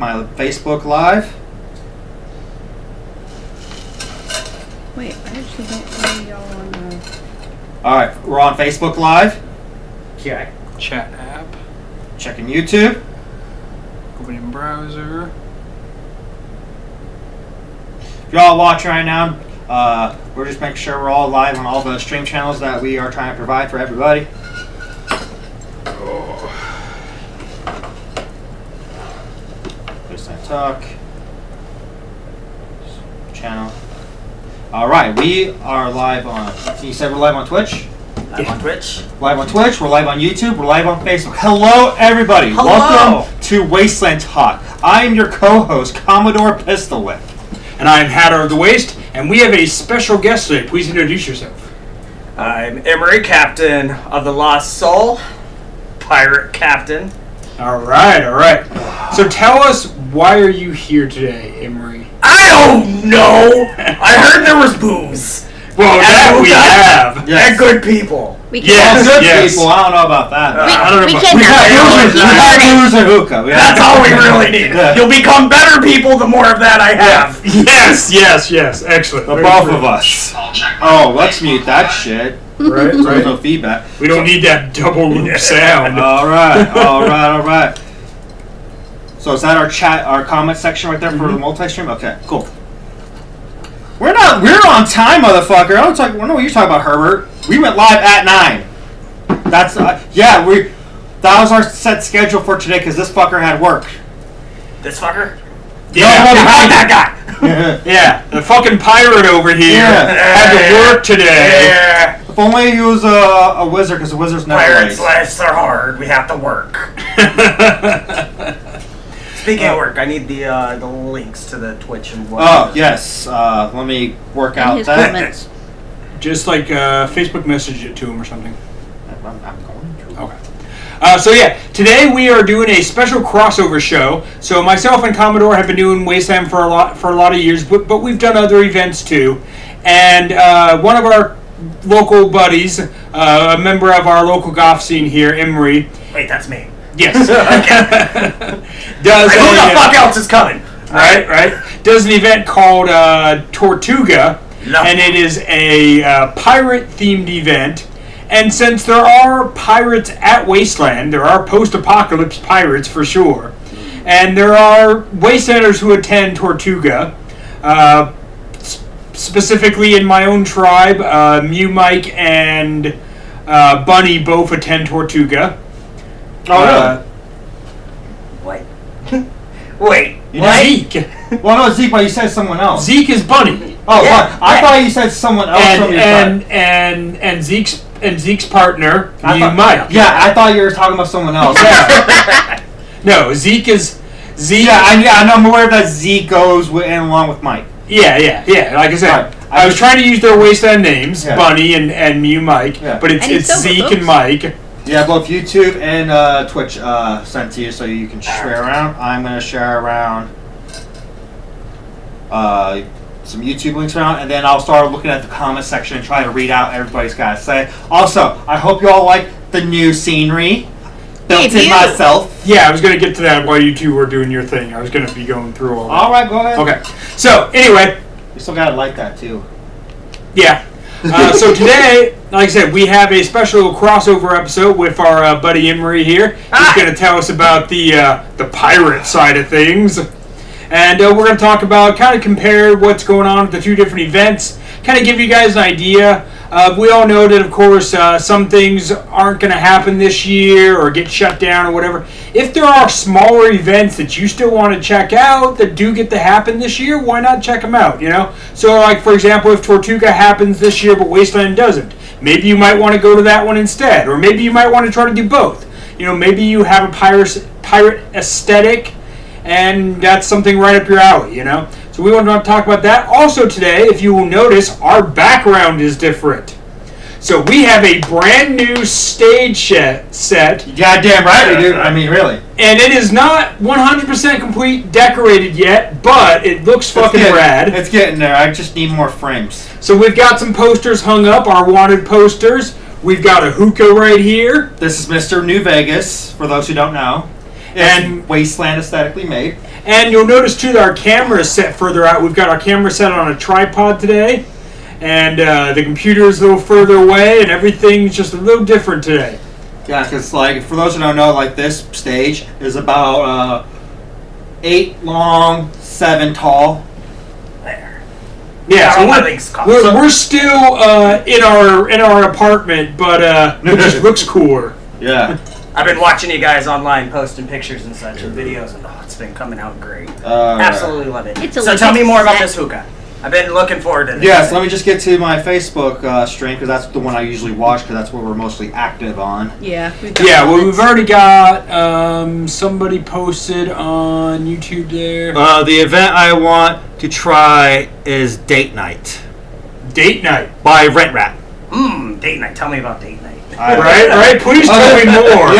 My Facebook Live. Wait, I actually don't see y'all on Alright, we're on Facebook Live. Okay. Chat app. Checking YouTube. Opening browser. If y'all watching right now, we're just making sure we're all live on all the stream channels that we are trying to provide for everybody. Talk channel. All right, we are live on. You said we're live on Twitch. Live on Twitch. Live on Twitch. We're live on YouTube. We're live on Facebook. Hello, everybody. Hello. Welcome to Wasteland Talk. I am your co-host, Commodore Pistol Whip. And I'm Hatter of the Waste, and we have a special guest today. Please introduce yourself. I'm Emery, Captain of the Lost Soul, Pirate Captain. All right. So tell us, why are you here today, Emery? I don't know. I heard there was booze. Well, that we have. Yes. And good people. we Yes. Good yes. people. I don't know about that. I don't know we about- can we got have booze. We got booze and hookah. We That's got- all we really need. Yeah. You'll become better people the more of that I have. Yes. Excellent. The Very both true. of us. Oh, let's mute that shit. Right, So there's no right. feedback. We don't need that double loop sound. All right. So is that our comment section right there for the multi-stream? Okay, cool. We're on time, motherfucker. I don't know what you're talking about, Herbert. We went live at 9. That's that was our set schedule for today because this fucker had work. This fucker? Yeah. No, Behind that guy. Yeah, the fucking pirate over here Yeah. had to work today. Yeah. If only he was a wizard, because the wizards never Pirates' late. lives are hard. We have to work. Speaking of work, I need the links to the Twitch and whatnot. Oh yes, let me work in out his that. comments. Just like Facebook message it to him or something. I'm going to. Okay. So yeah, today we are doing a special crossover show. So myself and Commodore have been doing Wasteland for a lot of years, but we've done other events too. And one of our local buddies, a member of our local golf scene here, Emery. Wait, that's me. Yes. Who Does the fuck else is coming? right? Does an event called Tortuga, No. and it is a pirate-themed event. And since there are pirates at Wasteland, there are post-apocalypse pirates for sure, and there are Wastelanders who attend Tortuga. Specifically in my own tribe, Mew Mike and Bunny both attend Tortuga. Oh really? Wait. Wait. You What? Zeke. Well, no, Zeke, but you said someone else. Zeke is Bunny. Oh, Yeah, what? I thought you said someone else from your tribe. And Zeke's partner, I Mew thought- Mike. Yeah, I thought you were talking about someone else. Yeah. No, Zeke is Zeke. Yeah, I know. I'm aware that Zeke goes in along with Mike. Yeah. Like I said, Right. I was trying to use their Wasteland names, Yeah. Bunny and Mew Mike, Yeah. but it's And he's sober, Zeke folks. and Mike. Yeah, both YouTube and Twitch sent to you so you can share around. I'm going to share around some YouTube links around, and then I'll start looking at the comment section and try to read out everybody's got to say. Also, I hope you all like the new scenery. Built Hey, in you. myself. Yeah, I was going to get to that while you two were doing your thing. I was going to be going through all that. All right, go ahead. Okay, so anyway, You still got to like that, too. yeah. So today, like I said, we have a special crossover episode with our buddy Emery here. He's going to tell us about the pirate side of things. And we're going to talk about, kind of compare what's going on with the two different events, kind of give you guys an idea. We all know that, of course, some things aren't going to happen this year or get shut down or whatever. If there are smaller events that you still want to check out that do get to happen this year, why not check them out, you know? So, like, for example, if Tortuga happens this year but Wasteland doesn't, maybe you might want to go to that one instead. Or maybe you might want to try to do both. You know, maybe you have a pirate aesthetic and that's something right up your alley, you know? So we want to talk about that. Also today, if you will notice, our background is different. So we have a brand new stage set, You goddamn right we do. I mean, really. and it is not 100% complete decorated yet, but it looks fucking rad. It's getting there. I just need more frames. So we've got some posters hung up, our wanted posters. We've got a hookah right here. This is Mr. New Vegas, for those who don't know. And Wasteland aesthetically made. And you'll notice too that our camera is set further out. We've got our camera set on a tripod today, and the computer is a little further away, and everything's just a little different today. Yeah, because like for those who don't know, like this stage is about 8 long, 7 tall. There. Yeah, so Everything's cost. we're still in our apartment, but it just looks cooler. Yeah. I've been watching you guys online posting pictures and such and videos, and it's been coming out great. Absolutely love it. It's a So tell me more about set. this hookah. I've been looking forward to this. Yes, let me just get to my Facebook stream because that's the one I usually watch because that's what we're mostly active on. Yeah. We've got Yeah, well, comments. we've already got somebody posted on YouTube there. The event I want to try is Date Night Date night. by Rent Rat. Date night. Tell me about date night. Right? Please tell me more.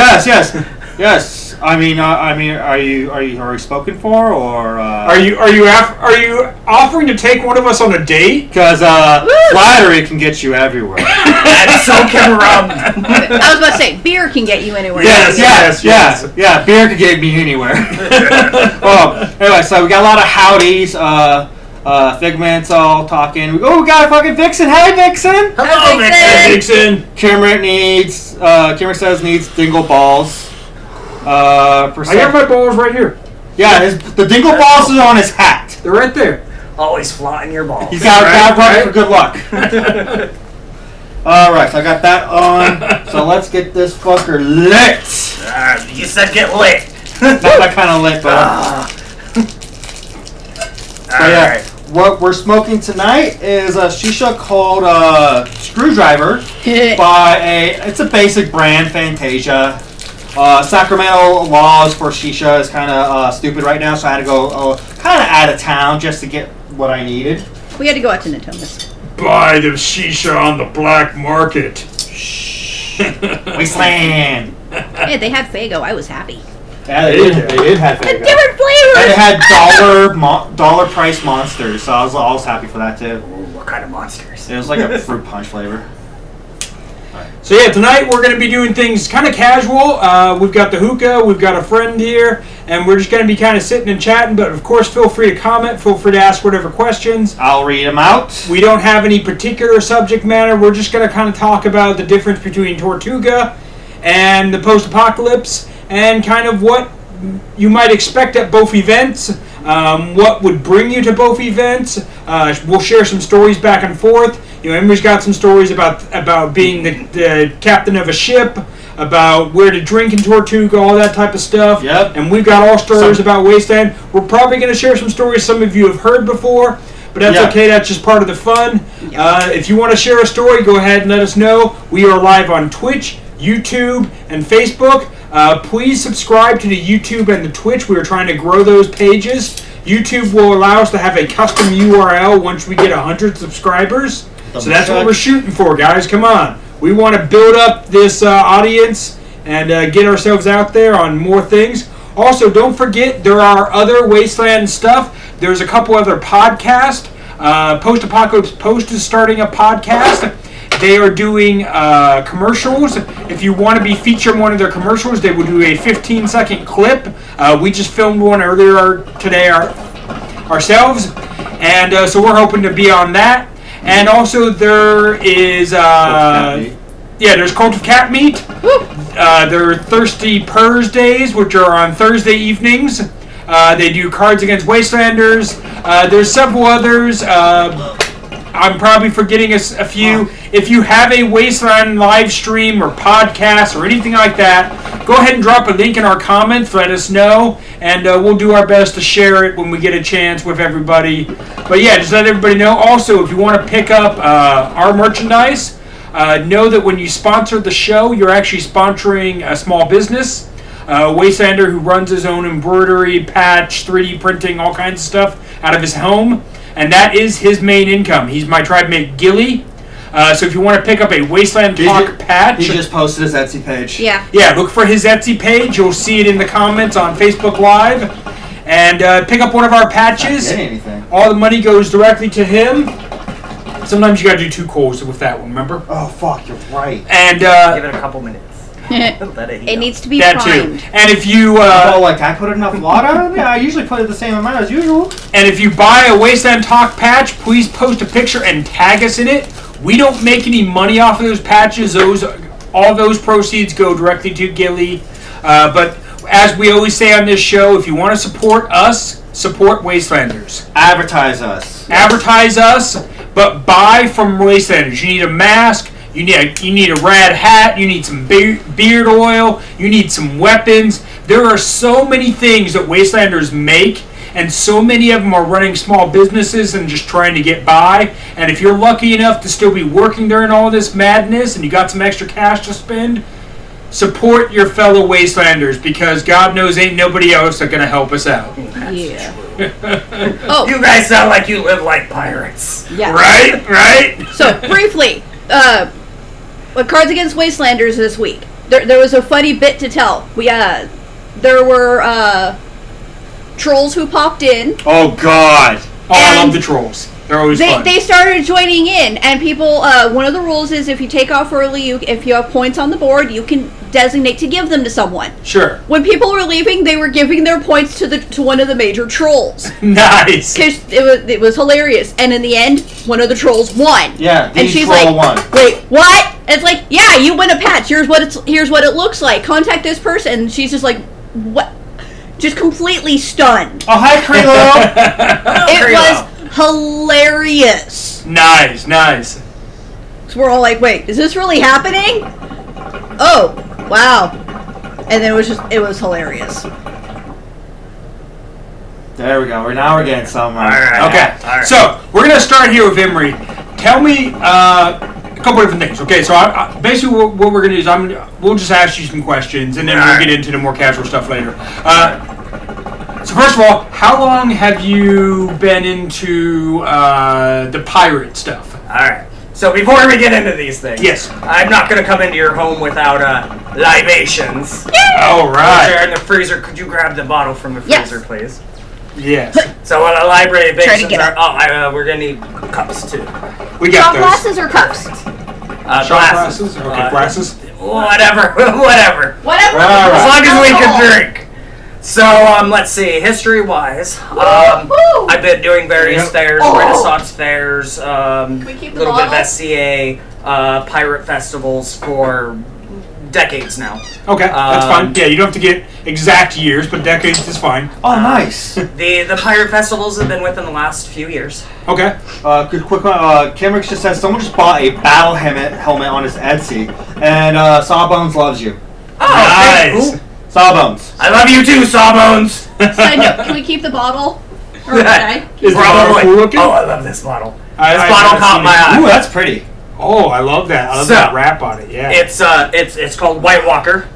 Yes. I mean, are you already spoken for or? Are you offering to take one of us on a date? Because flattery can get you everywhere. And so can rum. I was about to say, beer can get you anywhere. Yes. Yeah. Beer could get me anywhere. Anyway, so we got a lot of howdies. Figment's all talking. We got a fucking Vixen. Hey, Vixen. Hello, Vixen. Vixen. Dixon. Cameron says needs dingle balls. I got my balls right here. Yeah, the dingle balls is on his hat. They're right there. Always flaunting your balls. He's got Right. run for good luck. Alright, so I got that on. So let's get this fucker lit. You said get lit. Not that kind of lit, but yeah. Alright. What we're smoking tonight is a shisha called Screwdriver it's a basic brand, Fantasia. Sacramento laws for shisha is kind of stupid right now, so I had to go kind of out of town just to get what I needed. We had to go out to Natomas. Buy the shisha on the black market. Wasteland. Yeah, they had Fago. I was happy. Yeah, they did have And Faygo. different flavors. And it had dollar price monsters, so I was happy for that too. What kind of monsters? It was like a fruit punch flavor. So yeah, tonight we're going to be doing things kind of casual. We've got the hookah, we've got a friend here, and we're just going to be kind of sitting and chatting. But of course, feel free to comment, feel free to ask whatever questions. I'll read them out. We don't have any particular subject matter. We're just going to kind of talk about the difference between Tortuga and the post-apocalypse, and kind of what you might expect at both events, what would bring you to both events. We'll share some stories back and forth. You know, Emery's got some stories about being the captain of a ship, about where to drink in Tortuga, all that type of stuff. Yep. And we've got all stories about Wasteland. We're probably going to share some stories some of you have heard before, but that's okay. That's just part of the fun. If you want to share a story, go ahead and let us know. We are live on Twitch, YouTube, and Facebook. Please subscribe to the YouTube and the Twitch. We are trying to grow those pages. YouTube will allow us to have a custom URL once we get 100 subscribers. So that's what we're shooting for, guys. Come on. We want to build up this audience and get ourselves out there on more things. Also, don't forget, there are other Wasteland stuff. There's a couple other podcasts. Post-Apocalypse Post is starting a podcast. They are doing commercials. If you want to be featured in one of their commercials, they will do a 15-second clip. We just filmed one earlier today ourselves. And so we're hoping to be on that. And also there is, there's Cult of Cat Meat. There are Thirsty Purrs Days, which are on Thursday evenings. They do Cards Against Wastelanders. There's several others. I'm probably forgetting a few. If you have a Wasteland live stream or podcast or anything like that, go ahead and drop a link in our comments. Let us know, and we'll do our best to share it when we get a chance with everybody. But yeah, just let everybody know. Also, if you want to pick up our merchandise, know that when you sponsor the show, you're actually sponsoring a small business. Wastelander who runs his own embroidery, patch, 3D printing, all kinds of stuff out of his home. And that is his main income. He's my tribe mate Gilly. So if you want to pick up a Wasteland Talk patch... He just posted his Etsy page. Yeah. Yeah, look for his Etsy page. You'll see it in the comments on Facebook Live. And pick up one of our patches. Not getting anything. All the money goes directly to him. Sometimes you got to do 2 calls with that one, remember? Oh, fuck, you're right. And Give it a couple minutes. Let it heat It up. needs to be That primed. too. And if you like I put enough water on it? Yeah, I usually put the same amount as usual. and if you buy a Wasteland Talk patch, please post a picture and tag us in it. We don't make any money off of those patches. All those proceeds go directly to Gilly. But as we always say on this show, if you want to support us, support Wastelanders. Advertise us. Advertise us, but buy from Wastelanders. You need a mask. You need a rad hat. You need some beard oil. You need some weapons. There are so many things that Wastelanders make, and so many of them are running small businesses and just trying to get by. And if you're lucky enough to still be working during all this madness and you got some extra cash to spend, support your fellow Wastelanders, because God knows ain't nobody else that's going to help us out. Yeah. Oh, You guys sound like you live like pirates. yeah. Right? So briefly, with Cards Against Wastelanders this week, there was a funny bit to tell. There were trolls who popped in. Oh God. Oh, I love And the trolls. They're always fun. They started joining in, and people. One of the rules is if you take off early, if you have points on the board, you can designate to give them to someone. Sure. When people were leaving, they were giving their points to one of the major trolls. Nice. Because it was hilarious, and in the end, one of the trolls won. Yeah, and she's troll like, won. "Wait, what?" And it's like, "Yeah, you win a patch. Here's what it looks like. Contact this person." And she's just like, "What?" Just completely stunned. Oh, hi, Krilo. It was hilarious. Nice. So we're all like, "Wait, is this really happening?" Oh, wow! And then it was hilarious. There we go. Now we're getting somewhere. Alright. Okay. All right. So we're gonna start here with Emery. Tell me a couple different things. Okay. So basically, what we're gonna do is we'll just ask you some questions, and then we'll get into the more casual stuff later. So first of all, how long have you been into the pirate stuff? Alright. So before we get into these things, Yes. I'm not going to come into your home without libations. All They're right. in the freezer. Could you grab the bottle from the Yes. freezer, please? Yes. So what a libations Try to get are... we're going to need cups, too. We got Shot those. glasses or cups? Shot Glasses. glasses. Okay. Glasses. Whatever. Whatever. Alright. As long as we can Alcohol. drink. So, let's see. History-wise, Woo-hoo! I've been doing various Yep. fairs, Oh. Renaissance fairs, we keep the little bit of bottle? SCA, pirate festivals for decades now. Okay. That's fine. Yeah. You don't have to get exact years, but decades is fine. Oh, nice. The pirate festivals have been within the last few years. Okay. Good quick one. Kimrick just said someone just bought a battle helmet on his Etsy, and Sawbones loves you. Oh, Nice. Ooh, Sawbones. I love you too, Sawbones. Side note, can we keep the bottle? Or should I? Is the bottle Probably. cool looking? Oh, I love this bottle. This I bottle haven't caught seen my it. eye. Ooh, that's pretty. Oh, I love that. I love So, that wrap on it. Yeah. It's called White Walker.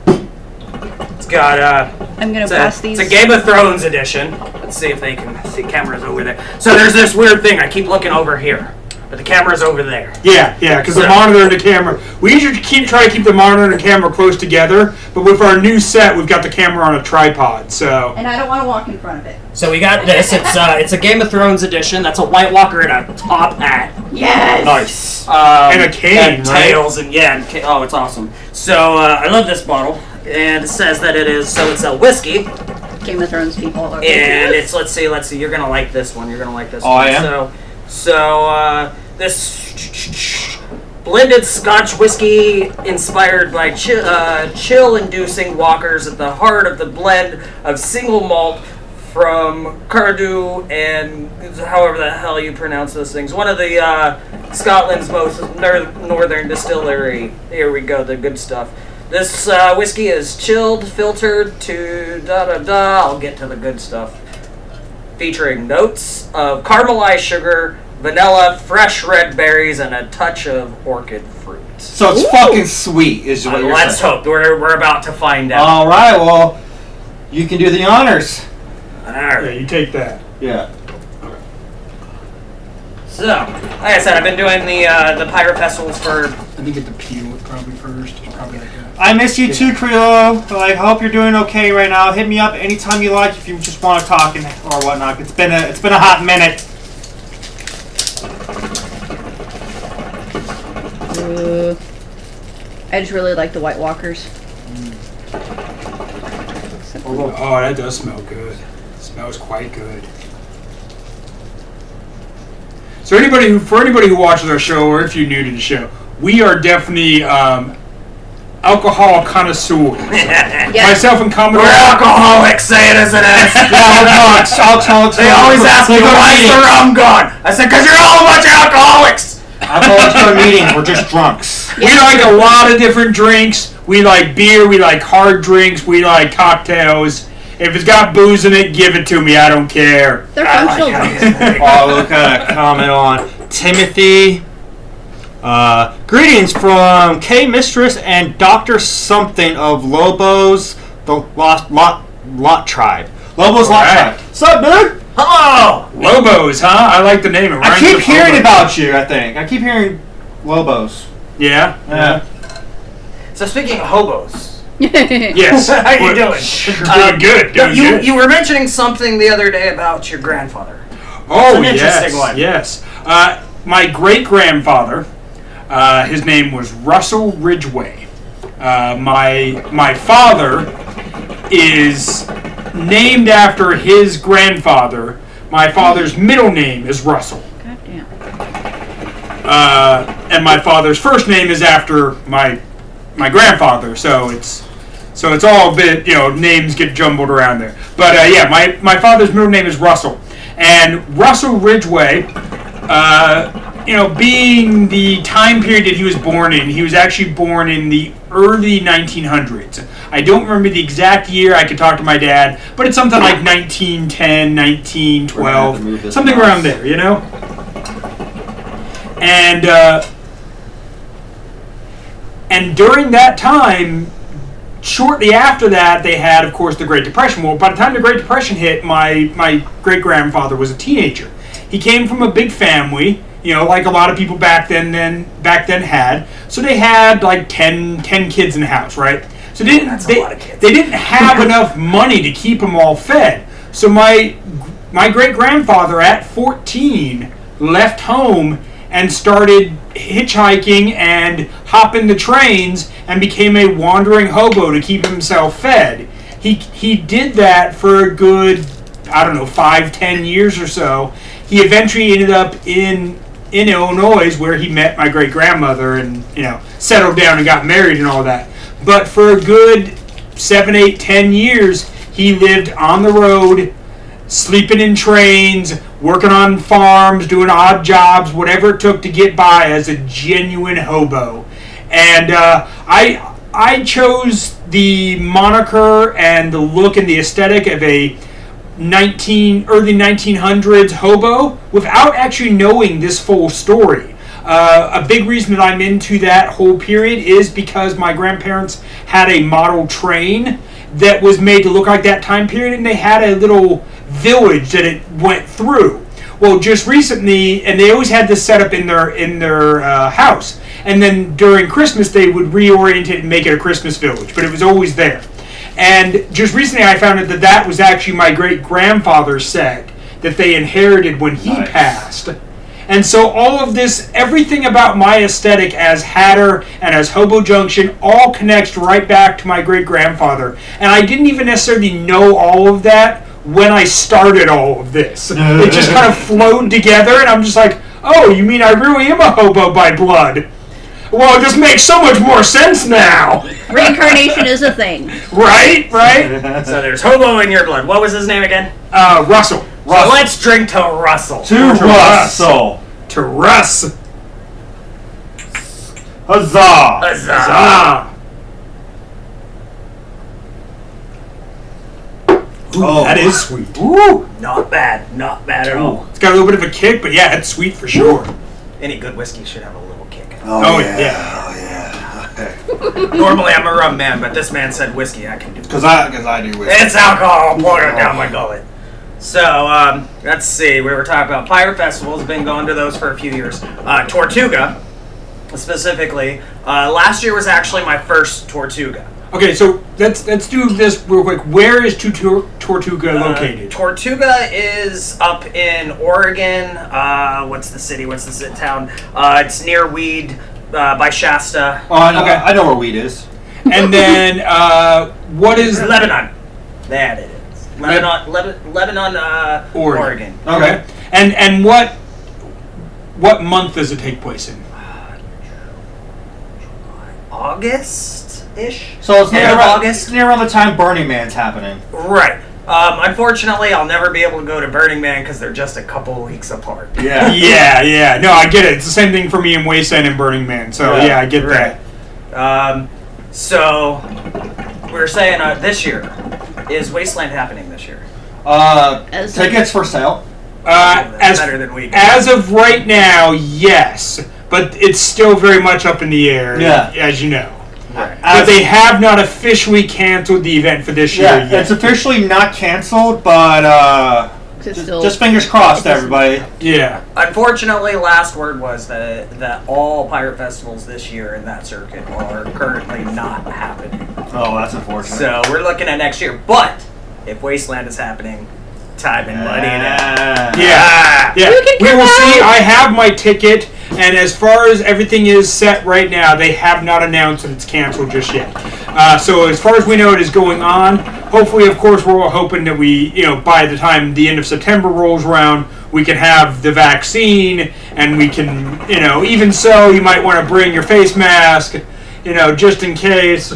It's got I'm gonna It's pass a, these. it's a Game of Thrones edition. Let's see if they can see cameras over there. So there's this weird thing. I keep looking over here, but the camera's over there. Yeah, because the So- monitor and the camera. We usually try to keep the monitor and the camera close together, but with our new set, we've got the camera on a tripod. So And I don't want to walk in front of it. So we got this. It's a Game of Thrones edition. That's a White Walker in a top hat. Yes. Nice. And a cane, and right? tails, and oh, it's awesome. So I love this bottle, and it says that it's a whiskey, Game of Thrones people. Are and it's let's see. You're gonna like this one. You're gonna like this Oh, one. I am? So this blended Scotch whiskey inspired by chill-inducing walkers at the heart of the blend of single malt from Cardew and however the hell you pronounce those things. One of the Scotland's most northern distillery. Here we go, the good stuff. This whiskey is chilled, filtered to da-da-da. I'll get to the good stuff. Featuring notes of caramelized sugar, vanilla, fresh red berries, and a touch of orchid fruit. So it's fucking sweet, is what you're Let's saying. hope. We're about to find out. All right, well, you can do the honors. Yeah, Alright. you take that. Yeah. So, like I said, I've been doing the pirate festivals for... I think get the peel probably first. Probably like that. I miss you too, Creole. I hope you're doing okay right now. Hit me up anytime you like if you just want to talk or whatnot. It's been a hot minute. I just really like the White Walkers. Oh, that does smell good. It smells quite good. So for anybody who watches our show, or if you're new to the show, we are definitely alcohol connoisseurs. Yeah. Myself and Commodore. We're alcoholics, say it as it is. Alcoholics. They always ask me, why is the rum gone? I said, because you're all a bunch of alcoholics. Alcoholics go to meetings. We're just drunks. We like a lot of different drinks. We like beer. We like hard drinks. We like cocktails. If it's got booze in it, give it to me. I don't care. They're functional drinks. Oh, look at a comment on Timothy. Greetings from K Mistress and Dr. Something of Lobos, the Lot Tribe. Lobos Lot Alright. Tribe. What's up, dude? Hello. Lobos, huh? I like the name. It I rhymes keep with hearing hobo. about you, I think. I keep hearing Lobos. Yeah? Yeah. So speaking of hobos, Yes. how you We're doing? Doing good. No, Doing you good. you were mentioning something the other day about your grandfather. Oh, an yes. interesting one. Yes. My great-grandfather, his name was Russell Ridgway. My father is named after his grandfather. My father's middle name is Russell. Goddamn. And my father's first name is after my grandfather, so it's all a bit, names get jumbled around there. But yeah, my father's middle name is Russell, and Russell Ridgway, being the time period that he was born in, he was actually born in the early 1900s. I don't remember the exact year. I could talk to my dad, but it's something like 1910, 1912, something around there, And during that time, shortly after that, they had, of course, the Great Depression. Well, by the time the Great Depression hit, my great-grandfather was a teenager. He came from a big family, like a lot of people back then had. So they had like 10 kids in the house, right? So That's a lot of kids. They didn't have enough money to keep them all fed. So my great-grandfather at 14 left home and started hitchhiking and hopping the trains and became a wandering hobo to keep himself fed. He did that for a good, 5-10 years or so. He eventually ended up in Illinois, where he met my great grandmother and settled down and got married and all that. But for a good 7, 8, 10 years, he lived on the road, sleeping in trains, working on farms, doing odd jobs, whatever it took to get by as a genuine hobo. And I chose the moniker and the look and the aesthetic of a early 1900s hobo without actually knowing this full story. A big reason that I'm into that whole period is because my grandparents had a model train that was made to look like that time period, and they had a little village that it went through. Well, just recently, and they always had this set up in their house, and then during Christmas they would reorient it and make it a Christmas village, but it was always there. And just recently I found out that was actually my great-grandfather's set that they inherited when he passed. And so all of this, everything about my aesthetic as Hatter and as Hobo Junction all connects right back to my great-grandfather. And I didn't even necessarily know all of that when I started all of this. It just kind of flowed together, and I'm just like, oh, you mean I really am a hobo by blood? Well, this makes so much more sense now. Reincarnation is a thing. Right? So there's hobo in your blood. What was his name again? Russell. So let's drink to Russell. To Russell. To Russ. Huzzah. Huzzah. Ooh, that is sweet. Ooh, not bad at all. It's got a little bit of a kick, but yeah, it's sweet for sure. Any good whiskey should have a little kick. Oh, yeah. Oh, yeah. Okay. Normally I'm a rum man, but this man said whiskey. I can do it. Because I do whiskey. It's alcohol pouring down my gullet. So, let's see. We were talking about pirate festivals. Been going to those for a few years. Tortuga, specifically. Last year was actually my first Tortuga. Okay, so let's do this real quick. Where is Tortuga located? Tortuga is up in Oregon. What's the city? What's the town? It's near Weed, by Shasta. Oh, I know, Okay. I know where weed is. And then what is Lebanon. That it is. Lebanon, Oregon. Okay. And what month does it take place in? August-ish? So it's near End of around, August? near around the time Burning Man's happening. Right. Unfortunately, I'll never be able to go to Burning Man because they're just a couple weeks apart. Yeah. Yeah. No, I get it. It's the same thing for me in Wasteland and Burning Man. So yeah, I get Right. that. So we were saying this year, is Wasteland happening this year? Tickets for sale. As better than we do. as of right now, yes, but it's still very much up in the air. Yeah. As you know. Right. But they have not officially canceled the event for this year Yeah, yet. it's officially not canceled, but just fingers crossed, everybody. Yeah. Unfortunately, last word was that all pirate festivals this year in that circuit are currently not happening. Oh, that's unfortunate. So we're looking at next year. But if Wasteland is happening, time and money now. Yeah. You can We come will see. out. I have my ticket, and as far as everything is set right now, they have not announced that it's canceled just yet. So as far as we know, it is going on. Hopefully, of course, we're all hoping that by the time the end of September rolls around, we can have the vaccine, and we can, even so, you might want to bring your face mask, just in case.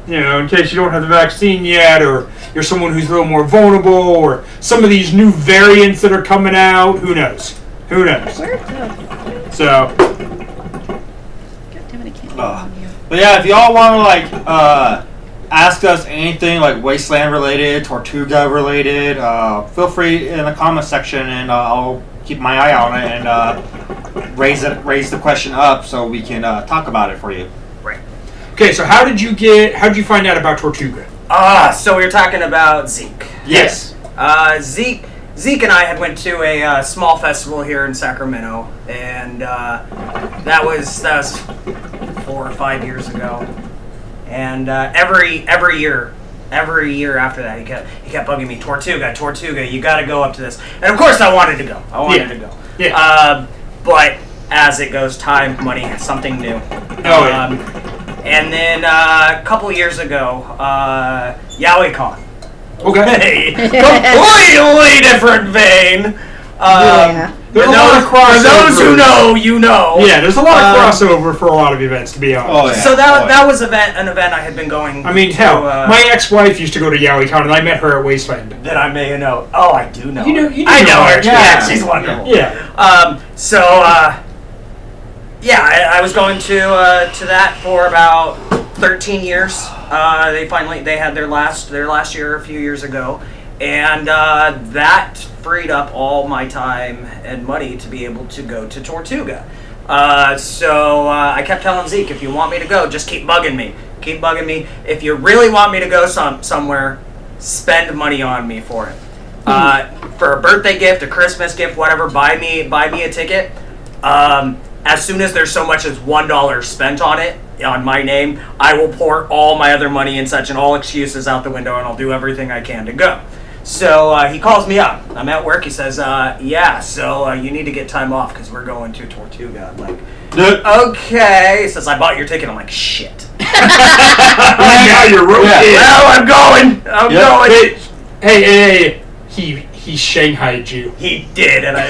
In case you don't have the vaccine yet, or you're someone who's a little more vulnerable, or some of these new variants that are coming out. Who knows? Where's the... So, God damn it, I can't. But yeah, if y'all want to ask us anything like Wasteland related, Tortuga related, feel free in the comment section, and I'll keep my eye on it and raise the question up so we can talk about it for you. Right. okay, so how did you find out about Tortuga? So we were talking about Zeke. Yes. Zeke and I had went to a small festival here in Sacramento, and that was 4 or 5 years ago. And every year after that, he kept bugging me, Tortuga, you got to go up to this. And of course, I wanted to go. Yeah. But as it goes, time, money, something new. Oh, yeah. And then a couple years ago, YowieCon. Okay. Completely different vein. Yeah. There's a lot of crossover. For those who know, you know. Yeah, there's a lot of crossover for a lot of events, to be honest. Oh, yeah. So that was an event I had been going. I mean, to, hell, my ex-wife used to go to YowieCon, and I met her at Wasteland. that I may know. Oh, I do know. You her. do I know know her. her. Yeah, Yeah. she's wonderful. Yeah. I was going to that for about 13 years. They had their last year a few years ago, and that freed up all my time and money to be able to go to Tortuga. So I kept telling Zeke, if you want me to go, just keep bugging me. If you really want me to go somewhere, spend money on me for it. For a birthday gift, a Christmas gift, whatever, buy me a ticket. As soon as there's so much as $1 spent on it, on my name, I will pour all my other money and such and all excuses out the window, and I'll do everything I can to go. So he calls me up. I'm at work. He says, so you need to get time off because we're going to Tortuga. I'm like, okay. He says, I bought your ticket. I'm like, shit. Now you're roped in. Well, I'm going. Hey, he shanghaied you. He did, and I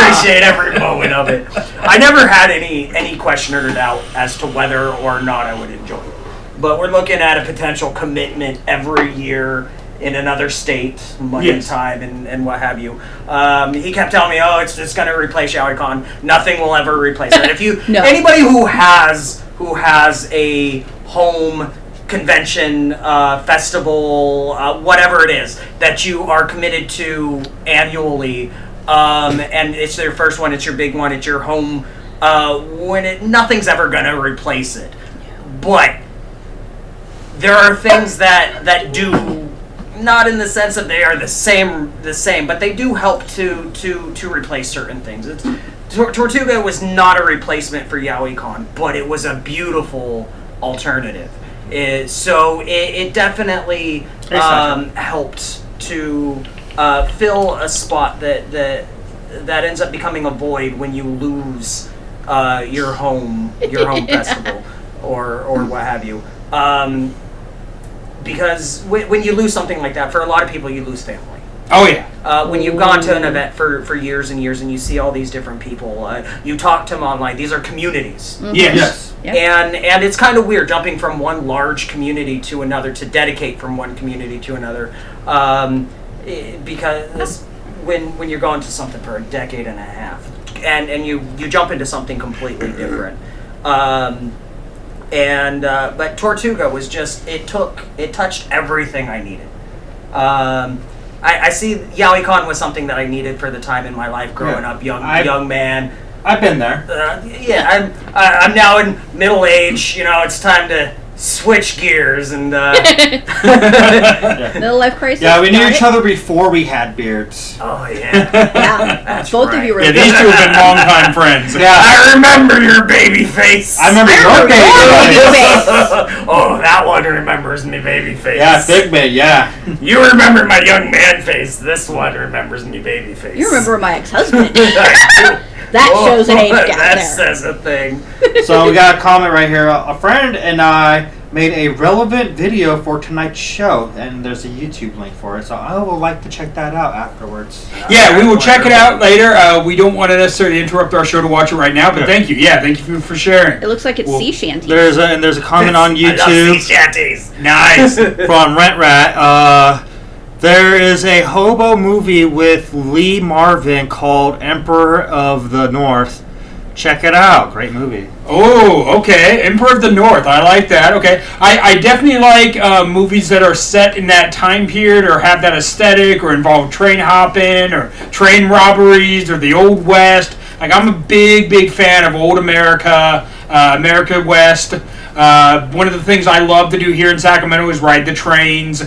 appreciate every moment of it. I never had any question or doubt as to whether or not I would enjoy it. But we're looking at a potential commitment every year in another state, money and Yes. time and what have you. He kept telling me, it's going to replace YowieCon. Nothing will ever replace it. If you No. anybody who has a home convention, festival, whatever it is that you are committed to annually, and it's their first one, it's your big one, it's your home, nothing's ever gonna replace it. But there are things that do, not in the sense that they are the same, but they do help to replace certain things. Tortuga was not a replacement for YowieCon, but it was a beautiful alternative. It definitely helped to fill a spot that ends up becoming a void when you lose your home festival or what have you. Because when you lose something like that, for a lot of people, you lose family. Oh yeah. When you've gone to an event for years and years and you see all these different people, you talk to them online. These are communities. Mm-hmm. Yes. Yeah. And it's kind of weird jumping from one large community to another, to dedicate from one community to another, because when you're going to something for a decade and a half, and you jump into something completely different, but Tortuga was just it touched everything I needed. I see YaoiCon was something that I needed for the time in my life growing up, young man. I've been there. I'm now in middle age. It's time to switch gears and. Middle life crisis. Yeah, we knew each other before we had beards. Oh yeah. Yeah, That's both right. of you were. Yeah, these two have been longtime friends. Yeah, I remember your baby face. I remember your baby face. Oh, that one remembers me baby face. Yeah, Figment. Yeah. You remember my young man face. This one remembers me baby face. You remember my ex-husband. That shows an age gap that there. says a thing. So we got a comment right here. A friend and I made a relevant video for tonight's show, and there's a YouTube link for it. So I would like to check that out afterwards. Yeah, we will check it out later. We don't want to necessarily interrupt our show to watch it right now, but thank you. Yeah, thank you for sharing. It looks like it's sea shanty. There's a comment on I love sea YouTube shanties. Nice. from Rent Rat. There is a hobo movie with Lee Marvin called Emperor of the North. Check it out. Great movie. Oh, okay. Emperor of the North. I like that. Okay. I definitely like movies that are set in that time period or have that aesthetic or involve train hopping or train robberies or the Old West. Like, I'm a big fan of old America, America West. One of the things I love to do here in Sacramento is ride the trains,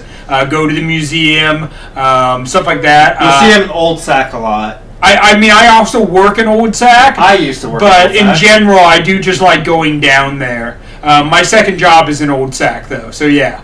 go to the museum, stuff like that. You'll see him in Old Sac a lot. I mean, I also work in Old Sac. I used to work but in Old in Sac. general, I do just like going down there. My second job is in Old Sac, though, so yeah.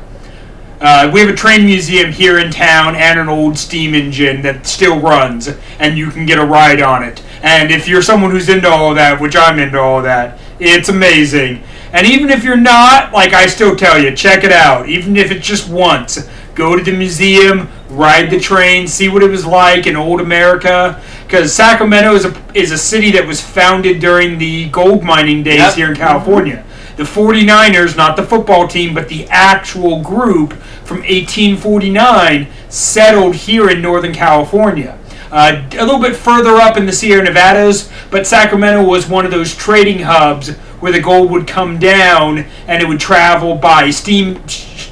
We have a train museum here in town and an old steam engine that still runs, and you can get a ride on it. And if you're someone who's into all of that, which I'm into all of that, it's amazing. And even if you're not, like, I still tell you, check it out. Even if it's just once. Go to the museum, ride the train, see what it was like in old America. Because Sacramento is a city that was founded during the gold mining days here in California. The 49ers, not the football team, but the actual group from 1849 settled here in Northern California. A little bit further up in the Sierra Nevadas, but Sacramento was one of those trading hubs where the gold would come down and it would travel by steam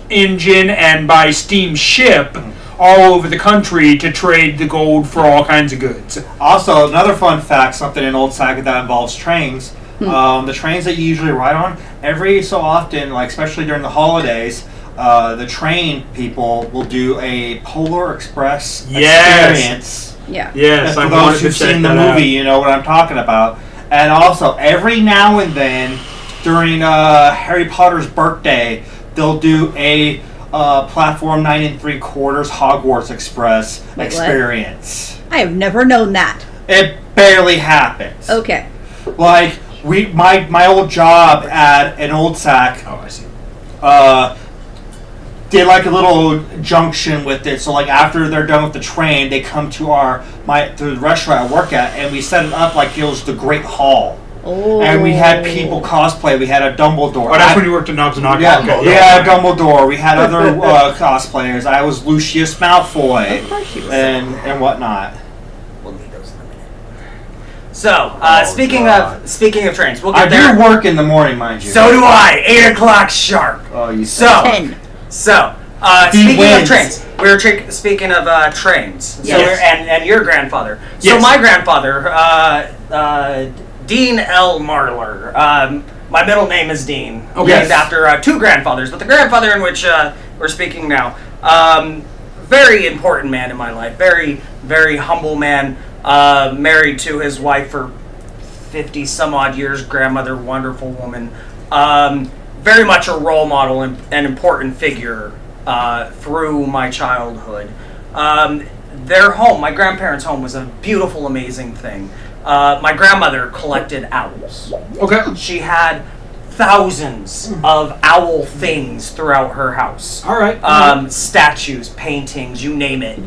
engine and by steam ship all over the country to trade the gold for all kinds of goods. Also, another fun fact, something in Old Sac that involves trains. The trains that you usually ride on, every so often, like especially during the holidays, the train people will do a Polar Express experience. Yeah. Yes, For I those wanted to who've check seen the that out. movie, you know what I'm talking about. And also, every now and then, during Harry Potter's birthday, they'll do a Platform 9 3/4 Hogwarts Express Wait, experience. I have never known that. It barely happens. Okay. Like, my old job at an Old Sac, Oh, I see. did like a little junction with it. So like after they're done with the train, they come to the restaurant I work at, and we set it up like it was the Great Hall. Oh. And we had people cosplay. We had a Dumbledore. Oh, that's when you worked at Knobs and Knockers. Yeah, Okay, yeah, Dumbledore. We had other cosplayers. I was Lucius Malfoy Of course you were. and whatnot. We'll need those in a minute. So, speaking God. of trains, we'll I get there. do work in the morning, mind you. So do I. 8 o'clock sharp. Oh, you So, 10. speaking wins. of trains, we were speaking of trains. So Yes. and your grandfather. So Yes. my grandfather, Dean L. Marler. My middle name is Dean. Okay. Named after two grandfathers, but the grandfather in which we're speaking now, very important man in my life. Very, very humble man. Married to his wife for 50 some odd years. Grandmother, wonderful woman. Very much a role model and an important figure through my childhood. Their home, my grandparents' home, was a beautiful, amazing thing. My grandmother collected owls. Okay. She had thousands of owl things throughout her house. All right. Statues, paintings, you name it.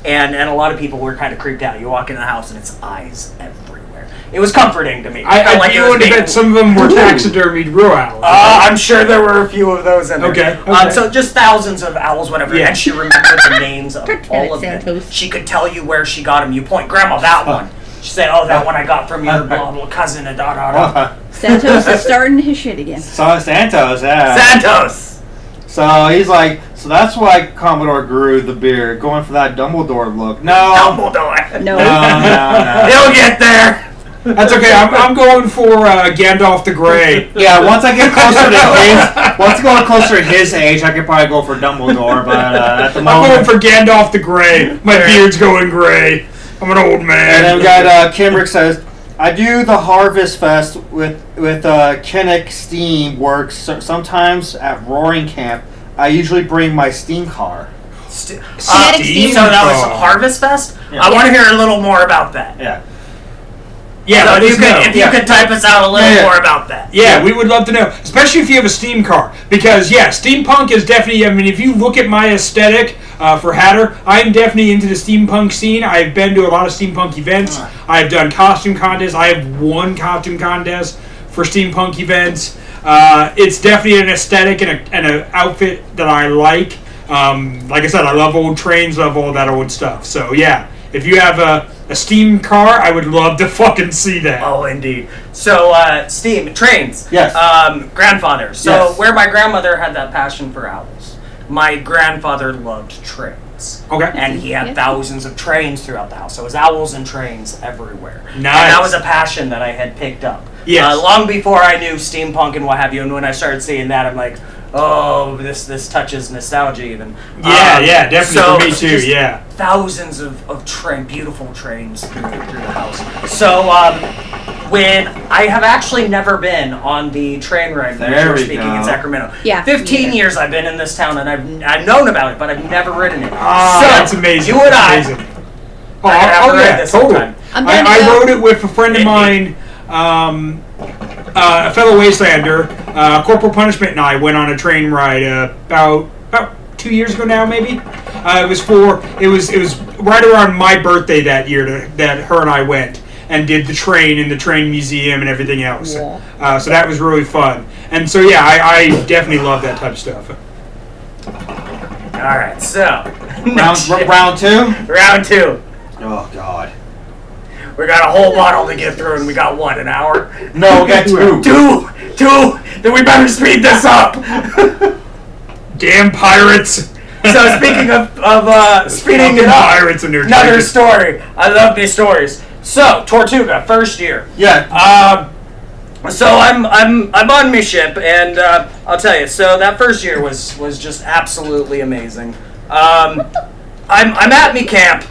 And a lot of people were kind of creeped out. You walk into the house and it's eyes everywhere. It was comforting to me. I feel like that some of them were taxidermied real owls. I'm sure there were a few of those in there. Okay. So just thousands of owls, whatever. Yeah. And she remembered the names of all of them. She could tell you where she got them. You point, Grandma, that one. She said, "Oh, that one I got from your blah blah cousin." Da da da. Santos is starting his shit again. So Santos, yeah. Santos. So he's like, so that's why Commodore grew the beard, going for that Dumbledore look. No. Dumbledore. No. No. He'll get there. That's okay. I'm going for Gandalf the Grey. Yeah, once I get closer to his age, I could probably go for Dumbledore. But at the I'm moment, going for Gandalf the Grey. My beard's going gray. I'm an old man. and then we got Kimbrick says, I do the Harvest Fest with Kinnick Steam Works sometimes at Roaring Camp. I usually bring my steam car. So Steam that was Harvest Fest. Yeah. I want to hear a little more about that. Yeah. Yeah, So let us know. if you could type us out a little more about that. Yeah, we would love to know, especially if you have a steam car, because steampunk is definitely. I mean, if you look at my aesthetic for Hatter, I'm definitely into the steampunk scene. I've been to a lot of steampunk events. I've done costume contests. I have won costume contests for steampunk events. It's definitely an aesthetic and an outfit that I like. Like I said, I love old trains, love all that old stuff. So yeah, if you have a steam car, I would love to fucking see that. Oh, indeed. So, steam, trains. Yes. Grandfather. So, Yes. where my grandmother had that passion for owls, my grandfather loved trains. Okay. And he had thousands of trains throughout the house. So, it was owls and trains everywhere. Nice. And that was a passion that I had picked up. Yes. Long before I knew steampunk and what have you. And when I started seeing that, I'm like, oh, this touches nostalgia even. Yeah, definitely so for me too. just Yeah. Thousands of beautiful trains through the house. So, when I have actually never been on the train ride when we were speaking in Sacramento. Yeah. 15 years I've been in this town and I've known about it, but I've never ridden it. Oh, so, that's amazing. You and That's I. amazing. I have to ride Yeah, this totally. sometime. I'm down to I go. rode it with a friend of mine, a fellow Wastelander, Corporal Punishment, and I went on a train ride about 2 years ago now, maybe. It was right around my birthday that year that her and I went and did the train in the train museum and everything else. Yeah. So that was really fun. And so yeah, I definitely love that type of stuff. All right, so Round two? round two. Oh, God. We got a whole bottle to get through, and we got what, an hour? No, we got two. Two. Then we better speed this up. Damn pirates! So speaking of speeding it up, Pirates and their another tickets. story. I love these stories. So Tortuga, first year. Yeah. So I'm on my ship, and I'll tell you. So that first year was just absolutely amazing. I'm at me camp,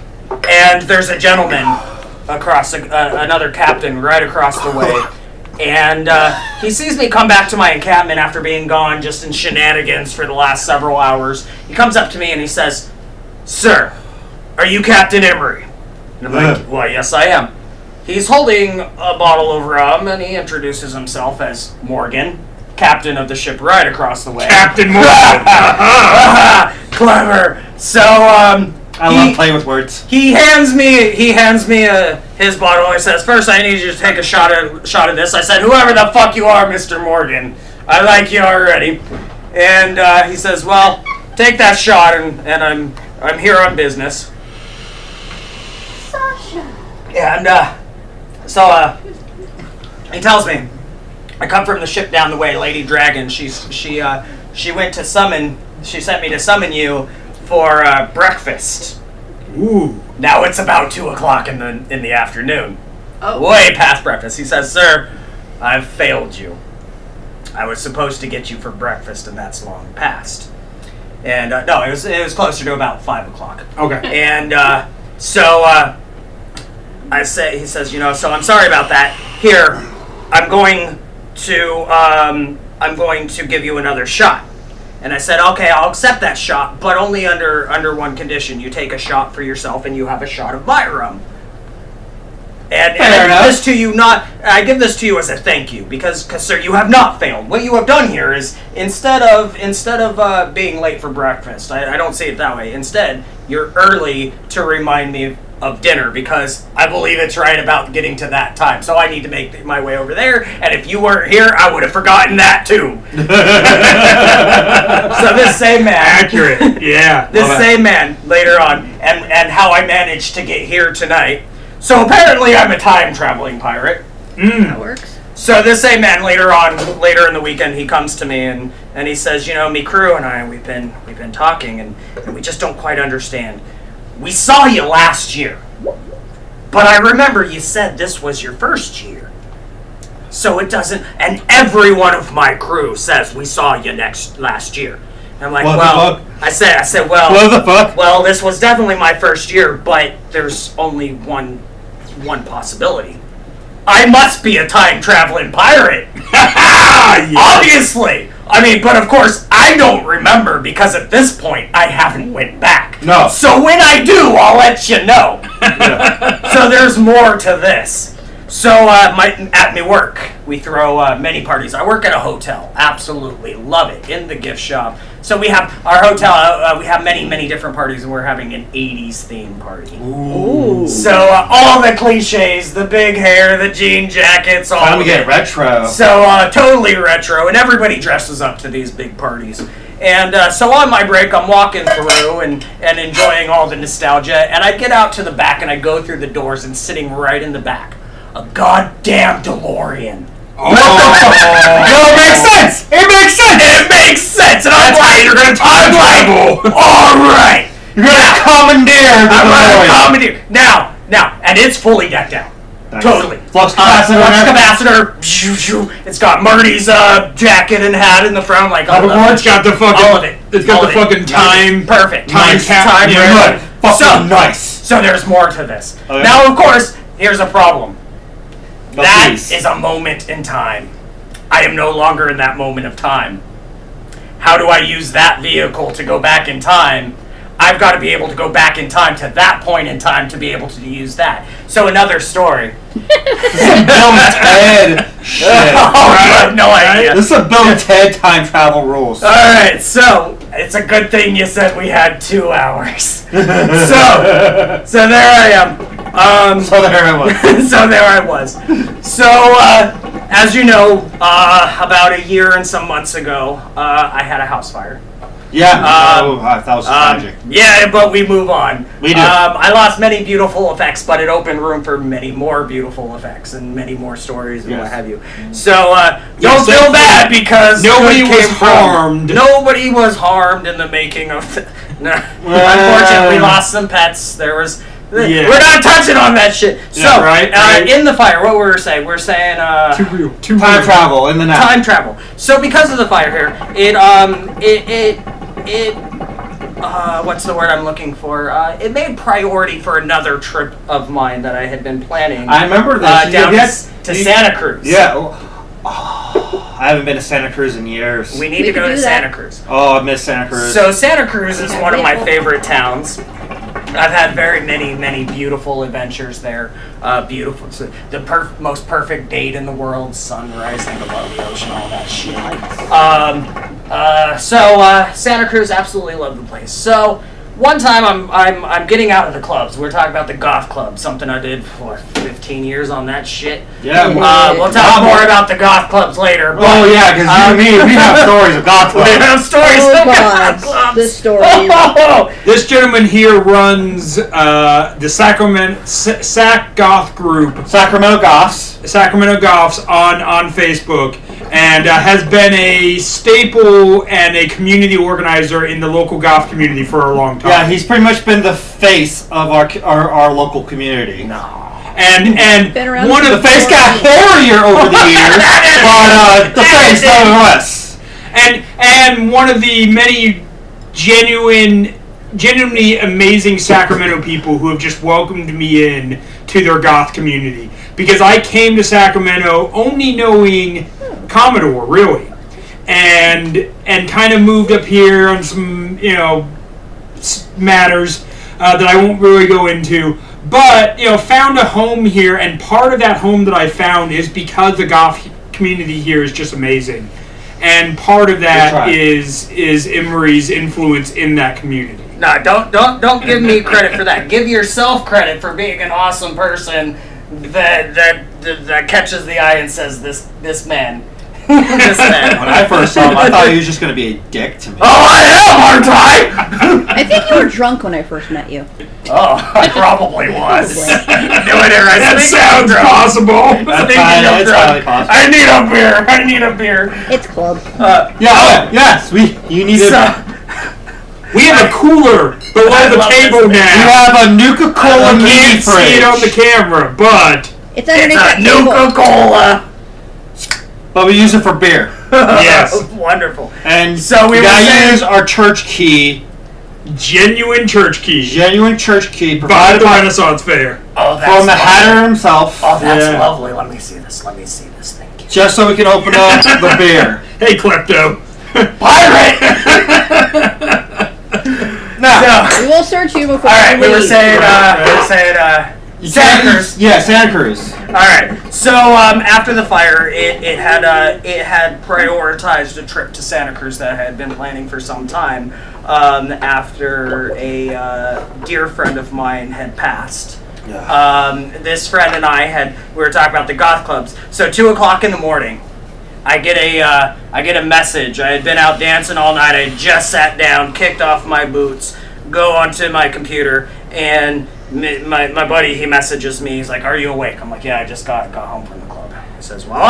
and there's a gentleman across another captain right across the way, and he sees me come back to my encampment after being gone just in shenanigans for the last several hours. He comes up to me and he says, "Sir, are you Captain Emery?" And I'm like, "Why, yes, I am." He's holding a bottle of rum, and he introduces himself as Morgan, captain of the ship right across the way. Captain Morgan. Clever. So, I love playing with words. he hands me his bottle. He says, "First, I need you to take a shot of this." I said, "Whoever the fuck you are, Mr. Morgan, I like you already." And he says, "Well, take that shot, and I'm here on business." Sasha. And so he tells me, "I come from the ship down the way, Lady Dragon. She went to summon. She sent me to summon you for breakfast. Ooh. Now it's about 2:00 in the afternoon. Oh. Way past breakfast." He says, "Sir, I've failed you. I was supposed to get you for breakfast, and that's long past." And no, it was closer to about 5:00. Okay. And so he says, so I'm sorry about that. Here, I'm going to give you another shot. And I said, "Okay, I'll accept that shot, but only under one condition. You take a shot for yourself, and you have a shot of my rum." And Fair I give enough. this to you I give this to you as a thank you because sir, you have not failed. What you have done here is instead of being late for breakfast, I don't see it that way. Instead, you're early to remind me of dinner because I believe it's right about getting to that time. So I need to make my way over there. And if you weren't here, I would have forgotten that too. So this same man, Accurate. Yeah. this same man later on, and how I managed to get here tonight. So apparently I'm a time traveling pirate. That works. So this same man later in the weekend, he comes to me and he says, me crew and I, we've been talking and we just don't quite understand. We saw you last year, but I remember you said this was your first year. So it doesn't, and every one of my crew says we saw you last year. And I'm like, I said, well, what the fuck? Well, this was definitely my first year, but there's only one possibility. I must be a time traveling pirate. Yes. Obviously. I mean, but of course, I don't remember because at this point, I haven't went back. No. So when I do, I'll let you know. Yeah. So there's more to this. So at my work, we throw many parties. I work at a hotel. Absolutely love it. In the gift shop. So we have our hotel. We have many different parties, and we're having an '80s theme party. Ooh. So all the cliches, the big hair, the jean jackets, all Time of to get it. retro. So totally retro, and everybody dresses up to these big parties. And so on my break, I'm walking through and enjoying all the nostalgia. And I get out to the back, and I go through the doors, and sitting right in the back, a goddamn DeLorean. No, it makes sense. It makes sense. It makes sense, and I'm That's like, how you're gonna time travel. all right. You're gonna commandeer the I'm DeLorean. gonna commandeer now, and it's fully decked out. Nice. Totally. Flux capacitor. Flux capacitor. It's got Marty's jacket and hat in the front, like all of It's got the fucking. all of it. It's got All the of fucking it. time. Perfect. Time Nice. cap. Time Yeah, ready. Good. Fucking nice. So there's more to this. Okay. Now, of course, here's a problem. But That please. is a moment in time. I am no longer in that moment of time. How do I use that vehicle to go back in time? I've got to be able to go back in time to that point in time to be able to use that. So another story. This is some Bill and Ted shit. Oh, you have no idea. This is a Bill and Ted time travel rules. Alright, so it's a good thing you said we had 2 hours. So there I am. So there I was. So there I was. So, as you know, about a year and some months ago, I had a house fire. Yeah. Um, that was tragic. Yeah, but we move on. We do. I lost many beautiful effects, but it opened room for many more beautiful effects and many more stories and Yes. what have you. So Yes, don't feel bad because Nobody good was came from- harmed. Nobody was harmed in the making of. No, unfortunately, we lost some pets. There was. Yeah. We're not touching on that shit. So, Yeah, right. in the fire, what were we saying? We're saying Too real. Too Time real. travel in the night. time travel. So because of the fire here, it what's the word I'm looking for? It made priority for another trip of mine that I had been planning. I remember this. down Yes. to Santa Cruz. Yeah. Oh, I haven't been to Santa Cruz in years. We need We to go could to do Santa that. Cruz. Oh, I miss Santa Cruz. So Santa Cruz is one of my favorite towns. I've had very many beautiful adventures there. Beautiful. It's the most perfect date in the world. Sun rising above the ocean, all that shit. So Santa Cruz, absolutely love the place. So one time I'm getting out of the clubs. We're talking about the goth club, something I did for 15 years on that shit. yeah. We'll talk more about the goth clubs later. But, Oh yeah, because you and me, we have stories of God we have stories Oh of goth God, clubs. this story. Oh, This gentleman here runs the Sacramento Sac Goth group, Sacramento Goths. Sacramento Goths on Facebook, and has been a staple and a community organizer in the local goth community for a long time. Yeah, he's pretty much been the face of our local community. and Been around one since of The face got hairier over the years, but the face nonetheless. and one of the many genuinely amazing Sacramento people who have just welcomed me in to their goth community, because I came to Sacramento only knowing Commodore, really, and kind of moved up here on some matters that I won't really go into. But, found a home here, and part of that home that I found is because the goth community here is just amazing. And part of that is Emery's influence in that community. No, don't give me credit for that. Give yourself credit for being an awesome person that catches the eye and says, this man. This man. When I first saw him, I thought he was just going to be a dick to me. Oh, I am, aren't I? I think you were drunk when I first met you. Oh, I probably was. Doing it right. That sounds possible. That's highly possible. I need a beer. It's club. Yes, you need We have a cooler below the table now. We have a Nuka-Cola mini can't fridge. see it on the camera, but It's underneath that It's a table. Nuka-Cola. But we use it for beer. Yes. Wonderful. And So we gotta were saying- use our church key. genuine church key. Genuine church key By provided the by Renaissance Fair. Oh, that's from the lovely. Hatter himself. Oh, that's Yeah. lovely. Let me see this. Thank you. Just so we can open up the beer. Hey, Klepto. Pirate! Now, We will search you before All right, you we were leave. saying you Santa can't- Cruz. Yeah, Santa Cruz. All right. So after the fire, it had prioritized a trip to Santa Cruz that I had been planning for some time. After a dear friend of mine had passed. This friend and we were talking about the goth clubs. So 2:00 in the morning, I get a message. I had been out dancing all night. I had just sat down, kicked off my boots, go onto my computer, and my buddy, he messages me. He's like, "Are you awake?" I'm like, "Yeah, I just got home from the club." He says, "Well,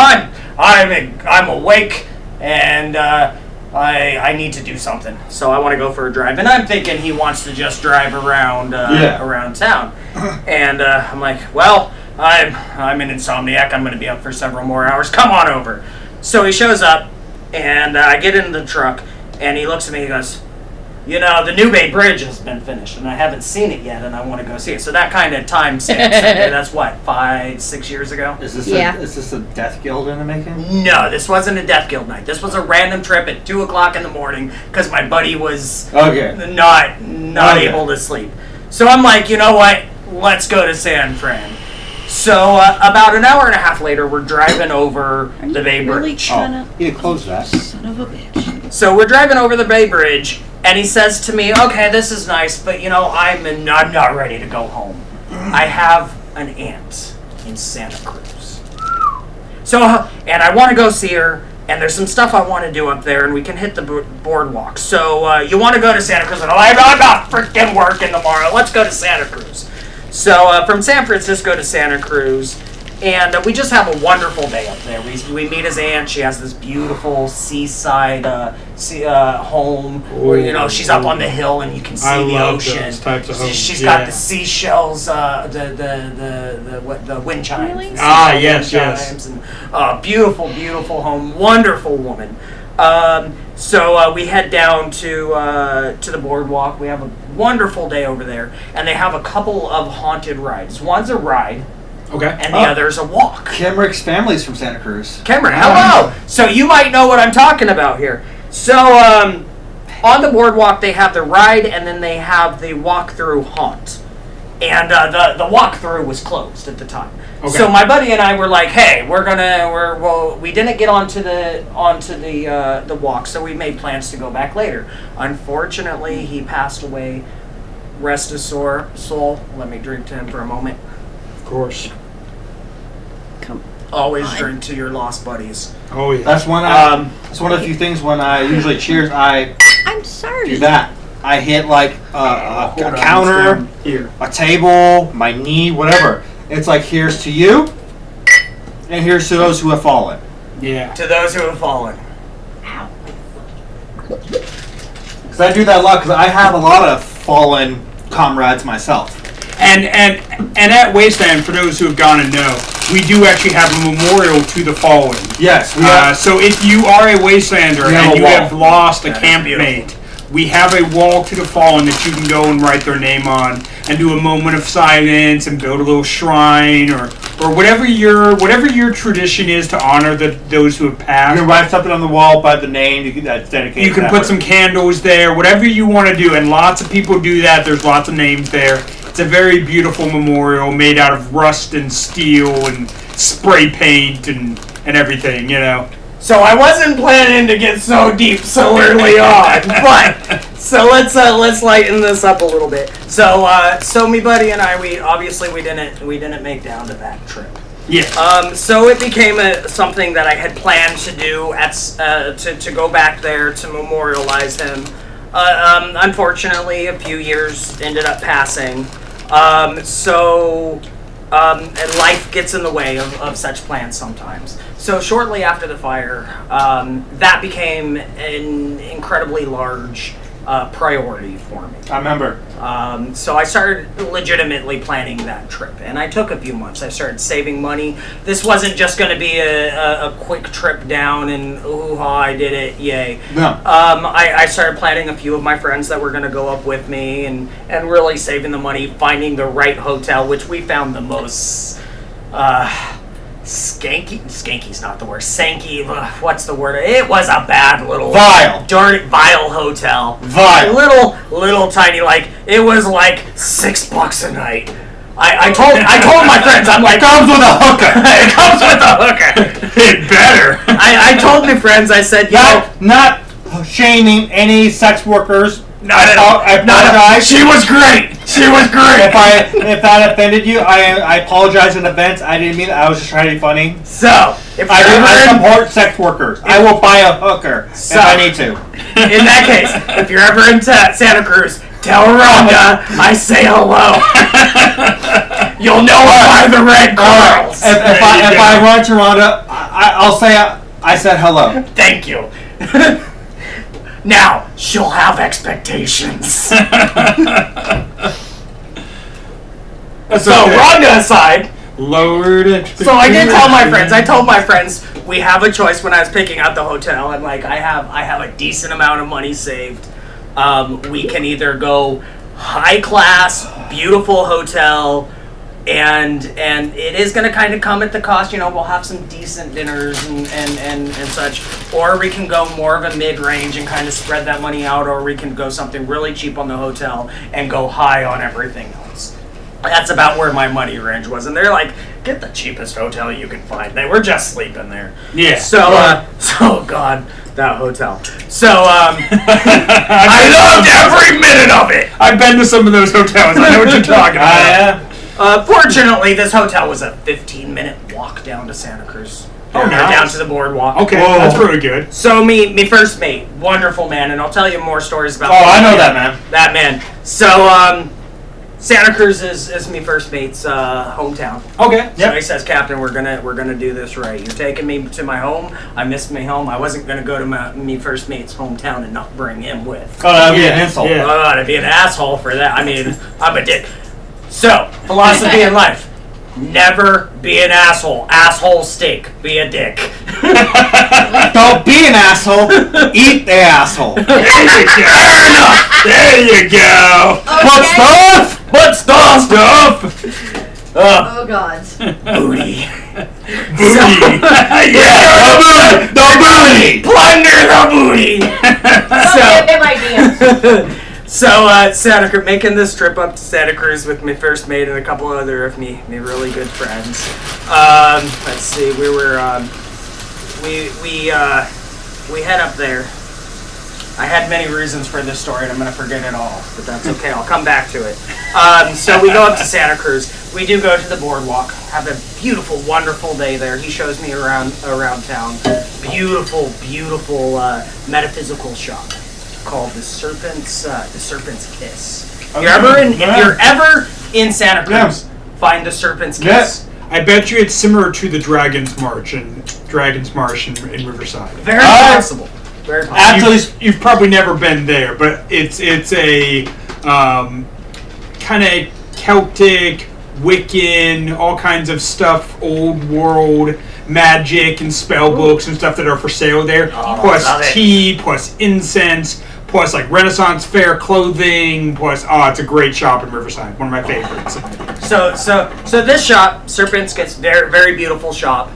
I'm awake, and I need to do something. So I want to go for a drive." And I'm thinking he wants to just drive around around town. And I'm like, "Well, I'm an insomniac. I'm going to be up for several more hours. Come on over." So he shows up, and I get into the truck, and he looks at me. He goes, "The New Bay Bridge has been finished, and I haven't seen it yet, and I want to go see it." So that kind of time stamps. That's what, 5-6 years ago? Is this a death guild in the making? No, this wasn't a Death Guild night. This was a random trip at 2:00 in the morning because my buddy was Okay. not able to sleep. So I'm like, you know what? Let's go to San Fran. So about an hour and a half later, we're driving over the Bay Really Bridge. trying to... You close that. Son of a bitch. So we're driving over the Bay Bridge, and he says to me, "Okay, this is nice, but I'm not ready to go home. I have an aunt in Santa Cruz. So, and I want to go see her, and there's some stuff I want to do up there, and we can hit the boardwalk. So, you want to go to Santa Cruz?" And I'm not freaking working tomorrow. Let's go to Santa Cruz. So, from San Francisco to Santa Cruz, and we just have a wonderful day up there. We meet his aunt. She has this beautiful seaside home where she's up on the hill and you can see the ocean. Those types of homes. She's got the seashells, the wind chimes. Really? The Ah, seashell yes, wind yes. chimes, and beautiful, beautiful home. Wonderful woman. So we head down to the boardwalk. We have a wonderful day over there, and they have a couple of haunted rides. One's a ride, Okay. and the other's a walk. Kenrick's family's from Santa Cruz. Cameron, hello! So you might know what I'm talking about here. So on the boardwalk, they have the ride, and then they have the walk-through haunt. And the walk-through was closed at the time. Okay. So my buddy and I were like, "Hey, we didn't get onto the walk, so we made plans to go back later." Unfortunately, he passed away. Rest his soul. Let me drink to him for a moment. Of course. Come. Always drink to your lost buddies. Oh, yeah. That's one. That's one of the few things when I usually cheers. I I'm sorry. do that. I hit like a Hold on, counter, it's down here. a table, my knee, whatever. It's like, here's to you, and here's to those who have fallen. Yeah. To those who have fallen. Because I do that a lot. Because I have a lot of fallen comrades myself. And at Wasteland, for those who have gone and know, we do actually have a memorial to the fallen. Yes, we have. So if you are a Wastelander We have and a you wall. have lost a That is campmate, we have a wall to the fallen that you can go and write their name on and do a moment of silence and build a little shrine or whatever your tradition is to honor those who have You passed. can write something on the wall by the name that's dedicated. You can to put that some person. candles there, whatever you want to do, and lots of people do that. There's lots of names there. It's a very beautiful memorial made out of rust and steel and spray paint and everything, you know. So I wasn't planning to get so deep so early on, but so let's lighten this up a little bit. So me buddy and I, we didn't make down to that trip. Yeah. So it became something that I had planned to do to go back there to memorialize him. Unfortunately, a few years ended up passing. And life gets in the way of such plans sometimes. So shortly after the fire, that became an incredibly large priority for me. I remember. So I started legitimately planning that trip, and I took a few months. I started saving money. This wasn't just going to be a quick trip down and ooh-ha, I did it, yay. No. I started planning a few of my friends that were going to go up with me, and really saving the money, finding the right hotel, which we found the most skanky's not the word, sanky, what's the word? It was a bad little vile hotel. Little tiny, like, it was like $6 a night. I told my friends, I'm like, Comes with a hooker. it comes with a hooker. It better. I told my friends, I said, Not shaming any sex workers. Not at all. I apologize. She was great. If that offended you, I apologize in advance. I didn't mean it. I was just trying to be funny. So, if I support sex workers. I will buy a hooker if I need to. In that case, if you're ever in Santa Cruz, tell Rhonda I say hello. You'll know by the red girls. If I run to Rhonda, I'll say I said hello. Thank you. Now, she'll have expectations. So, Rhonda aside, lowered expectations. so I did tell my friends. I told my friends we have a choice when I was picking out the hotel. I'm like, I have a decent amount of money saved. We can either go high class, beautiful hotel, and it is going to kind of come at the cost. You know, we'll have some decent dinners and such, or we can go more of a mid-range and kind of spread that money out, or we can go something really cheap on the hotel and go high on everything else. That's about where my money range was, and they're like, get the cheapest hotel you can find. They were just sleeping there. Yeah. So God, that hotel. So I loved every minute of it. I've been to some of those hotels. I know what you're talking about. Fortunately, this hotel was a 15-minute walk down to Santa Cruz. Oh, nice. Down to the boardwalk. Okay, that's really good. So me first mate, wonderful man, and I'll tell you more stories about. Oh, I know that man. That man. So Santa Cruz is me first mate's hometown. Okay. So he says, Captain, we're gonna do this right. You're taking me to my home. I missed my home. I wasn't gonna go to me first mate's hometown and not bring him with. Oh, that'd be an insult. Yeah. Oh, to be an asshole for that. I mean, I'm a dick. So, philosophy in life. Never be an asshole. Asshole stink. Be a dick. Don't be an asshole. Eat the asshole. There you go. Okay. What stuff? Oh God. Booty. Yeah. The booty. Plunder the booty. Don't give him ideas. So, Santa Cruz, making this trip up to Santa Cruz with my first mate and a couple other of me really good friends. Let's see, we were, we head up there. I had many reasons for this story, and I'm going to forget it all, but that's okay. I'll come back to it. So we go up to Santa Cruz. We do go to the boardwalk. Have a beautiful, wonderful day there. He shows me around town. Beautiful, beautiful metaphysical shop called the Serpent's Kiss. Okay. If you're ever in Santa Cruz, find the Serpent's Kiss. I bet you it's similar to the Dragon's March in Riverside. Very possible. Very possible. Actually, You've probably never been there, but it's a kind of Celtic, Wiccan, all kinds of stuff, old world magic and spell books and stuff that are for sale there. Oh, Plus tea, plus incense, plus like Renaissance fair clothing, plus it's a great shop in Riverside, one of my favorites. So this shop, Serpent's Kiss, very very beautiful shop.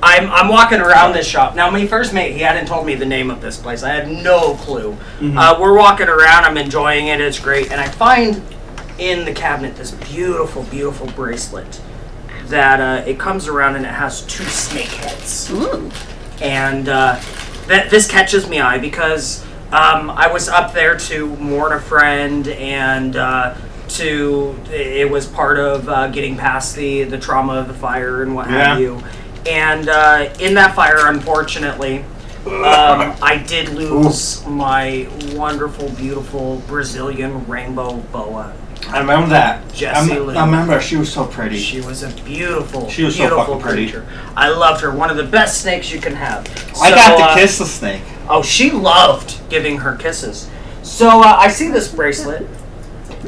I'm walking around this shop. Now, my first mate, he hadn't told me the name of this place. I had no clue. Mm-hmm. We're walking around. I'm enjoying it. It's great. And I find in the cabinet this beautiful, beautiful bracelet that it comes around and it has 2 snake heads. Ooh. And this catches me eye because I was up there to mourn a friend and it was part of getting past the trauma of the fire and what have you. And in that fire, unfortunately, I did lose my wonderful, beautiful Brazilian rainbow boa. I remember that. Jessie I Lou. remember she was so pretty. She was a beautiful, She was so beautiful fucking pretty. creature. I loved her. One of the best snakes you can have. I got to kiss the snake. Oh, she loved giving her kisses. So I see this bracelet,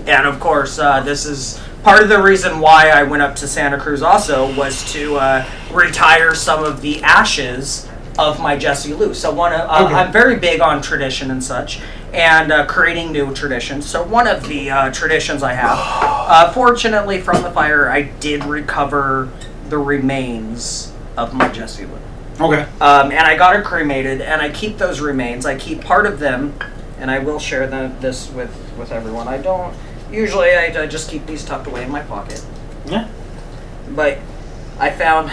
and of course, this is part of the reason why I went up to Santa Cruz also was to retire some of the ashes of my Jessie Lou. So I'm very big on tradition and such, and creating new traditions. So one of the traditions I have, fortunately from the fire, I did recover the remains of my Jessie Lou. Okay. And I got her cremated, and I keep those remains. I keep part of them, and I will share this with everyone. I don't usually. I just keep these tucked away in my pocket. Yeah. But I found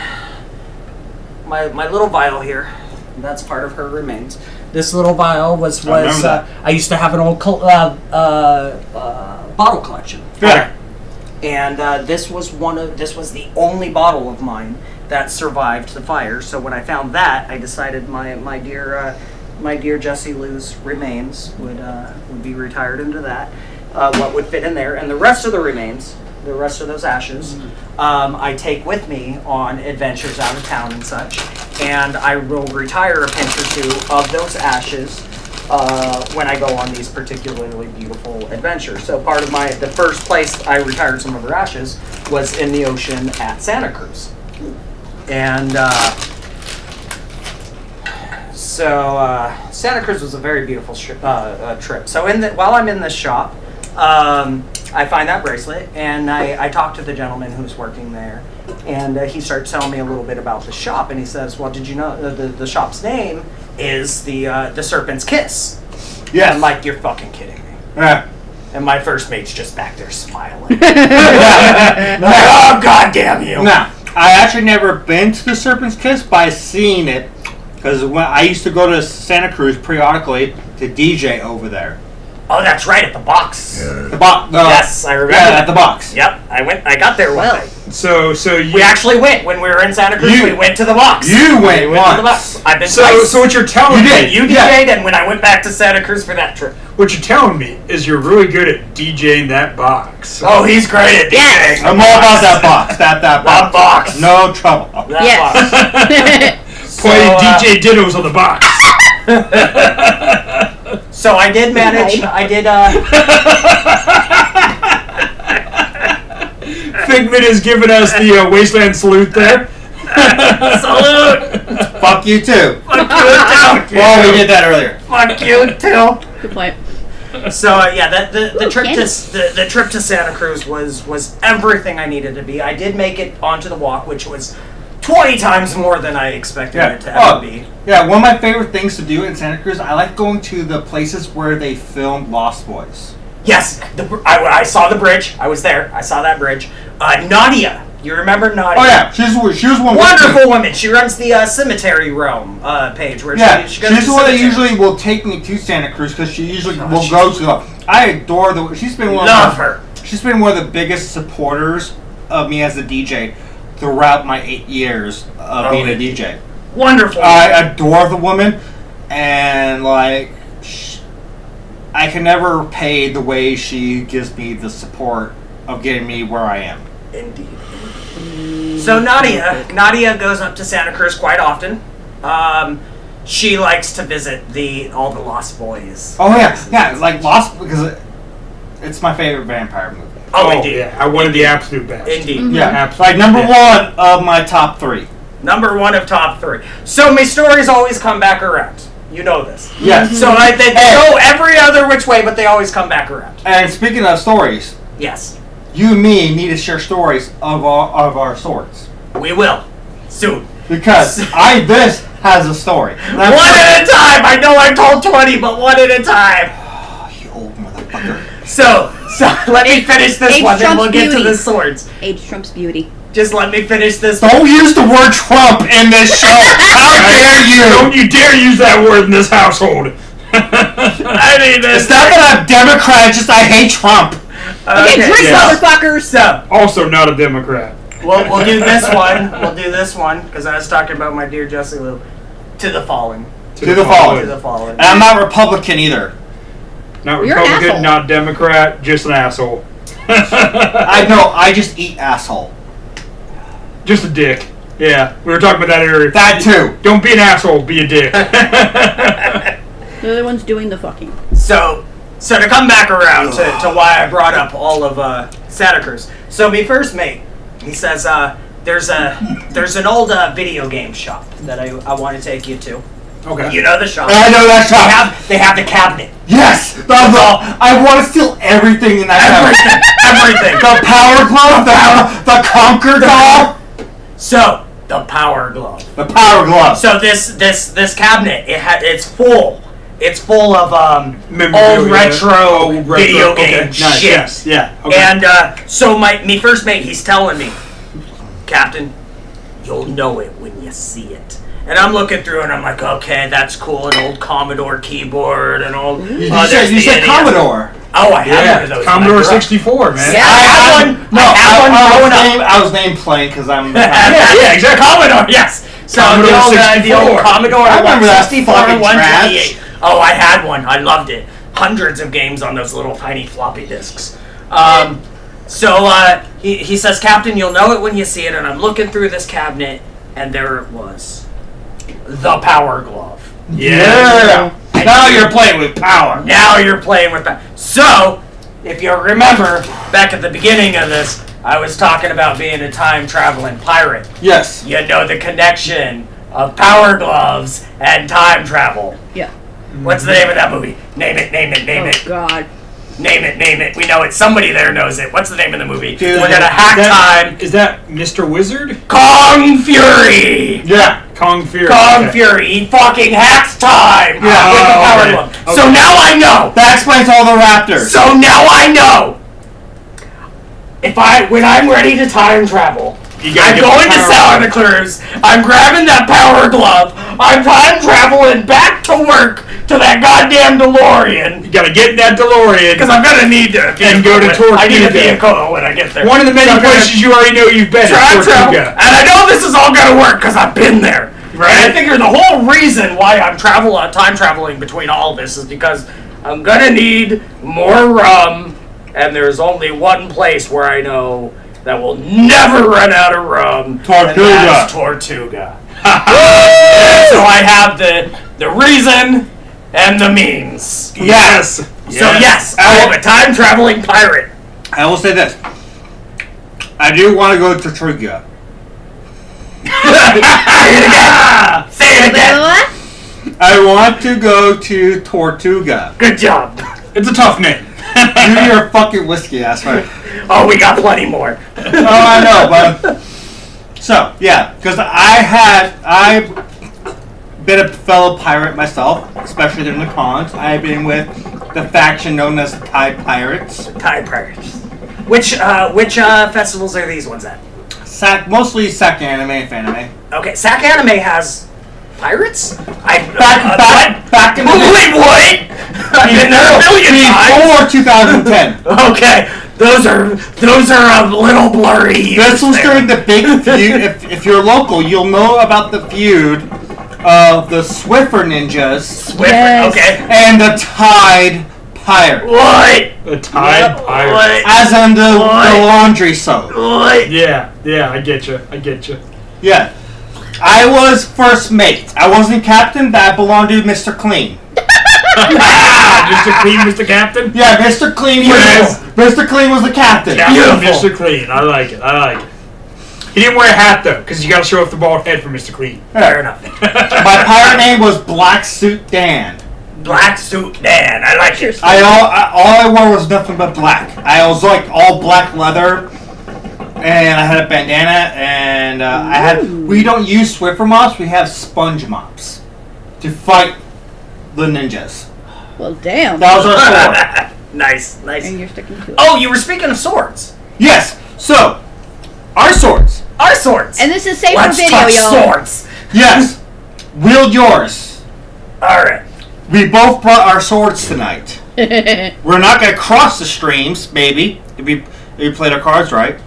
my little vial here. That's part of her remains. This little vial was I used to have an old bottle collection. Yeah. And this was the only bottle of mine that survived the fire. So when I found that, I decided my dear Jessie Lou's remains would be retired into that. What would fit in there, and the rest of the remains, the rest of those ashes, I take with me on adventures out of town and such, and I will retire a pinch or 2 of those ashes when I go on these particularly beautiful adventures. So part of the first place I retired some of her ashes was in the ocean at Santa Cruz. And so Santa Cruz was a very beautiful trip. So while I'm in this shop, I find that bracelet, and I talk to the gentleman who's working there, and he starts telling me a little bit about the shop, and he says, well, did you know the shop's name is the Serpent's Kiss? Yes. I'm like, you're fucking kidding me. Yeah. And my first mate's just back there smiling. Oh, God damn you. Now, I actually never been to the Serpent's Kiss, but I've seen it, because when I used to go to Santa Cruz periodically to DJ over there. Oh, that's right, at the box. The box. Yes, I remember. Yeah, at the box. Yep, I got there one day. So We actually went when we were in Santa Cruz. We went to the box. You went to the once. box. I've been So twice. what you're telling me, You DJ'd, and when I went back to Santa Cruz for that trip. what you're telling me is you're really good at DJing that box. Oh, he's great at DJing. Yes. I'm all about that box. That box. That box. No trouble. That Yes. box. Playing DJ Dittos on the box. So I did manage. I did. Figment has given us the Wasteland salute there. Salute. Fuck you too. Fuck you too. Well, we did that earlier. Fuck you too. Good point. So yeah, the trip candy. the trip to Santa Cruz was everything I needed to be. I did make it onto the walk, which was 20 times more than I expected it to ever be. Yeah, one of my favorite things to do in Santa Cruz, I like going to the places where they filmed Lost Boys. Yes, I saw the bridge. I was there. I saw that bridge. Nadia. You remember Nadia? Oh yeah, she was one. Wonderful woman. She runs the Cemetery Realm page. Where she goes she's to the one that cemeteries. usually will take me to Santa Cruz because she usually will go to. I adore the. She's been She's been one of the biggest supporters of me as a DJ throughout my 8 years of being a DJ. Wonderful. I adore the woman, and like, I can never pay the way she gives me the support of getting me where I am. Indeed. So Nadia goes up to Santa Cruz quite often. She likes to visit all the Lost Boys. Oh yeah, like Lost because it's my favorite vampire movie. Oh, indeed. Yeah, I wanted the absolute best. Indeed. Mm-hmm. Yeah, absolutely. like number one of my top 3. Number 1 of top 3. So my stories always come back around. You know this. Yes. So they go every other which way, but they always come back around. And speaking of stories, Yes. you and me need to share stories of our swords We will. Soon. because this has a story. One at a time! I know I've told 20, but one at a time. Oh, you old motherfucker. So let me finish this Age one, then trumps we'll get to beauty. the swords. Age trumps beauty. Just let me finish this one. Don't use the word Trump in this show. How dare you? Don't you dare use that word in this household. I mean, It's not that I'm Democrat, it's just I hate Trump. Okay, drink, yeah. motherfuckers! So, Also not a Democrat. we'll do this one. We'll do this one, because I was talking about my dear Jesse Lou. To the fallen. To the fallen. To the fallen. And I'm not Republican either. Not You're an Republican, asshole. not Democrat, just an asshole. I just eat asshole. Just a dick. Yeah, we were talking about that earlier. That too. Don't be an asshole, be a dick. The other one's doing the fucking. So to come back around to why I brought up all of Santa Cruz. So my first mate, he says there's an old video game shop that I want to take you to. Okay. You know the shop. I know that shop. They have the cabinet. Yes! I want to steal everything in that Everything. The Power Glove, the Conquer Doll. So the Power Glove. The Power Glove. So this cabinet it's full. It's full of Memorabilia. old retro video Okay, game nice, shit. yes, yeah. Okay. And so me first mate, he's telling me, Captain, you'll know it when you see it. And I'm looking through and I'm like, okay, that's cool. An old Commodore keyboard and all. You said Commodore. Oh, I had one of Yeah, those. Commodore when I grew up. 64, man. Yeah, I had one. No, I had one growing up. I was named plain because I'm. Yeah, exactly. Commodore, yes. So Commodore the old 64. Commodore I remember that 64 fucking 128. Oh, I had one. I loved it. Hundreds of games on those little tiny floppy disks. He says, Captain, you'll know it when you see it. And I'm looking through this cabinet, and there it was. The Power Glove. Yeah. Now you're playing with power. Now you're playing with that. So, if you remember, back at the beginning of this, I was talking about being a time-traveling pirate. Yes. You know the connection of Power Gloves and time travel. Yeah. What's the name of that movie? Name it, name it, name Oh, it. God. Name it, name it. We know it. Somebody there knows it. What's the name of the movie? Dude, We're gonna hack time. Is that Mr. Wizard? Kong Fury! Yeah. Kong Fury. Kong okay. Fury. He fucking hacks time with the Oh, Power okay. Glove. Okay. So now I know. That explains all the Raptors. So now I know. When I'm ready to time travel, You gotta I'm get the going to Power Santa Cruz. I'm grabbing that Power Glove. I'm time traveling back to work to that goddamn DeLorean. You gotta get in that DeLorean. Because I'm gonna need to And go to Tortuga. I need a vehicle when I get there. One of the many So I'm gonna places you already know you've been. time is travel, Tortuga. and I know this is all gonna work because I've been there. Right. And I figure the whole reason why I'm time traveling between all this is because I'm gonna need more rum, and there's only one place where I know that will never run out of rum. Tortuga. And that's Tortuga. So I have the reason and the means. Yes. So yes, I am a time traveling pirate. I will say this. I do want to go to Tortuga. Say it again. What? I want to go to Tortuga. Good job. It's a tough name. Do your fucking whiskey ass right. Oh, we got plenty more. Oh, I know, but so yeah, because I've been a fellow pirate myself, especially during the cons. I've been with the faction known as the Tide Pirates. Tide Pirates. Which festivals are these ones at? Mostly SAC anime and fanime. Okay, SAC Anime has pirates? Back in the Wait, what? I've been there a million times. Before 2010. Okay, those are a little blurry. This was there. during the big feud. If you're local, you'll know about the feud of the Swiffer ninjas Swiffer, Yes. okay. and the Tide Pirates. What? The Tide Pirate. What? As in the What? laundry soap. What? Yeah, I get you. Yeah. I was first mate. I wasn't captain, but I belonged to Mr. Clean. Mr. Clean, Mr. Captain? Yeah, Mr. Clean Yes. Mr. Clean was the captain. Captain Beautiful. Mr. Clean. I like it. He didn't wear a hat, though, because you gotta show off the bald head for Mr. Clean. Fair enough. My pirate name was Black Suit Dan. Black Suit Dan. I like it. All I wore was nothing but black. I was like all black leather, and I had a bandana, and we don't use Swiffer mops, we have sponge mops to fight the ninjas. Well, damn. That was our sword. Nice. And you're sticking to it. Oh, you were speaking of swords. Yes. So, our swords. Our swords. And this is safe Let's for video, talk y'all. swords. Yes. Wield yours. All right. We both brought our swords tonight. We're not going to cross the streams, maybe, if we played our cards right.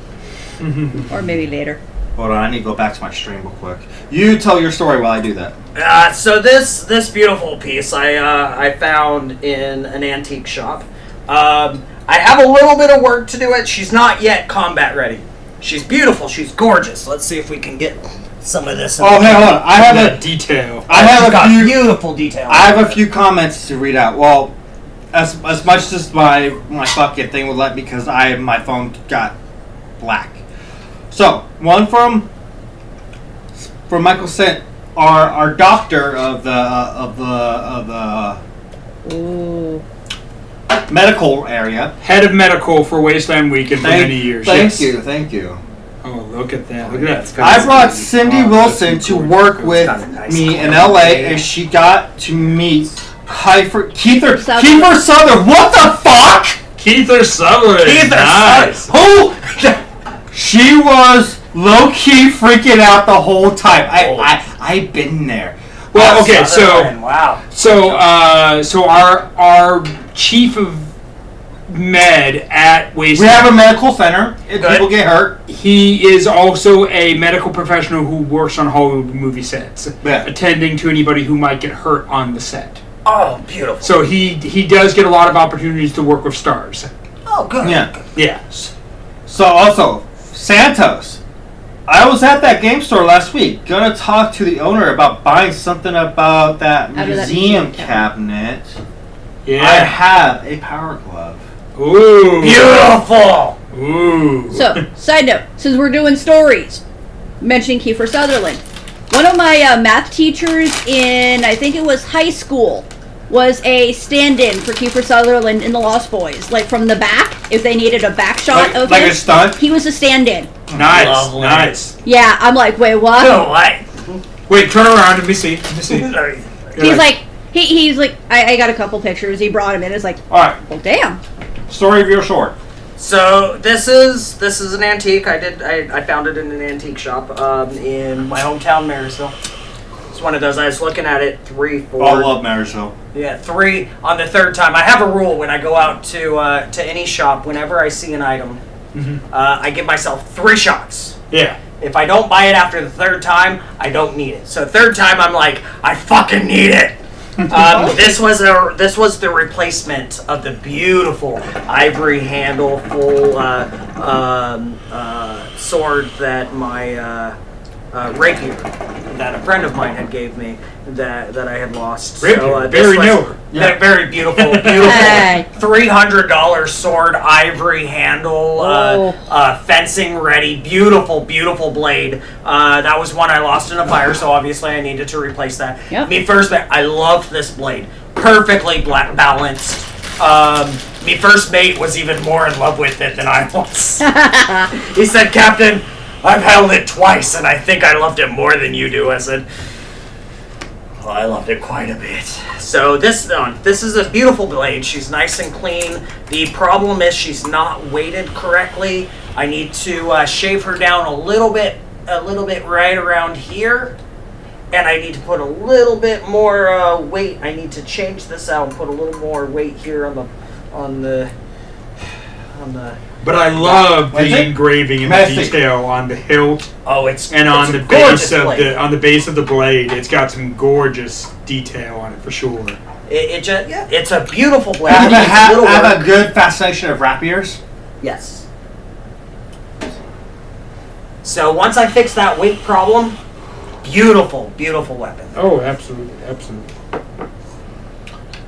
Or maybe later. Hold on, I need to go back to my stream real quick. You tell your story while I do that. So this beautiful piece I found in an antique shop. I have a little bit of work to do it. She's not yet combat ready. She's beautiful. She's gorgeous. Let's see if we can get some of this. Oh, hey, hold on. I have That detail. a few beautiful detail. I have a few comments to read out. Well, as much as my fucking thing would let me, because my phone got black. So one from Michael Sent, our doctor of the Ooh. medical area. Head of medical for Wasteland Weekend for many years. Thank Yes. you. Oh, look at that. Look at that. I brought Cindy Wilson to work with me in LA, and she got to meet Kiefer Sutherland. What the fuck? Keither Sutherland. Nice. Who? She was low key freaking out the whole time. I've been there. Well, okay, so wow. so our chief of med at We Wasteland. have a medical center if people get hurt. He is also a medical professional who works on Hollywood movie sets, Yeah. attending to anybody who might get hurt on the set. Oh, beautiful. So he does get a lot of opportunities to work with stars. Oh, good. Yeah. Yeah. So also, Santos. I was at that game store last week. Gonna talk to the owner about buying something about that Out of that museum museum cabinet. I Yeah. have a power glove. Ooh. Beautiful. Ooh. So, side note, since we're doing stories, mentioning Kiefer Sutherland, one of my math teachers in, I think it was high school, was a stand-in for Kiefer Sutherland in The Lost Boys. Like, from the back, if they needed a back shot of Like him, a stunt? he was a stand-in. Nice. Lovely. Nice. Yeah, I'm like, wait, what? No way. Wait, turn around. Let me see. He's like, he's like, I got a couple pictures. He brought him in. It's like, Alright, well, damn. story of your sword. So this is an antique. I found it in an antique shop in my hometown, Marysville. It's one of those. I was looking at it 3, 4. I love Marysville. Yeah, 3 on the third time. I have a rule when I go out to any shop. Whenever I see an item, I give myself 3 shots. Yeah. If I don't buy it after the third time, I don't need it. So third time, I'm like, I fucking need it. This was the replacement of the beautiful ivory handle full sword that my rapier that a friend of mine had gave me that I had lost. Rapier, This very was new. very beautiful, Hey. $300 sword, ivory handle, fencing ready, beautiful blade. That was one I lost in a fire, so obviously I needed to replace that. Yep. Me first, I loved this blade, perfectly balanced. Me first mate was even more in love with it than I was. He said, "Captain, I've held it twice, and I think I loved it more than you do." I said, "Well, I loved it quite a bit." So this is a beautiful blade. She's nice and clean. The problem is she's not weighted correctly. I need to shave her down a little bit right around here, and I need to put a little bit more weight. I need to change this out and put a little more weight here on the. But I love What's the it? engraving and Messy. the detail on the hilt Oh, it's and on it's a the gorgeous base of blade. the base of the blade. It's got some gorgeous detail on it for sure. It's a beautiful blade. I It needs a little have work. a good fascination of rapiers. Yes. So once I fix that weight problem, beautiful weapon. Oh, absolutely, absolutely.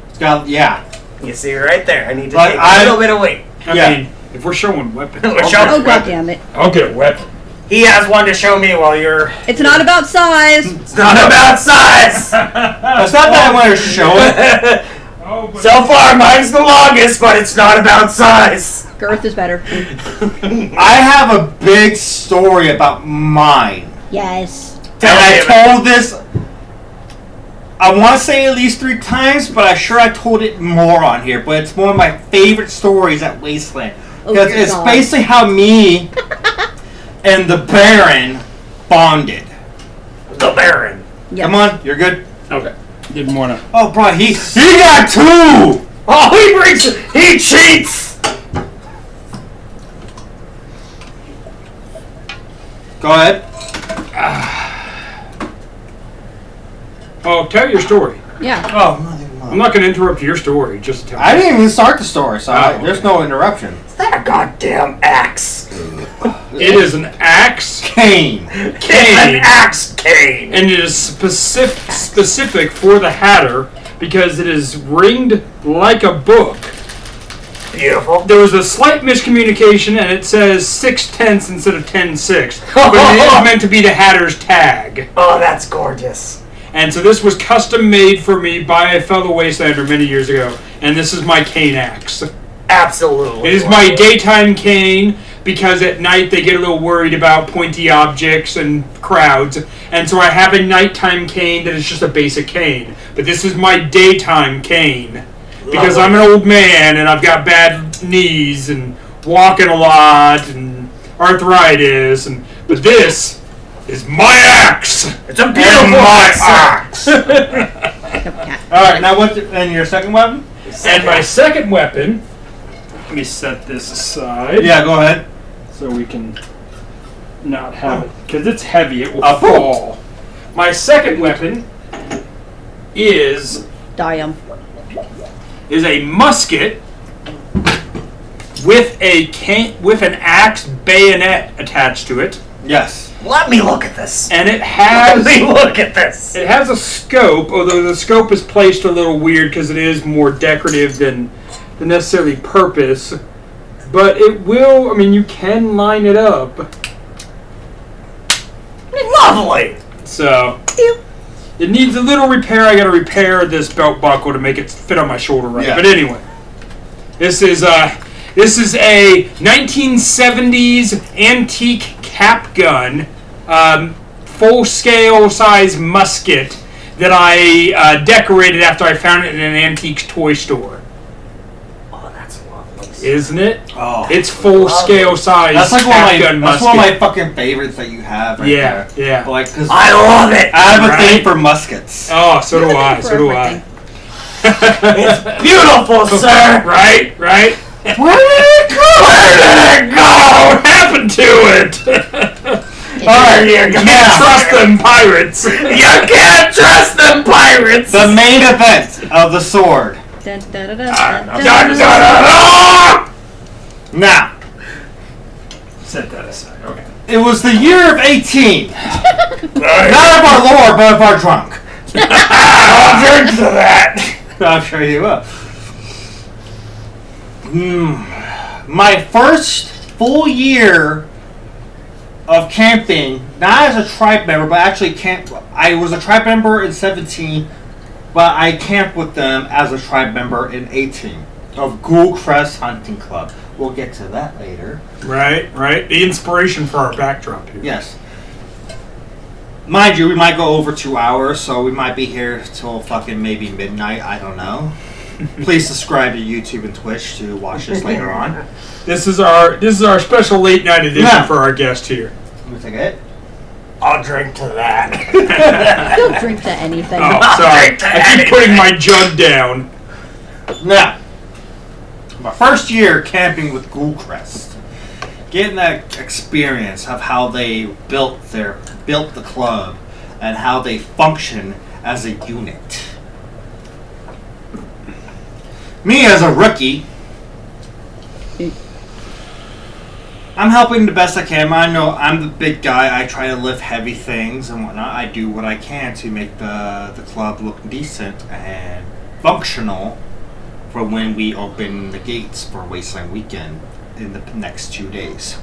It's got, yeah. You see right there. I need to But take I- a little bit of weight. I Yeah. mean, if we're showing weapons, We're I'll showing- get a Oh, God weapon. damn it. I'll get a weapon. He has one to show me while you're. It's not about size. It's not about size. It's not that I want to show it. Oh, but So far, mine's the longest, but it's not about size. Girth is better. I have a big story about mine. Yes. Tell me And about I told this. I want to say at least 3 times, but I'm sure I told it more on here. But it's one of my favorite stories at Wasteland. Because dear it's God. basically how me and the Baron bonded. The Baron. Yes. Come on, you're good. Okay. Didn't want to. Oh, bro, he got 2. Oh, he cheats. Go ahead. Oh, tell your story. Yeah. Oh, I'm not going to interrupt your story. Just tell. I didn't even start the story, so Oh, there's okay. no interruption. Is that a goddamn axe? It is an axe, Kane. An axe cane. and it is specific for the Hatter because it is ringed like a book. Beautiful. There was a slight miscommunication, and it says 6/10 instead of 10/6, but it is meant to be the Hatter's tag. Oh, that's gorgeous. And so this was custom made for me by a fellow Wastelander many years ago, and this is my cane axe. Absolutely. It is my daytime cane because at night they get a little worried about pointy objects and crowds, and so I have a nighttime cane that is just a basic cane. But this is my daytime cane because I'm an old man and I've got bad knees and walking a lot and arthritis, but this is my axe. It's a And beautiful my axe. All right, now what's and your second weapon? And my second weapon. Let me set this aside. Yeah, go ahead. So we can not have it because it's heavy. It will A boot. fall. My second weapon is a musket with an axe bayonet attached to it, Yes. Let me look at this. and it Let has me look at this. it has a scope. Although the scope is placed a little weird because it is more decorative than necessarily purpose. But it will. I mean, you can line it up. Lovely. So it needs a little repair. I got to repair this belt buckle to make it fit on my shoulder right. Yeah. But anyway, this is a 1970s antique cap gun, full scale size musket that I decorated after I found it in an antique toy store. Oh, that's lovely. Isn't it? Oh, It's full scale size. that's like cap gun one of musket. my fucking favorites that you have. Right Yeah, there. yeah. Like, cause I love it. I have a Right. thing for muskets. Oh, so do You're I. looking So for do everything. I. Beautiful, sir. Right, right. Where did it go? Where did it go? What happened to it? Alright, You can't trust them pirates. You can't trust them pirates. The main event of the sword. Dun, dun, dun, dun, Dun, dun, dun, dun. dun, dun. Now, Set that aside. Okay. it was the year of 18. Not of our lore, but of our drunk. I'll drink to that. I'm sure you will. My first full year of camping, not as a tribe member, but actually I was a tribe member in 17, but I camped with them as a tribe member in 18 of Ghoul Crest Hunting Club. We'll get to that later. Right, right. The inspiration for our backdrop here. Yes. Mind you, we might go over 2 hours, so we might be here till fucking maybe midnight. I don't know. Please subscribe to YouTube and Twitch to watch this later on. This is our special late night edition Yeah. for our guest here. Let me take it. I'll drink to that. Don't drink to anything. Oh, sorry. I keep putting my jug down. Now, my first year camping with Ghoul Crest, getting that experience of how they built the club and how they function as a unit. Me as a rookie, I'm helping the best I can. I know I'm the big guy. I try to lift heavy things and whatnot. I do what I can to make the club look decent and functional for when we open the gates for Wasteland Weekend in the next 2 days.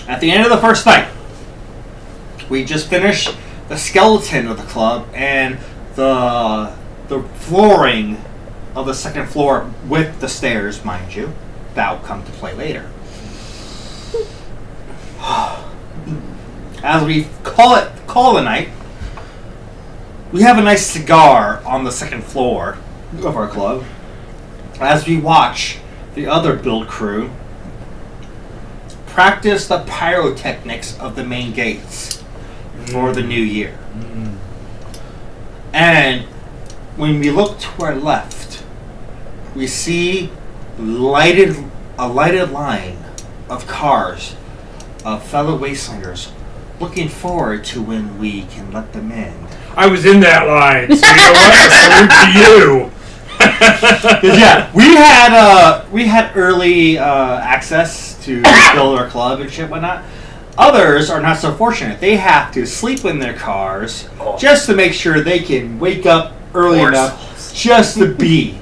At the end of the first night, we just finished the skeleton of the club and the flooring of the second floor with the stairs, mind you. That will come to play later. As we call the night, we have a nice cigar on the second floor of our club as we watch the other build crew practice the pyrotechnics of the main gates for the new year. And when we look to our left, we see a lighted line of cars of fellow wastelanders looking forward to when we can let them in. I was in that line, so you know what? Salute to you. 'Cause, yeah, we had early access to build our club and shit whatnot. Others are not so fortunate. They have to sleep in their cars just to make sure they can wake up early enough just to be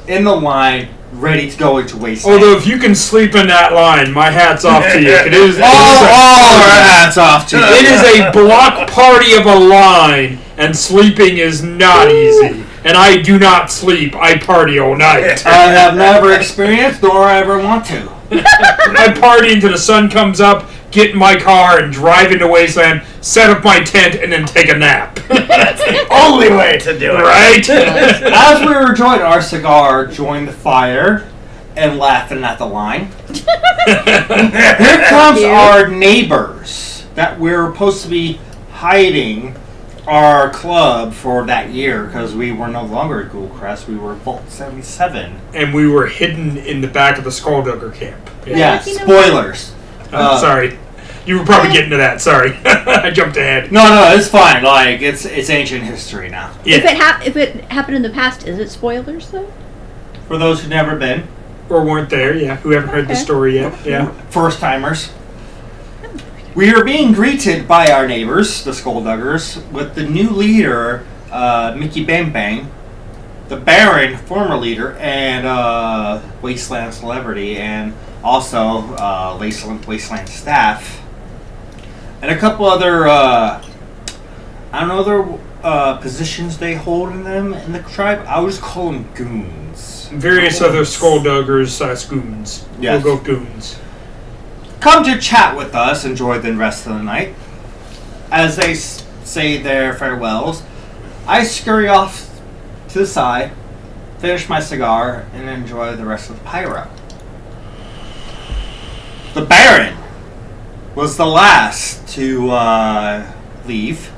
in the line, ready to go into wasteland. Although if you can sleep in that line, my hat's off to you. It is all our hats off to you. It is a block party of a line, and sleeping is not easy. And I do not sleep. I party all night. I have never experienced, nor ever want to. I party until the sun comes up, get in my car, and drive into Wasteland, set up my tent, and then take a nap. That's the only way to do it. Right? As we were enjoying our cigar, joined the fire, and laughing at the line, here comes our neighbors that we're supposed to be hiding our club for that year because we were no longer at Ghoulcrest. We were Vault 77. And we were hidden in the back of the Skulldugger camp. Yeah, spoilers. Sorry. You were probably getting to that. Sorry. I jumped ahead. No, it's fine. Like, it's ancient history now. Yeah. If it happened in the past, is it spoilers though? For those who've never been, Or weren't there, yeah. Who haven't heard the story yet, yeah. first timers, we are being greeted by our neighbors, the Skullduggers, with the new leader, Mickey Bang Bang, the Baron, former leader, and Wasteland celebrity, and also Wasteland staff, and a couple other, positions they hold in them in the tribe. I would just call them goons. Various other Skullduggers / goons. Yes. We'll go goons. Come to chat with us, enjoy the rest of the night. As they say their farewells, I scurry off to the side, finish my cigar, and enjoy the rest of the pyro. The Baron was the last to leave,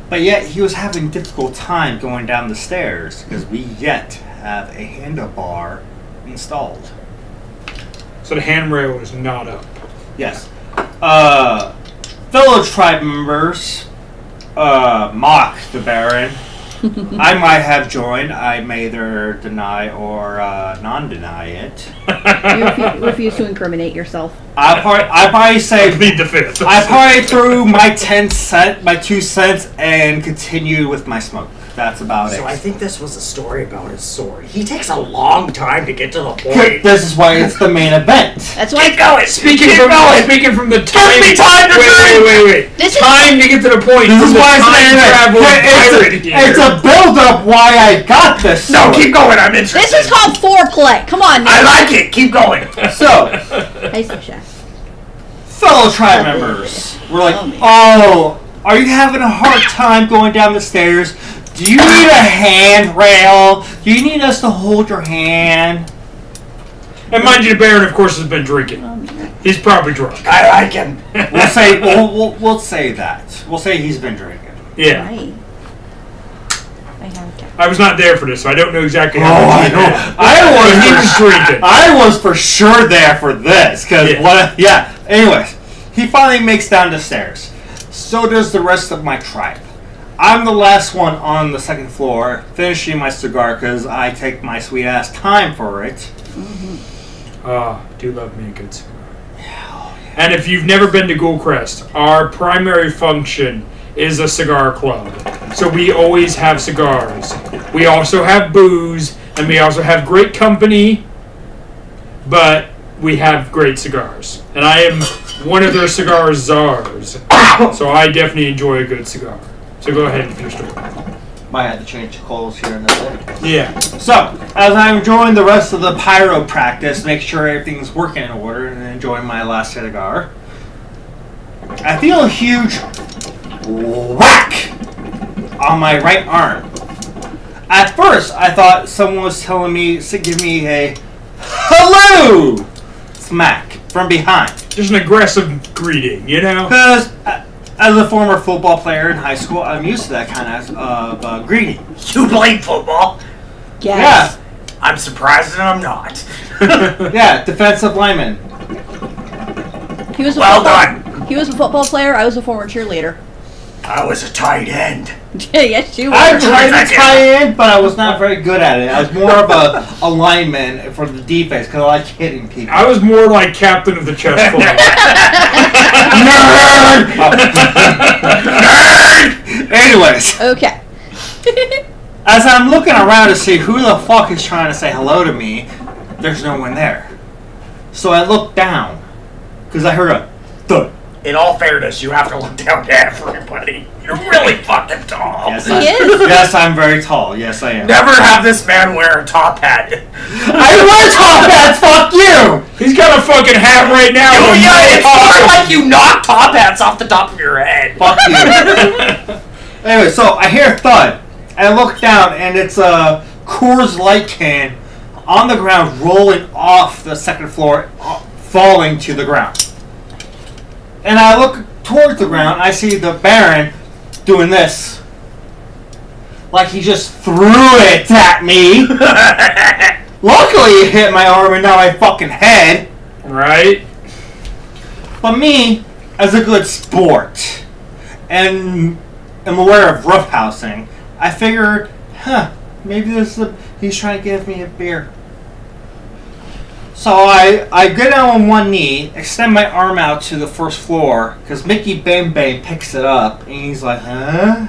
but yet he was having a difficult time going down the stairs because we yet have a handlebar installed. So the handrail is not up. Yes. Fellow tribe members mock the Baron. I might have joined. I may either deny or non-deny it. You refuse to incriminate yourself. I probably say Plead the fifth. I probably threw my 2 cents, and continued with my smoke. That's about So it. I think this was a story about his sword. He takes a long time to get to the point. This is why it's the main event. That's why. Keep going. Speaking Keep from going. the time. me time to wait. This is- time to get to the point. This is From the why it's the main time travel event. pirate here. It's a build-up why I got this. No, sword. keep going. I'm interested. This is called foreplay. Come on, I now. like it. Keep going. So, Hey, Chef. fellow tribe members, we're like, Oh, man. oh, are you having a hard time going down the stairs? Do you need a handrail? Do you need us to hold your hand? And mind you, the Baron, of course, has been drinking. He's probably drunk. I like him. We'll say we'll say that. We'll say he's been drinking. Yeah. Right. I have to. I was not there for this, so I don't know exactly how Oh, much I he know. had. He was I drinking. I was for sure there for this, cause Yeah. yeah. Anyways, he finally makes down the stairs. So does the rest of my tribe. I'm the last one on the second floor, finishing my cigar because I take my sweet ass time for it. Do love me a good cigar. And if you've never been to Ghoulcrest, our primary function is a cigar club. So we always have cigars. We also have booze, and we also have great company, but we have great cigars. And I am one of their cigar czars. So I definitely enjoy a good cigar. So go ahead and finish the story. Might have to change the coals here and there. Yeah. So, as I'm enjoying the rest of the pyro practice, make sure everything's working in order, and enjoying my last cigar, I feel a huge whack on my right arm. At first, I thought someone was telling me to give me a hello smack from behind. Just an aggressive greeting, you know? Because as a former football player in high school, I'm used to that kind of greeting. You played football? Yes. I'm surprised that I'm not. Yeah, defensive lineman. He was a Well football, done. He was a football player. I was a former cheerleader. I was a tight end. Yes, you were. I tried to tie in, but I was not very good at it. I was more of a lineman for the defense because I like hitting people. I was more like captain of the chess club. Nerd! Anyways, Okay. as I'm looking around to see who the fuck is trying to say hello to me, there's no one there. So I look down because I heard a thud. In all fairness, you have to look down to everybody. You're really fucking tall. Yes, He is. Yes, I'm very tall. Yes, I am. Never have this man wear a top hat. I wear top hats. Fuck you. He's got a fucking hat right now. Oh with yeah, no it's top. more like you knock top hats off the top of your head. Fuck you. Anyway, so I hear a thud. I look down, and it's a Coors Light can on the ground, rolling off the second floor, falling to the ground. And I look towards the ground. I see the Baron doing this, like he just threw it at me. Luckily, it hit my arm and not my fucking head. Right? But me, as a good sport, and am aware of roughhousing, I figured, maybe he's trying to give me a beer. So I get down on one knee, extend my arm out to the first floor, because Mickey Bang Bang picks it up, and he's like, huh?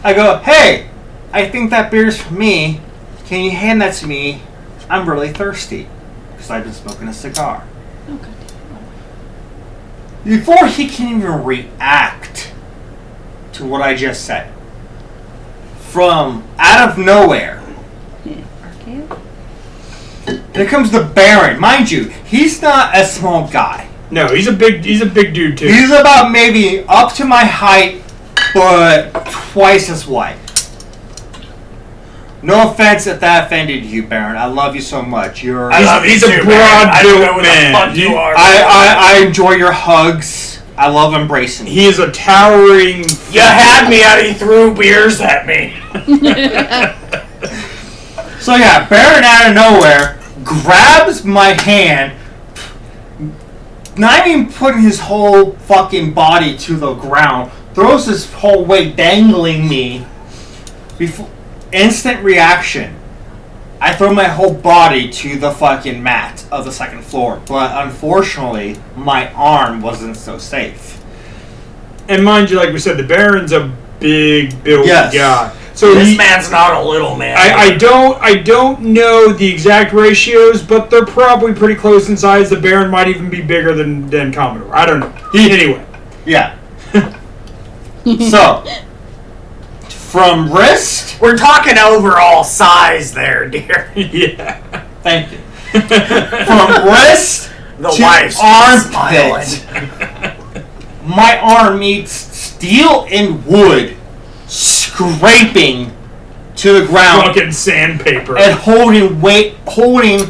I go, hey, I think that beer's for me. Can you hand that to me? I'm really thirsty, because I've been smoking a cigar. Okay. Before he can even react to what I just said, from out of nowhere, Okay. here comes the Baron. Mind you, he's not a small guy. No, he's a big dude too. He's about maybe up to my height, but twice as wide. No offense if that offended you, Baron. I love you so much. He's a broad-built man. I enjoy your hugs. I love embracing you. He is a towering. You had me out. He threw beers at me. So yeah, Baron out of nowhere grabs my hand, not even putting his whole fucking body to the ground, throws his whole weight dangling me. Before instant reaction, I throw my whole body to the fucking mat of the second floor, but unfortunately, my arm wasn't so safe. And mind you, like we said, the Baron's a big built guy. So This man's not a little man. I don't know the exact ratios, but they're probably pretty close in size. The Baron might even be bigger than Commodore. I don't know. Anyway. Yeah. So, from wrist, We're talking overall size there, dear. Yeah. thank you. From wrist The to wife's armpit, smiling. my arm meets steel and wood, scraping to the ground Fucking sandpaper. and holding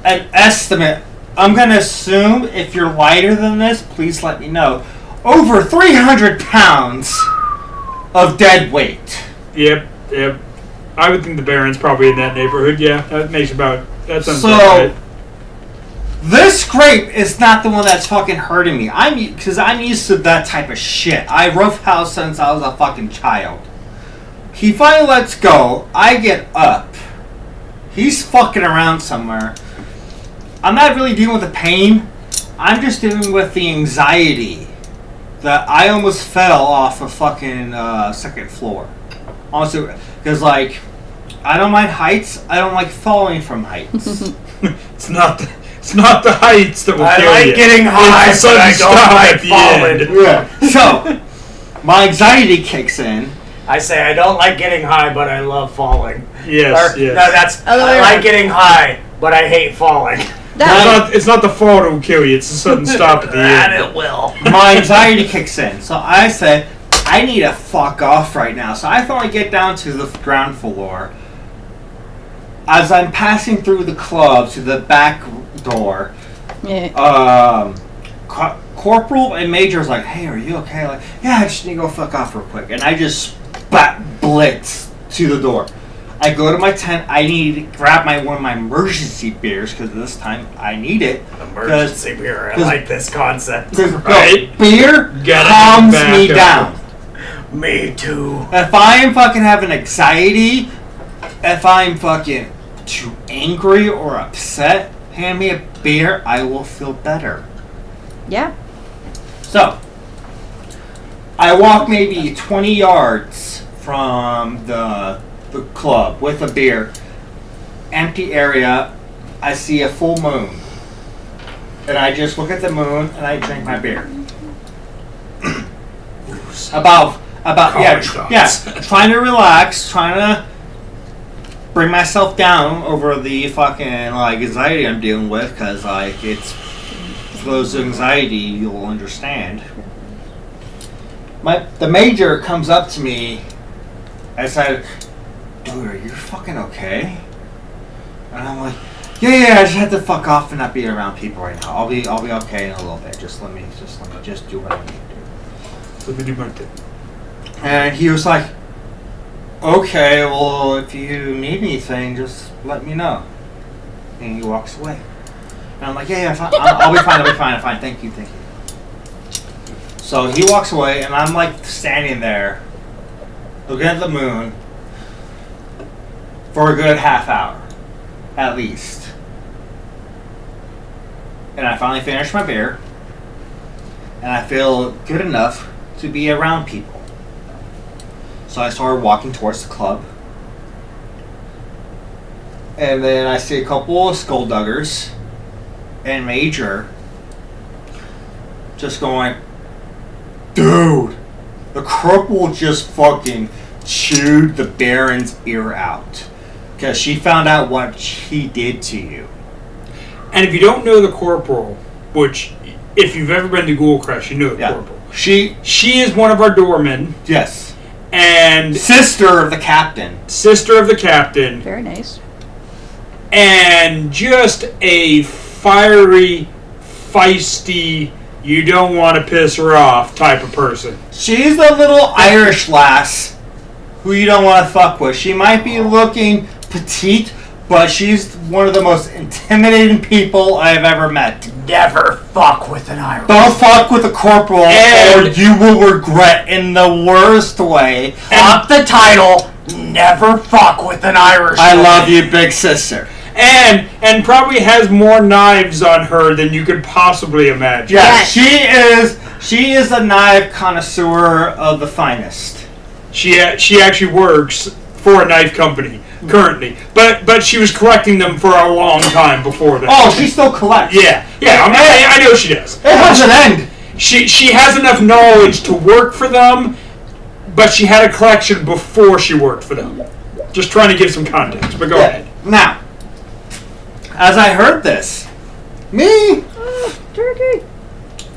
an estimate. I'm gonna assume if you're lighter than this, please let me know. Over 300 pounds of dead weight. Yep. I would think the Baron's probably in that neighborhood. Yeah, that sounds So, about right. this scrape is not the one that's fucking hurting me. Because I'm used to that type of shit. I roughhouse since I was a fucking child. He finally lets go. I get up. He's fucking around somewhere. I'm not really dealing with the pain. I'm just dealing with the anxiety that I almost fell off a fucking second floor. Honestly, because like, I don't mind heights. I don't like falling from heights. It's not the heights that will I kill like you. getting high, It's the but I sudden don't stop like at the falling. end. Yeah. So, my anxiety kicks in. I say I don't like getting high, but I love falling. Yes, Or, yes. No, that's Other way I like around. getting high, but I hate falling. It's not the fall that will kill you. It's the sudden stop at the That end. it will. My anxiety kicks in. So I said, I I need to fuck off right now. So I finally get down to the ground floor. As I'm passing through the club to the back door, Corporal and Major's like, hey, are you okay? Like, yeah, I just need to go fuck off real quick. And I just blitz to the door. I go to my tent. I need to grab one of my emergency beers because this time I need it. Emergency beer. I like this concept. Because Right. beer calms me down. Me too. If I am fucking having anxiety, if I'm fucking too angry or upset, hand me a beer, I will feel better. Yeah. So, I walk maybe 20 yards from the club with a beer. Empty area. I see a full moon. And I just look at the moon and I drink my beer. about trying to relax, trying to bring myself down over the fucking anxiety I'm dealing with, because it's for those anxiety you'll understand. The major comes up to me and said, dude, are you fucking okay? And I'm like, yeah, I just had to fuck off and not be around people right now. I'll be okay in a little bit. Just let me do what I need to do. Let me do my thing. And he was like, okay, well, if you need anything, just let me know. And he walks away. And I'm like, yeah, I'll be fine, thank you. So he walks away, and I'm like standing there, looking at the moon, for a good half hour, at least. And I finally finish my beer, and I feel good enough to be around people. So I started walking towards the club. And then I see a couple of skullduggers and Major just going, dude, the corporal just fucking chewed the Baron's ear out. Because she found out what he did to you. And if you don't know the corporal, which, if you've ever been to Ghoulcrest, you know the corporal. She is one of our doormen. Yes. And sister of the captain. Very nice. And just a fiery, feisty, you don't want to piss her off type of person. She's a little Irish lass who you don't want to fuck with. She might be looking petite, but she's one of the most intimidating people I've ever met. Never fuck with an Irish. Don't fuck with a corporal, or you will regret in the worst way. Fuck the title. Never fuck with an Irish. I love you, big sister. And probably has more knives on her than you could possibly imagine. Yeah, yes. She is a knife connoisseur of the finest. She actually works for a knife company currently, but she was collecting them for a long time before that. Oh, she still collects. Yeah. I know she does. It has an end. She has enough knowledge to work for them, but she had a collection before she worked for them. Just trying to give some context, but go ahead. Now, as I heard this, me, Turkey.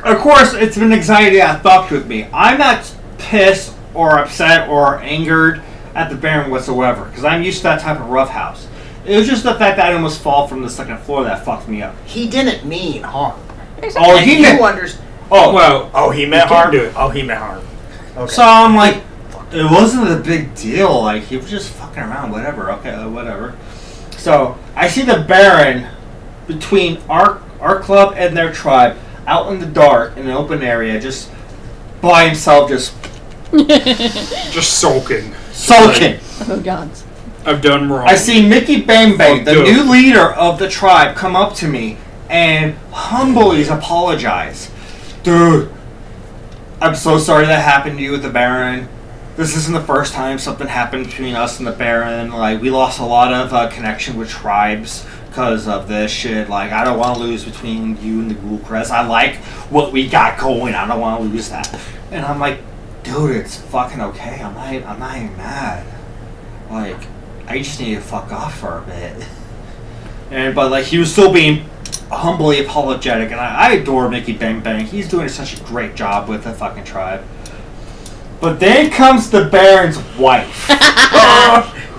Of course, it's an anxiety that fucked with me. I'm not pissed or upset or angered at the Baron whatsoever, because I'm used to that type of roughhouse. It was just the fact that I almost fall from the second floor that fucked me up. He didn't mean harm. Oh, he meant... he meant harm? Oh, he meant harm. Okay. So I'm like, it wasn't a big deal. Like, he was just fucking around, whatever. Okay, whatever. So, I see the Baron between our club and their tribe out in the dark in an open area, just by himself, just sulking. Oh, gods. I've done wrong. I see Mickey Bang Bang, the new leader of the tribe, come up to me and humbly apologize. Dude, I'm so sorry that happened to you with the Baron. This isn't the first time something happened between us and the Baron. Like, we lost a lot of connection with tribes because of this shit. Like, I don't want to lose between you and the Ghoulcrest. I like what we got going. I don't want to lose that. And I'm like, dude, it's fucking okay. I'm not even mad. Like, I just need to fuck off for a bit. But like, he was still being humbly apologetic, and I adore Mickey Bang Bang. He's doing such a great job with the fucking tribe. But then comes the Baron's wife.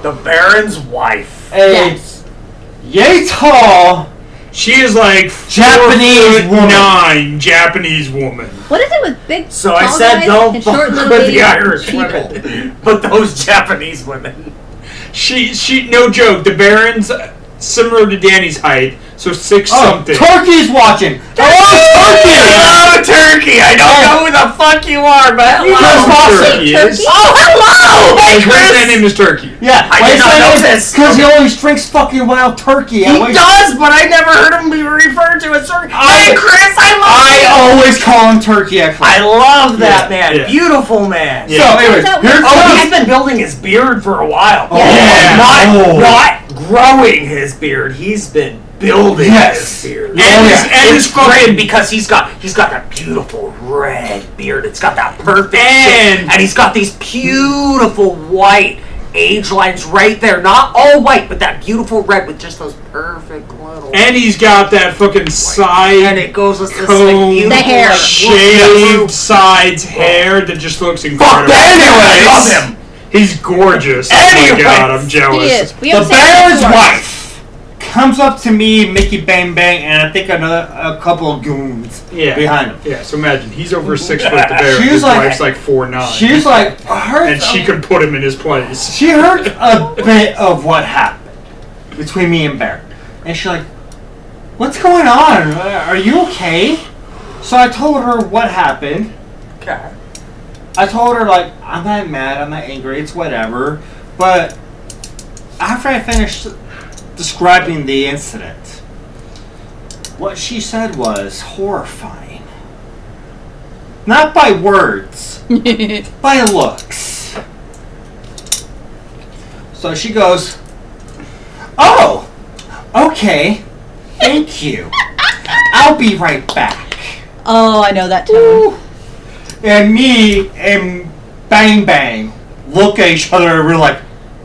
The Baron's wife. Yes. Yay tall. She is like Japanese 4'9" Japanese woman. What is it with big So tall I said guys don't and fuck short little with bitty the Irish people? women, but those Japanese women. She no joke. The Baron's similar to Danny's height, so 6 something. Turkey's watching. Hello, Turkey. I don't know who the fuck you are, but You hello. just lost it. Turkey is. Oh, hello. Hey, His Chris. name is Turkey. Yeah, I did not know this. Because he always drinks fucking wild turkey. He does, but I never heard him be referred to as Turkey. I- Hey, Chris, I love I you. always call him Turkey, actually. I love that Yeah, man. yeah. Beautiful man. Yeah. So, anyways, Turns out here's Oh, the- he's been building his beard for a while. Yeah. Not growing his beard. He's been building Yes. his beard. And yeah. his It's great fucking because he's got that beautiful red beard. It's got that perfect And- shape. And he's got these beautiful white age lines right there. Not all white, but that beautiful red with just those perfect little. and he's got that fucking and side it goes with this comb, beautiful The hair. like, shaved sides hair that just looks incredible. I love him. He's gorgeous. Oh my Anyways. god, I'm jealous. He is. We The have the same Baron's story. wife comes up to me, Mickey Bang Bang, and I think a couple of goons Yeah. behind him. Yeah, so imagine he's over 6 foot. The bear. She's His like- wife's like 4'9". She's like, and she could put him in his place. She heard a bit of what happened between me and Baron, and she's like, "What's going on? Are you okay?" So I told her what happened. Okay. I told her, like, I'm not mad, I'm not angry, it's whatever. But after I finished describing the incident, what she said was horrifying. Not by words, by looks. So she goes, "Oh, okay, thank you. I'll be right back." Oh, I know that tone. And me and Bang Bang look at each other and we're like,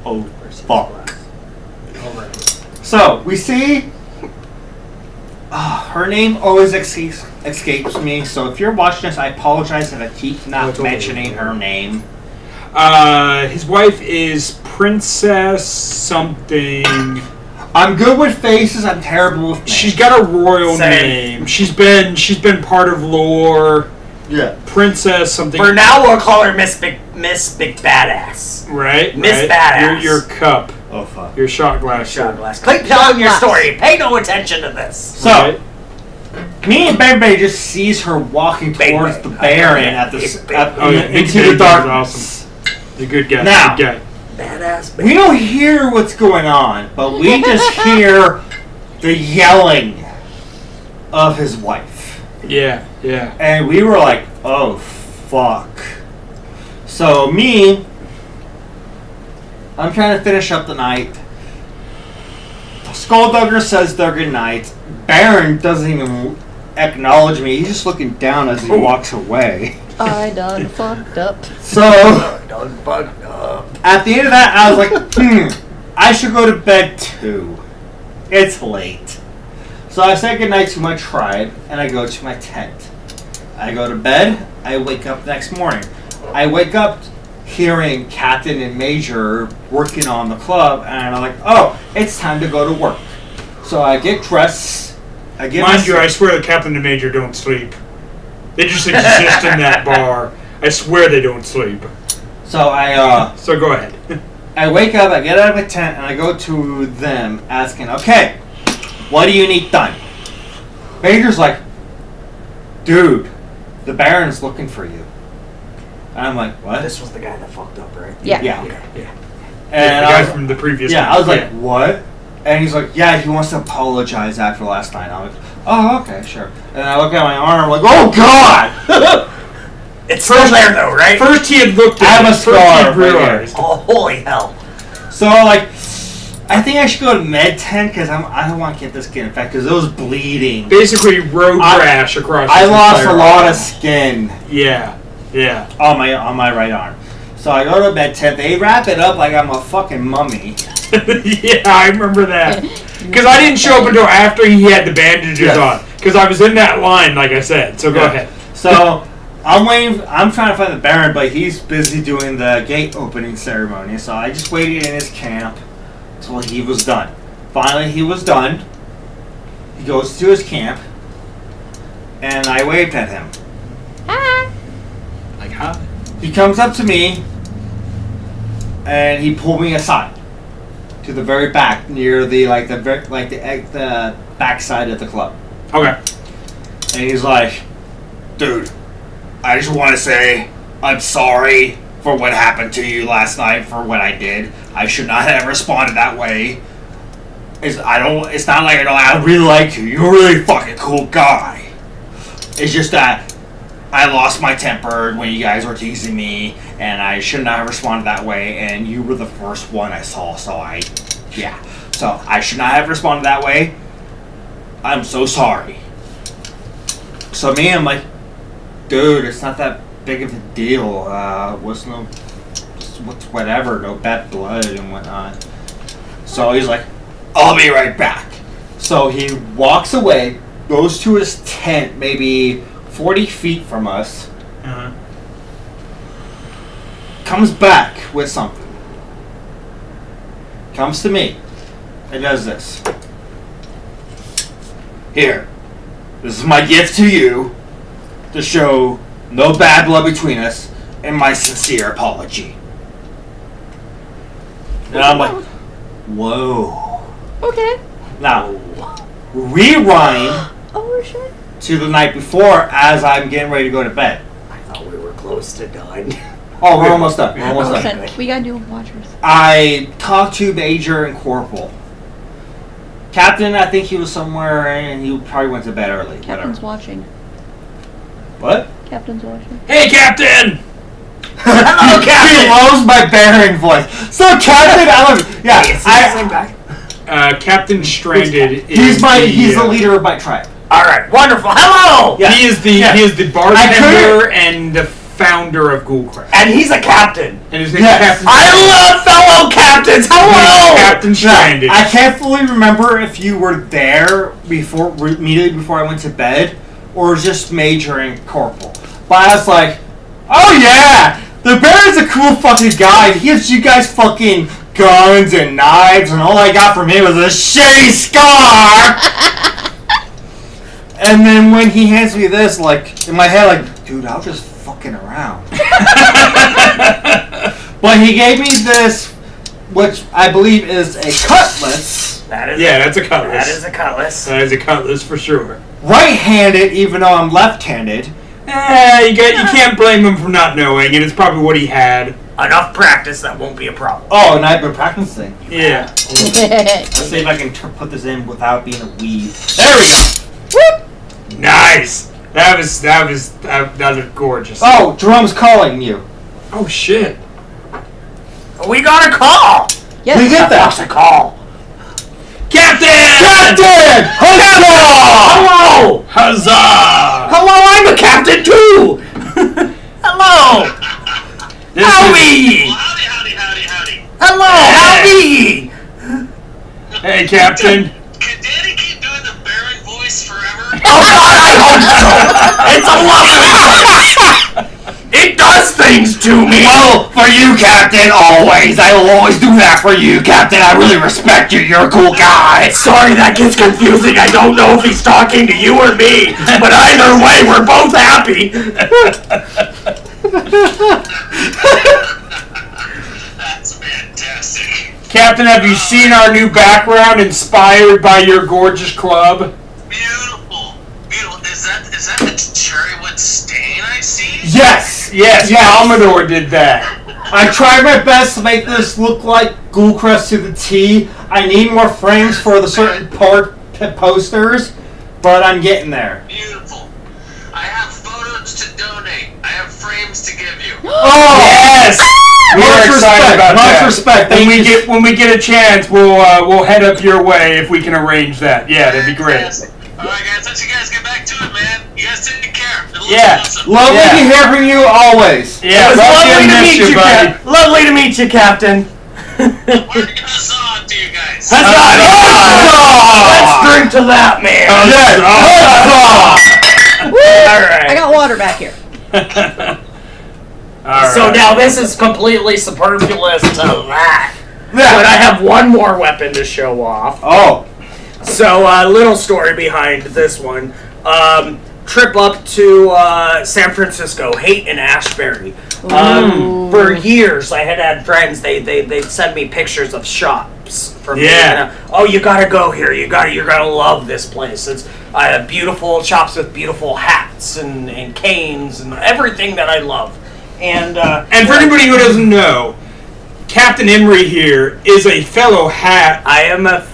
oh, fuck. So, we see, her name always escapes me, so if you're watching this, I apologize if I keep not mentioning her name. His wife is Princess something. I'm good with faces, I'm terrible with names. She's got a royal Same. name. She's been part of lore. Yeah. Princess something. For now, we'll call her Miss Big Badass. Right? Miss right? Badass. Your cup. Oh, fuck. Your shot glass. Shot glass. Keep telling your story. Pay no attention to this. So, Right? me and Bang Bang just sees her walking Bang towards Bang. the Baron Yeah, at the Big Bang. Oh, yeah, into Big the Bang darkness. is He's a good guy. Now- Good guy. Badass. We don't hear what's going on, but we just hear the yelling of his wife. Yeah, yeah. And we were like, oh, fuck. So, I'm trying to finish up the night. Skulldugger says their good night. Baron doesn't even acknowledge me. He's just looking down as he walks away. I done fucked up. So, Done fucked up. at the end of that, I was like, I should go to bed too. It's late. So I say goodnight to my tribe, and I go to my tent. I go to bed, I wake up the next morning. I wake up hearing Captain and Major working on the club, and I'm like, oh, it's time to go to work. So I get dressed, I get Mind you, I swear the captain and major don't sleep. They just exist in that bar. I swear they don't sleep. So So go ahead. I wake up, I get out of my tent, and I go to them asking, okay, what do you need done? Major's like, dude, the Baron's looking for you. And I'm like, what? This was the guy that fucked up, right? Yeah. Yeah. Yeah. And the I guy was, from the previous yeah, one. I was like, what? And he's like, yeah, he wants to apologize after last night. I'm like, oh, okay, sure. And I look at my arm, I'm like, oh, God! It's still there, though, right? First he had looked I at have it. a First scar he right here. realized. Oh, holy hell. So, like, I think I should go to med tent because I don't want to get this skin infected because it was bleeding. Basically road I- rash across I his lost entire a lot arm. of skin Yeah, yeah. on my right arm. So I go to med tent. They wrap it up like I'm a fucking mummy. Yeah, I remember that. Because I didn't show up until after he had the bandages Yeah. on. Because I was in that line, like I said. So go Yeah. ahead. So I'm waiting. I'm trying to find the Baron, but he's busy doing the gate opening ceremony. So I just waited in his camp until he was done. Finally, he was done. He goes to his camp, and I waved at him. Hi. Like, huh? He comes up to me, and he pulled me aside to the very back, near the the back side of the club. Okay. And he's like, "Dude, I just want to say I'm sorry for what happened to you last night, for what I did. I should not have responded that way. It's not like I really like you. You're a really fucking cool guy. It's just that I lost my temper when you guys were teasing me, and I should not have responded that way, and you were the first one I saw, so I should not have responded that way. I'm so sorry." So I'm like, "Dude, it's not that big of a deal. What's whatever, no bad blood and whatnot." So he's like, "I'll be right back." So he walks away, goes to his tent, maybe 40 feet from us, comes back with something. Comes to me and does this. "Here, this is my gift to you to show no bad blood between us and my sincere apology." And I'm like, whoa. Okay. Now, rewind Oh shit. to the night before as I'm getting ready to go to bed. I thought we were close to done. Oh, we're almost done. We're almost done. Listen, we gotta do watchers. I talked to Major and Corporal. Captain, I think he was somewhere and he probably went to bed early. Captain's Whatever. watching. What? Captain's watching. Hey, Captain! Hello, He Captain! loves my Baron voice. So, Captain, I love you. Yeah, Hey, is this the same guy? Captain Stranded he's is he's the leader of my tribe. Alright, wonderful. Hello! Yeah. He is the Yeah. bartender and the founder of Ghoulcraft. And he's a captain. And his name Yes. is Captain. I love fellow captains. Hello! Captain Stranded. I can't fully remember if you were there immediately before I went to bed, or just Major and Corporal. But I was like, "Oh yeah, the Baron's a cool fucking guy. He gives you guys fucking guns and knives, and all I got from him was a shitty scar." And then when he hands me this, like in my head, like, "Dude, I was just fucking around." But he gave me this, which I believe is a cutlass. That's a cutlass. That is a cutlass. That is a cutlass for sure. Right-handed, even though I'm left-handed. You can't blame him for not knowing, and it's probably what he had. Enough practice, that won't be a problem. Oh, and I've been practicing. Yeah. Let's see if I can put this in without being a weed. There we go. Nice. That was gorgeous. Oh, Jerome's calling you. Oh shit. We got a call! Yes. We get What's that. a call? Captain! Captain! Hello! Huzzah! Hello, I'm a captain too! Hello! This Howdy! Howdy. Hello, howdy! Hey, Captain. Can Danny keep doing the Baron voice forever? Oh God, I hope so! It's a lovely voice! It does things to me! Well, for you, Captain, always. I will always do that for you, Captain. I really respect you. You're a cool guy. Sorry, that gets confusing. I don't know if he's talking to you or me, but either way, we're both happy. That's fantastic. Captain, have you seen our new background inspired by your gorgeous club? Beautiful. Is that the cherrywood stain I see? Yes. Yes, Commodore did that. I tried my best to make this look like Ghoulcrest to the T. I need more frames for the certain posters, but I'm getting there. Beautiful. I have photos to donate. I have frames to give you. Oh! Yes! We are excited about that. Much respect. When we get a chance, we'll head up your way if we can arrange that. Yeah, that'd be great. Fantastic. Alright guys, let you guys get back to it, man. You guys take care. It'll look Yeah. awesome. Lovely Yeah. to hear from you always. Yeah, It was love lovely to miss meet you, buddy. Lovely to meet you, Captain. We're gonna saw to you guys. Let's drink to that, man. Yes. Woo! All right. I got water back here. So now this is completely superfluous to that. But I have one more weapon to show off. Oh. So, little story behind this one. Trip up to San Francisco, Haight and Ashbury. For years, I had friends. They'd send me pictures of shops from oh, you gotta go here. You're gonna love this place. It's beautiful shops with beautiful hats and canes and everything that I love. And for anybody who doesn't know, Captain Emery here is a fellow I am a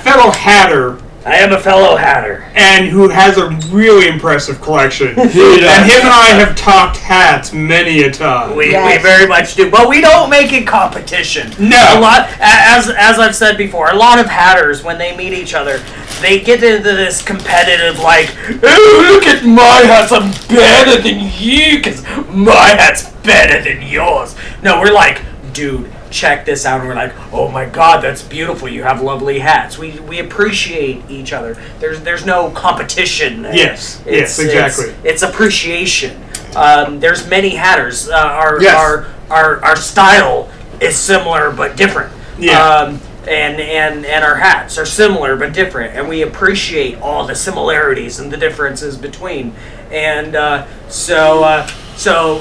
fellow hatter. I am a fellow hatter. And who has a really impressive collection. And him and I have talked hats many a time. We very much do. But we don't make it competition. No. A lot, as I've said before, a lot of hatters, when they meet each other, they get into this competitive, like, oh, look at my hats, I'm better than you, because my hat's better than yours. No, we're like, dude, check this out. And we're like, oh my god, that's beautiful. You have lovely hats. We appreciate each other. There's no competition. Yes, exactly. It's appreciation. There's many hatters. Our style is similar but different. Yeah. And our hats are similar but different, and we appreciate all the similarities and the differences between. And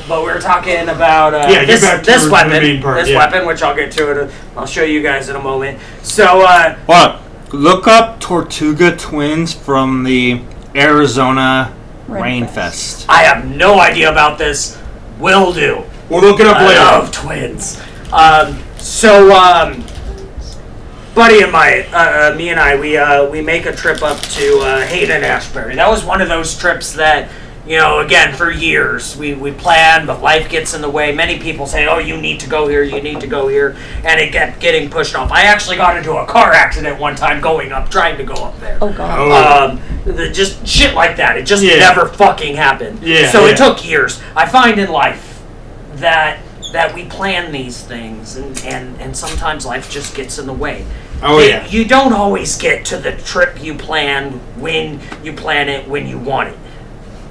but we were talking about this weapon, which I'll get to. I'll show you guys in a moment. So, look up Tortuga Twins from the Arizona Rainfest. I have no idea about this. Will do. We'll look it up later. I love twins. Buddy and me and I, we make a trip up to Haight and Ashbury. That was one of those trips that, again, for years we planned, but life gets in the way. Many people say, oh, you need to go here, and it kept getting pushed off. I actually got into a car accident one time trying to go up there. Oh, God. Just shit like that. It just never fucking happened. It took years. I find in life that we plan these things, and sometimes life just gets in the way. You don't always get to the trip you planned when you plan it, when you want it.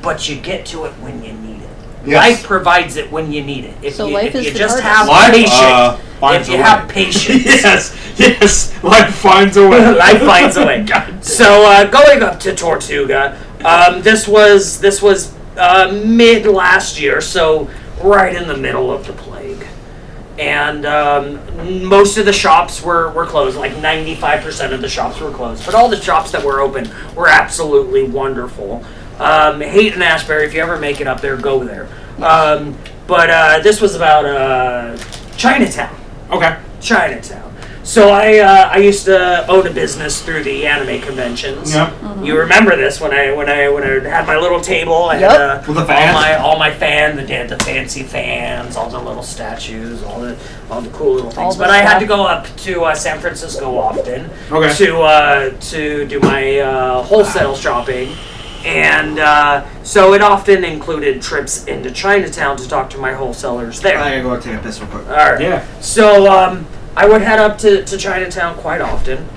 But you get to it when you need it. Yes. Life provides it when you need it. If you just have patience. If you have patience. Yes. Life finds a way. Life finds a way. So going up to Tortuga, this was mid last year, so right in the middle of the plague. And most of the shops were closed. Like 95% of the shops were closed. But all the shops that were open were absolutely wonderful. Haight and Ashbury, if you ever make it up there, go there. But this was about Chinatown. Okay. Chinatown. So I used to own a business through the anime conventions. Yep. You remember this when I had my little table and with the fans? all my fans, the fancy fans, all the little statues, all the cool little things. But I had to go up to San Francisco often to do my wholesale shopping. And so it often included trips into Chinatown to talk to my wholesalers there. I gotta go take a piss real quick. All right. Yeah. So I would head up to Chinatown quite often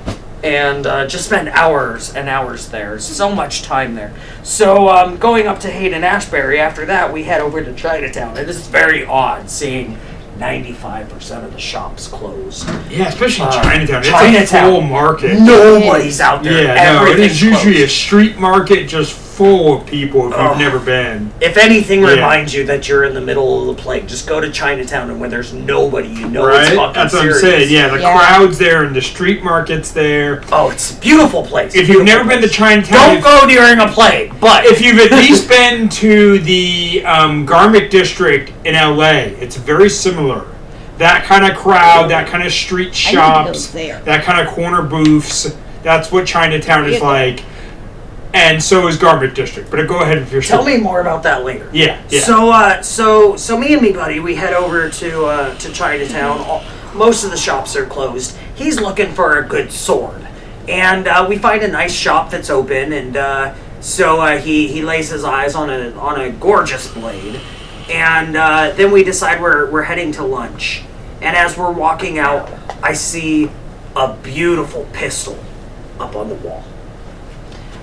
and just spend hours and hours there. So much time there. So going up to Haight and Ashbury, after that, we head over to Chinatown. And this is very odd seeing 95% of the shops closed. Yeah, especially Chinatown. It's a full market. Nobody's out there. Yeah, it is usually a street market just full of people if you've never been. If anything reminds you that you're in the middle of the plague, just go to Chinatown, and when there's nobody, it's fucking That's what serious. I'm saying. Yeah, the crowds there and the street market's there. Oh, it's a beautiful place. If you've never been to Chinatown, don't go during a plague. But if you've at least been to the Garment District in LA, it's very similar. That kind of crowd, that kind of street shops, that kind of corner booths. That's what Chinatown is like. And so is Garment District. But go ahead if you're Tell me more about that later. Yeah. So me and me buddy, we head over to Chinatown. Most of the shops are closed. He's looking for a good sword, and we find a nice shop that's open. And so he lays his eyes on a gorgeous blade, and then we decide we're heading to lunch. And as we're walking out, I see a beautiful pistol up on the wall.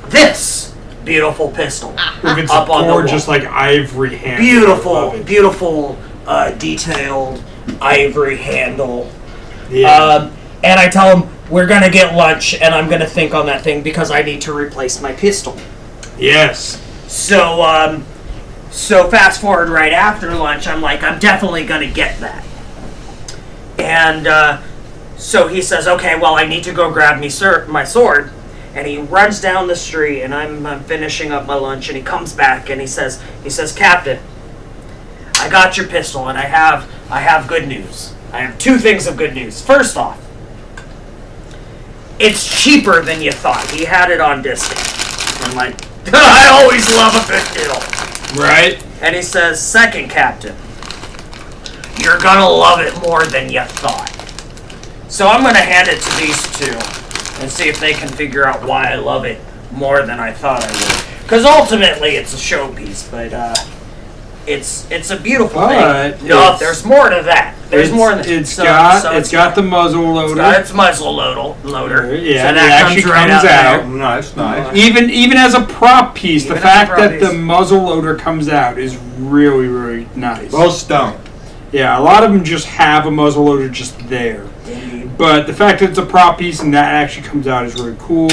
This beautiful pistol. If it's Up on the gorgeous, wall. like ivory handle. I love it. Beautiful, detailed ivory handle. Yeah. And I tell him, we're gonna get lunch, and I'm gonna think on that thing because I need to replace my pistol. Yes. So, so fast forward right after lunch, I'm like, I'm definitely gonna get that. And, so he says, okay, well, I need to go grab my sword. And he runs down the street, and I'm finishing up my lunch, and he comes back, and he says, Captain, I got your pistol, and I have good news. I have two things of good news. First off, it's cheaper than you thought. He had it on discount. I'm like, I always love a good deal. Right? And he says, second, Captain, you're gonna love it more than you thought. So I'm gonna hand it to these two and see if they can figure out why I love it more than I thought I would. Because ultimately it's a showpiece, but it's a beautiful But thing. No, there's more to that. There's more than that. It's got the muzzle loader. It's got its muzzle loader. Yeah, so it that actually right comes out. there. Nice. Even as a prop piece, Even the as a fact prop that piece. the muzzle loader comes out is really, really nice. Most don't. Yeah, a lot of them just have a muzzle loader just there. But the fact that it's a prop piece and that actually comes out is really cool.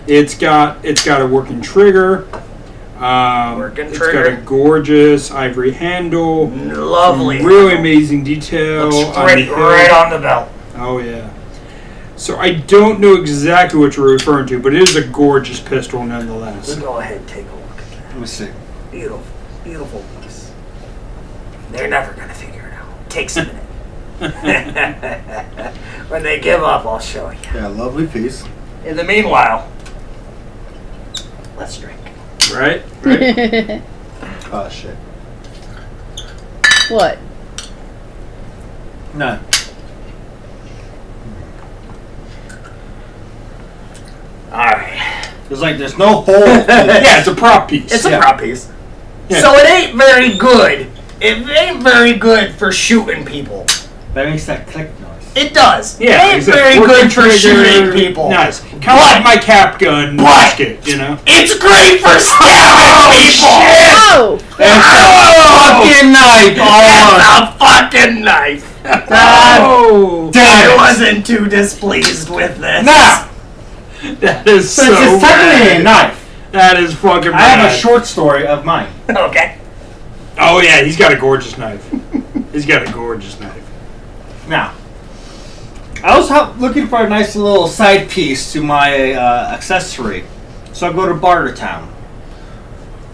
It's got a working trigger. It's got a gorgeous ivory handle. Lovely. Really amazing detail. Looks on great the right hilt. on the belt. Oh yeah. So I don't know exactly what you're referring to, but it is a gorgeous pistol nonetheless. Go ahead and take a look at that. Let me see. Beautiful piece. They're never gonna figure it out. Takes a minute. When they give up, I'll show you. Yeah, lovely piece. In the meanwhile, let's drink. Right? Oh shit. What? No. Alright. There's like there's no hole. Yeah, it's a prop piece. It's a Yeah. prop piece. Yeah. So it ain't very good. It ain't very good for shooting people. That makes that click noise. It does. Yeah, it ain't it's a very working good for trigger. shooting people. Nice. Kind of like my cap gun musket, you know? It's great for stabbing people. Oh! Fucking knife! It's a fucking knife. Oh! I wasn't too displeased with this. Nah! That is so It's technically a bad. knife. That is fucking I bad. have a short story of mine. Okay. Oh yeah, he's got a gorgeous knife. He's got a gorgeous knife. Now, I was looking for a nice little side piece to my accessory, so I go to Bartertown.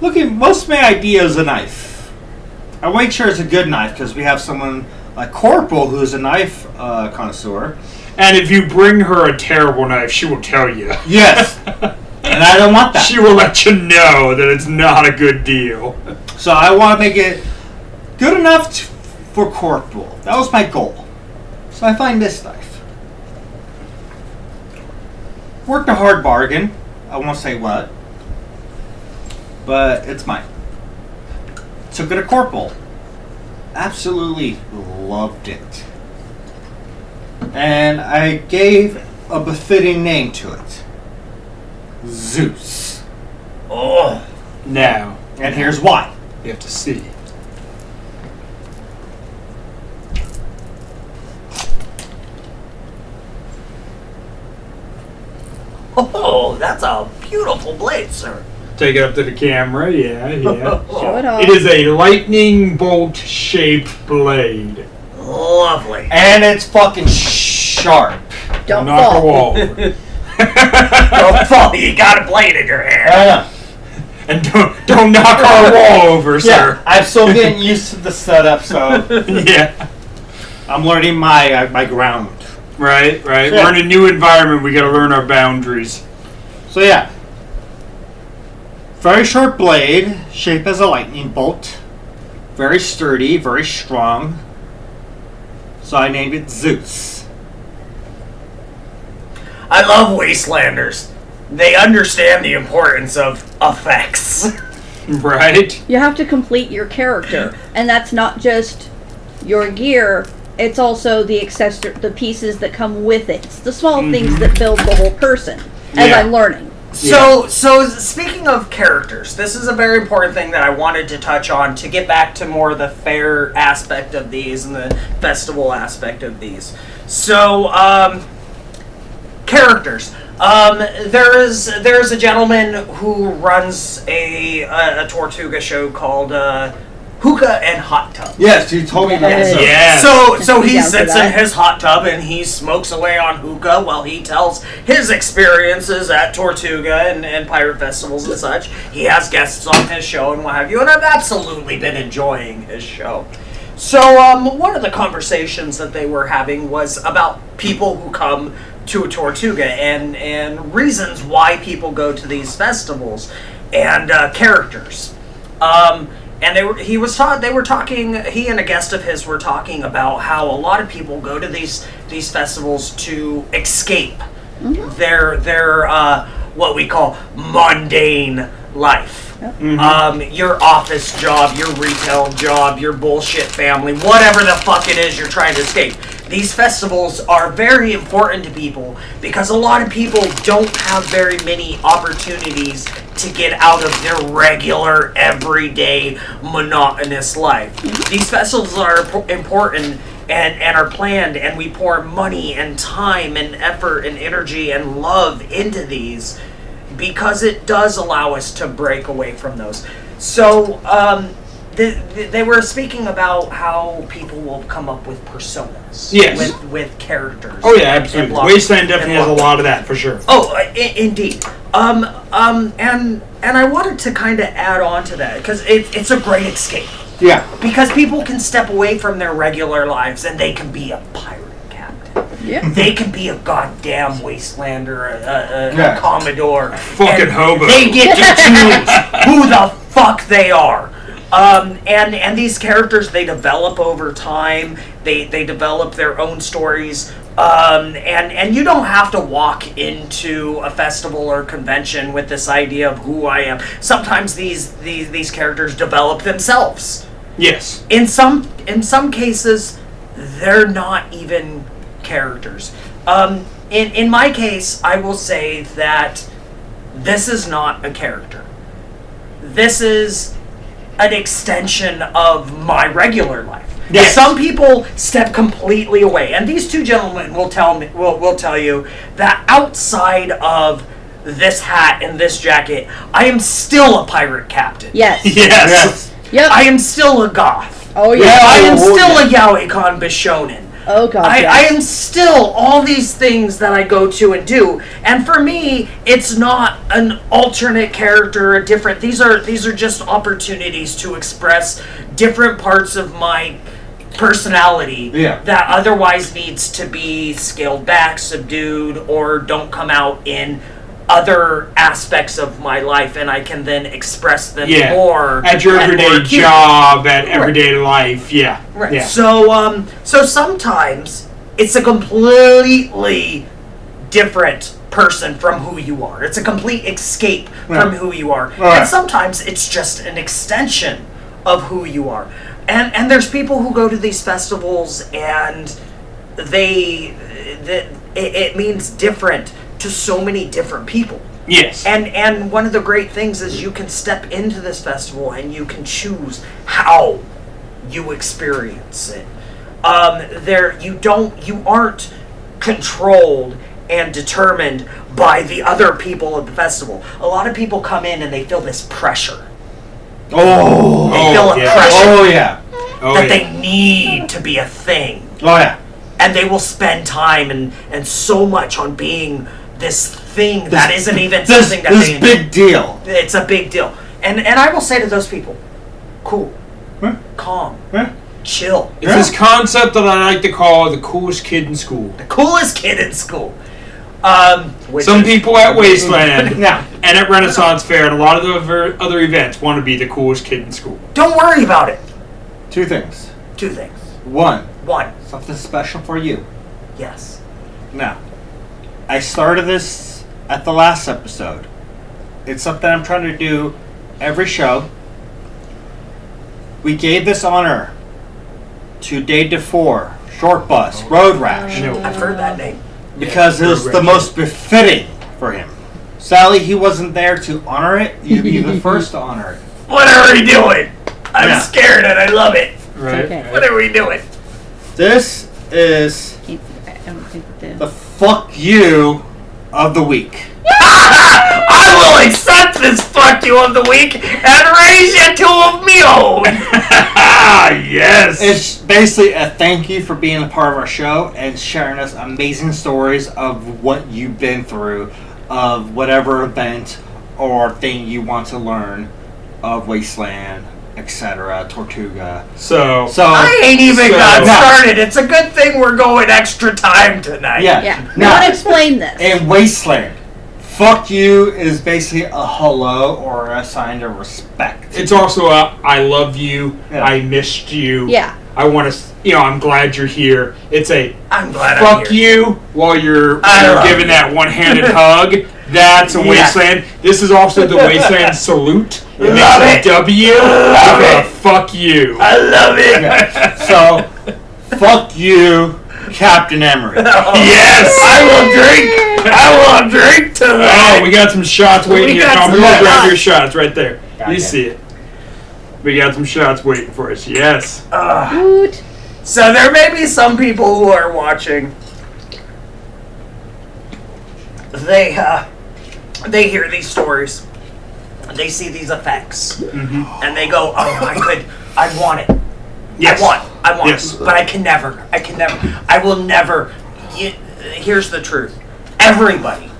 Most of my idea is a knife. I make sure it's a good knife because we have someone like Corporal who's a knife connoisseur. And if you bring her a terrible knife, she will tell you. Yes, and I don't want that. She will let you know that it's not a good deal. So I want to make it good enough for Corporal. That was my goal. So I find this knife. Worked a hard bargain. I won't say what. But it's mine. Took it to Corporal. Absolutely loved it. And I gave a befitting name to it. Zeus. Oh. Now, And here's why. you have to see. Oh, that's a beautiful blade, sir. Take it up to the camera. Yeah. Show it off. It is a lightning bolt shaped blade. Lovely. And it's fucking sharp. Don't Knock a fall. wall over. Don't fall. You got a blade in your hand. I know. And don't knock our wall over, Yeah, sir. I'm still getting used to the setup, so Yeah. I'm learning my ground. Right. Yeah. We're in a new environment. We got to learn our boundaries. So yeah, very short blade, shaped as a lightning bolt, very sturdy, very strong. So I named it Zeus. I love Wastelanders. They understand the importance of effects. Right. You have to complete your character, and that's not just your gear. It's also the pieces that come with it. It's the small things that build the whole person, as Yeah. I'm learning. So speaking of characters, this is a very important thing that I wanted to touch on to get back to more of the fair aspect of these and the festival aspect of these. So, characters. There's a gentleman who runs a Tortuga show called Hookah and Hot Tub. Yes, you told me about Yes. this. Yes. So he Down for sits in that. his hot tub and he smokes away on hookah while he tells his experiences at Tortuga and pirate festivals and such. He has guests on his show and what have you, and I've absolutely been enjoying his show. So one of the conversations that they were having was about people who come to Tortuga and reasons why people go to these festivals and characters. And he and a guest of his were talking about how a lot of people go to these festivals to escape their what we call mundane life. Your office job, your retail job, your bullshit family, whatever the fuck it is you're trying to escape. These festivals are very important to people because a lot of people don't have very many opportunities to get out of their regular, everyday, monotonous life. These festivals are important and are planned, and we pour money and time and effort and energy and love into these because it does allow us to break away from those. So, they were speaking about how people will come up with personas. Yes. With characters. Oh yeah, and absolutely. blocks- Wasteland definitely and has a blocks. lot of that for sure. Oh, indeed. And I wanted to kind of add on to that because it's a great escape Yeah. because people can step away from their regular lives and they can be a pirate captain. Yeah. They can be a goddamn wastelander, a Yeah. commodore. Fucking and hobo. They get to choose who the fuck they are. And these characters, they develop over time. They develop their own stories. And you don't have to walk into a festival or convention with this idea of who I am. Sometimes these characters develop themselves. Yes. In some cases, they're not even characters. In my case, I will say that this is not a character. This is an extension of my regular life. Yes. Some people step completely away, and these two gentlemen will tell you that outside of this hat and this jacket, I am still a pirate captain. Yes. Yes. Yep. I am still a goth. Oh yeah. I am Oh, still yeah. a Yaoi-Kan Bishonen. Oh god. I yes. am still all these things that I go to and do, and for me, it's not an alternate character, a different. These are just opportunities to express different parts of my personality Yeah. that otherwise needs to be scaled back, subdued, or don't come out in other aspects of my life, and I can then express them Yeah. more At your and everyday more acutely. job, at everyday life, yeah. Right. Yeah. So sometimes it's a completely different person from who you are. It's a complete escape from who you are. Right. And sometimes it's just an extension of who you are. And there's people who go to these festivals and it means different to so many different people. Yes. And one of the great things is you can step into this festival and you can choose how you experience it. You aren't controlled and determined by the other people at the festival. A lot of people come in and they feel this pressure. Oh. They feel a yeah. pressure Oh yeah. Oh, that yeah. they need to be a thing. Oh yeah. And they will spend time and so much on being this thing that isn't even something that This they big deal. It's a big deal. And I will say to those people, cool, Huh? calm, Huh? chill. It's this concept that I like to call the coolest kid in school. The coolest kid in school. Which Some is- people at Wasteland Now, and at Renaissance Fair and a lot of the other events want to be the coolest kid in school. Don't worry about it. two things. Two things. One, One, something special for you. yes. Now, I started this at the last episode. It's something I'm trying to do every show. We gave this honor to Day Defour, Short Bus, Road Rash, I've heard that name. because it was the most befitting for him. Sadly, he wasn't there to honor it. You'd be the first to honor it. What are we doing? I'm Yeah. scared and I love it. Right. Okay. What are we doing? This is I don't think the fuck you of the week. I will accept this fuck you of the week and raise you to a meal. Yes. It's basically a thank you for being a part of our show and sharing us amazing stories of what you've been through, of whatever event or thing you want to learn of Wasteland, etc., Tortuga. So I ain't even got No. started. It's a good thing we're going extra time tonight. Yeah. Yeah. Now, Now explain this. in Wasteland, fuck you is basically a hello or a sign of respect. it's also a I love you. Yeah. I missed you. Yeah. I want to. I'm glad you're here. It's a I'm glad I'm fuck here. you while you're I love giving you. that one-handed hug. That's a Yeah. Wasteland. This is also the Wasteland salute. It Love makes it. a W. Love with a it. fuck you. I love it. Yeah. So, fuck you, Captain Emery. Yes. I will drink tonight. Oh, we got some shots waiting We here. got Tom, some go grab shots. your shots right there. Got You it. see it. We got some shots waiting for us. Yes. Woot. So there may be some people who are watching. They hear these stories. They see these effects, and they go, "Oh, I want it. Yes. I want Yes. it, but I can never. I will never." Here's the truth: everybody,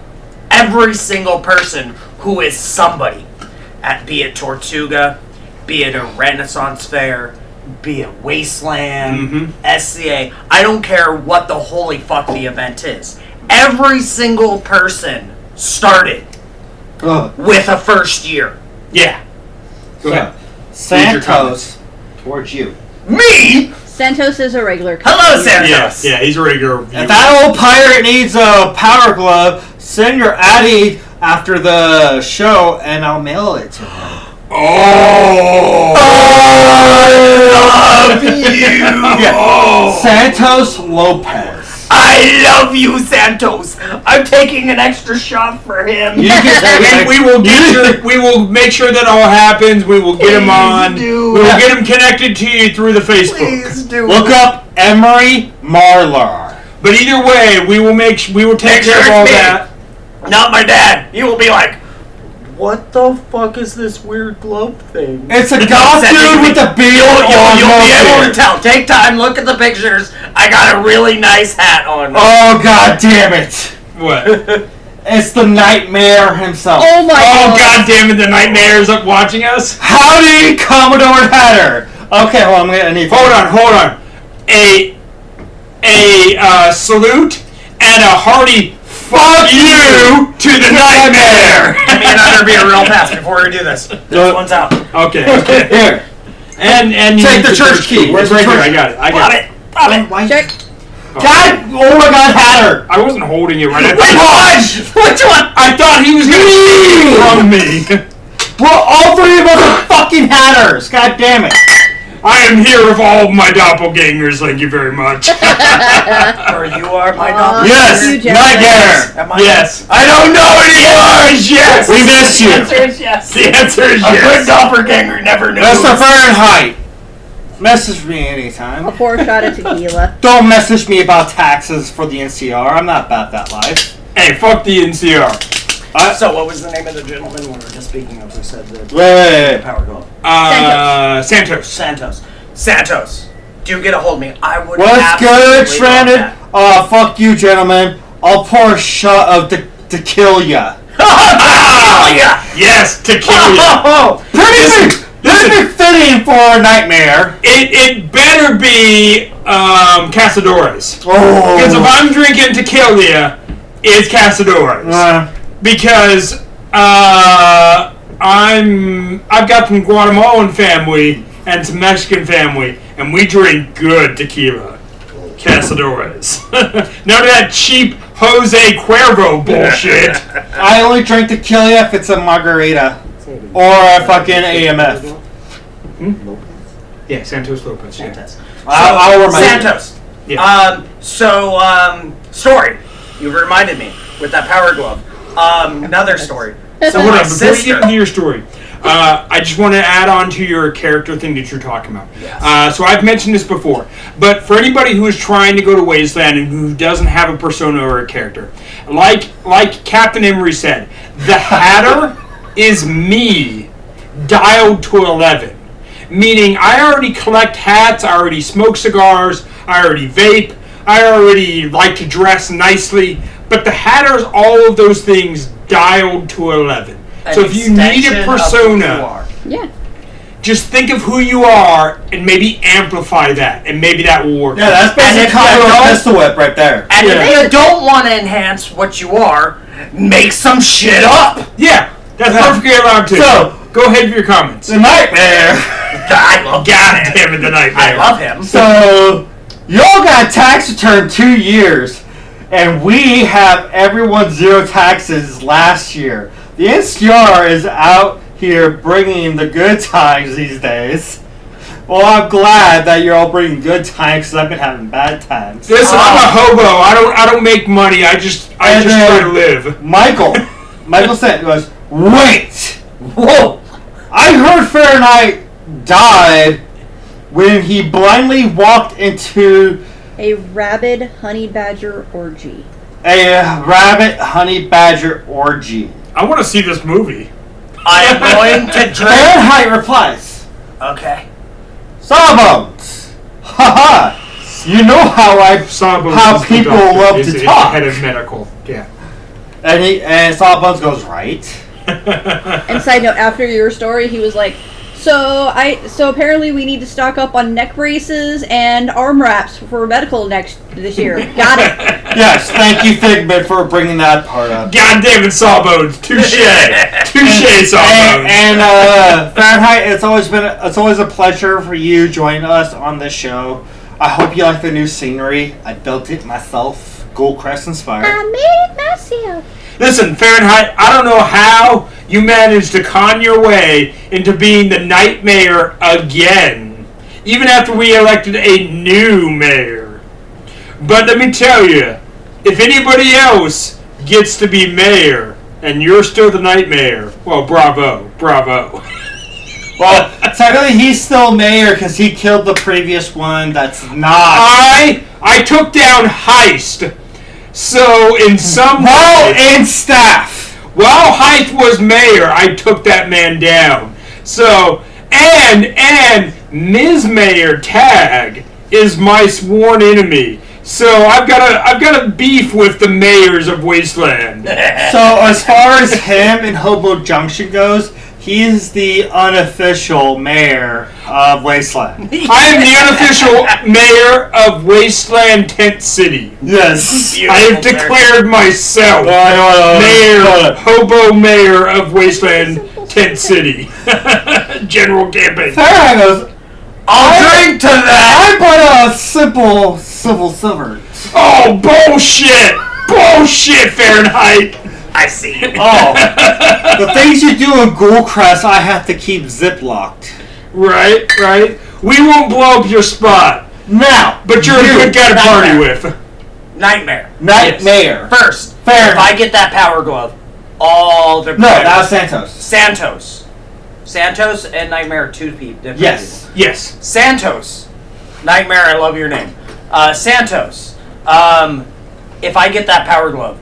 every single person who is somebody, be it Tortuga, be it a Renaissance Fair, be it Wasteland, SCA, I don't care what the holy fuck the event is. Every single person started Ugh. with a first year. Yeah. Go ahead. Santos, towards you. Me? Santos is a regular. Hello, customer. Santos. Yes. Yeah, he's a regular viewer. If that old pirate needs a power glove, send your Addy after the show and I'll mail it to him. Oh! I love you. Yeah. Santos Lopez. I love you, Santos. I'm taking an extra shot for him. You can We will we will make sure that all happens. We will get him Please on. do. We will get him connected to you through the Facebook. Please do. look up Emery Marlar. But either way, we will take care of all that. Not my dad. He will be like, what the fuck is this weird glove thing? It's a goth dude with a beard. You'll be able to tell. Take time, look at the pictures. I got a really nice hat on. Oh god damn it! What? It's the Nightmare himself. Oh my Oh god. god damn it! The nightmares up watching us. Howdy, Commodore Hatter. Okay, well I need. Hold on. A salute and a hearty fuck you to the nightmare. Give me another beer real fast before we do this. This one's out. Okay. Here. And you Take need the church key. Where's Where's the right church here? I got it. Pop it. Check. God! Oh my God, Hatter! I wasn't holding it right. Which one? Which one? I thought he was gonna steal from me. Well, all three of us are fucking Hatters. God damn it! I am here with all of my doppelgangers. Thank you very much. Or you are my dog. Yes, you, Jeff. Nightmare. Am I? Yes. I don't know anymore. Yes. We miss The you. answer is yes. The answer is A good yes. doppelganger never knew. Mr. Fahrenheit. Message me anytime. A pour shot of tequila. Don't message me about taxes for the NCR. I'm not about that life. Hey, fuck the NCR. So, what was the name of the gentleman we were just speaking of who said the Wait. power glove? Santos. Santos. Do get a hold of me. I would What's absolutely good, love Stranded? that. Fuck you, gentlemen. I'll pour a shot of tequila. Yeah. Yes, to kill you. Oh, pretty fitting for a Nightmare. It better be Casadores. Oh. Because if I'm drinking tequila, it's Casadores. Because I've got some Guatemalan family and some Mexican family, and we drink good tequila. Casadores. None of that cheap Jose Cuervo bullshit. I only drink tequila if it's a margarita or a fucking AMF. Yeah, Santos Lopez. Santos. I'll wear my Santos. Yeah. Story. You reminded me with that power glove. Another story. So So hold my on, before you get sister. into your story, I just want to add on to your character thing that you're talking about. Yes. So I've mentioned this before, but for anybody who is trying to go to Wasteland and who doesn't have a persona or a character, like Captain Emery said, the Hatter is me dialed to 11. Meaning I already collect hats, I already smoke cigars, I already vape, I already like to dress nicely, but the Hatter's all of those things dialed to 11. So if you need a Extension of who you persona, are. Yeah. just think of who you are and maybe amplify that, and maybe that will work. Yeah, that's And basically if you Kylo don't- Pistol Whip right there. And Yeah. if you don't want to enhance what you are, make some shit up. Yeah, that's perfectly allowed to. So- go ahead with your comments. The Nightmare. I love God him. damn it, the Nightmare. I love him. So, y'all got tax return 2 years, and we have everyone zero taxes last year. The NCR is out here bringing the good times these days. Well, I'm glad that you're all bringing good times because I've been having bad times. Listen, I'm a hobo. I don't make money. I just And try then- to live. Michael said, goes, wait! Whoa. I heard Fahrenheit died when he blindly walked into A rabid honey badger orgy. a rabbit honey badger orgy. I want to see this movie. I am going to drink. Fahrenheit replies, Okay. Sawbones! Haha! You know how Sawbones how is the people doctor, love is to the talk. head of medical. Yeah. And Sawbones goes, right? And side note, after your story, he was like, so apparently we need to stock up on neck braces and arm wraps for medical this year. Got it. Yes, thank you, Figment, for bringing that part up. God damn it, Sawbones. Touche. Touche, Sawbones. And Fahrenheit, it's always a pleasure for you joining us on this show. I hope you like the new scenery. I built it myself, Goldcrest inspired. made it myself. Listen, Fahrenheit, I don't know how you managed to con your way into being the night mayor again, even after we elected a new mayor. But let me tell you, if anybody else gets to be mayor, and you're still the night mayor, well, bravo, bravo. Well, technically he's still mayor because he killed the previous one that's not. I took down Heist, so in some Well, way... and staff. While Heist was mayor, I took that man down. So, and Ms. Mayor Tag is my sworn enemy. So I've got a beef with the mayors of Wasteland. So as far as him and Hobo Junction goes, he's the unofficial mayor of Wasteland. I am the unofficial mayor of Wasteland Tent City. Yes. I have declared myself Mayor. hobo mayor of Wasteland Tent City. General campaign. Fahrenheit goes, I'll drink to that. I put a simple civil servant. Oh, bullshit! Bullshit, Fahrenheit! I see. Oh, the things you do in Goldcrest, I have to keep zip-locked. Right. We won't blow up your spot, Now, but you're a good guy to party Nightmare. with. Nightmare. Night Mayor. First, Fair. if I get that power glove, all the No, that was Santos. Santos and Nightmare are two people. Yes. Yes. Santos. Nightmare, I love your name. Santos. If I get that power glove,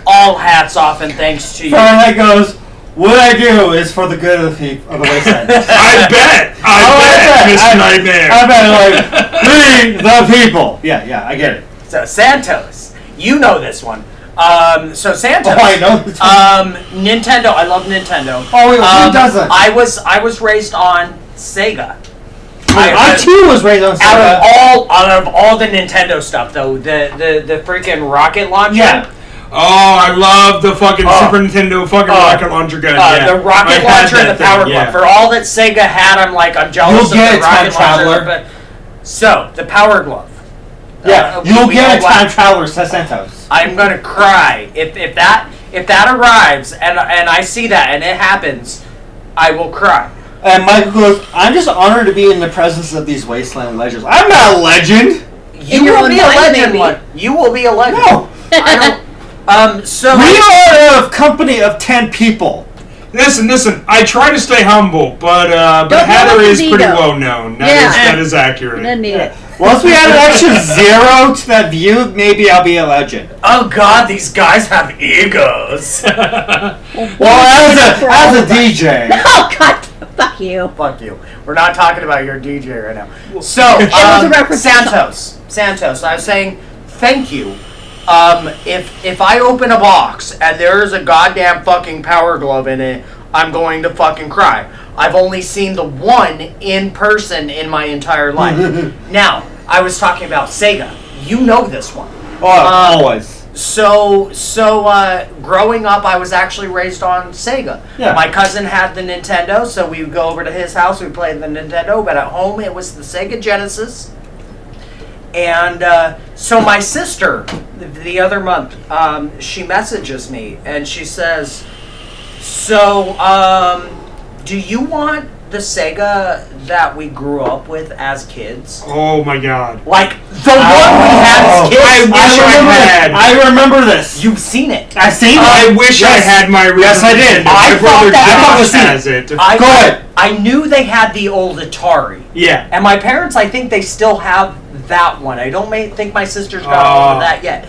all hats off and thanks to you. Fahrenheit goes, what I do is for the good of the people of the Wasteland. I bet, Mr. Nightmare. I bet, we the people. Yeah, I get it. So Santos, you know this one. So Santos. Oh, I know this one. Nintendo. I love Nintendo. Oh, wait, who doesn't? I was raised on Sega. I too was raised on Sega. Out of all the Nintendo stuff, though, the freaking rocket launcher. Yeah. Oh, I love the fucking Super Nintendo fucking rocket launcher gun. Yeah. The rocket I had launcher and that the power thing, glove. yeah. For all that Sega had, I'm jealous You'll get of a the time rocket traveler. launcher. But so the power glove. Yeah, we you'll get a all time laugh. traveler, says Santos. I'm gonna cry if that arrives and I see that and it happens. I will cry. And Michael goes, I'm just honored to be in the presence of these Wasteland legends. I'm not a legend. You your will own be a mind, legend. maybe. You will be a legend. No. I don't. So We are a company of 10 people. Listen. I try to stay humble, but Don't Heather know is his pretty ego. well known. Yeah. That is accurate. Didn't need it. Once we add an extra 0 to that view, maybe I'll be a legend. oh god, these guys have egos. Well, as a DJ. Oh God! Fuck you. Fuck you. We're not talking about your DJ right now. So, was a reference to Santos. I was saying thank you. If I open a box and there's a goddamn fucking Power Glove in it, I'm going to fucking cry. I've only seen the one in person in my entire life. Now, I was talking about Sega. You know this one. Always. So, growing up, I was actually raised on Sega. Yeah. My cousin had the Nintendo, so we would go over to his house, we played the Nintendo, but at home it was the Sega Genesis. And so my sister, the other month, she messages me, and she says, so, do you want the Sega that we grew up with as kids? Oh my god. Like, the one we had as kids? I wish I had. I remember this. You've seen it. I've seen it. I wish I Yes. had my original. Yes, I did. Nintendo. I My brother thought that- I thought Josh it was has it. I, Go ahead. I knew they had the old Atari. Yeah. And my parents, I think they still have that one. I don't think my sister's got all of that yet.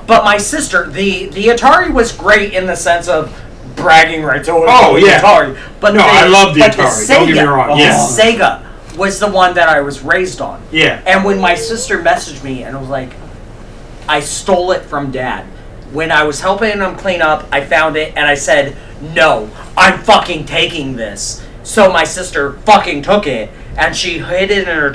But my sister, the Atari was great in the sense of bragging rights. Oh, yeah. Atari. But No, I love the but Atari, don't get me wrong. The Yes. Sega was the one that I was raised on. Yeah. And when my sister messaged me and was like, I stole it from Dad. When I was helping him clean up, I found it and I said, no, I'm fucking taking this. So my sister fucking took it and she hid it in her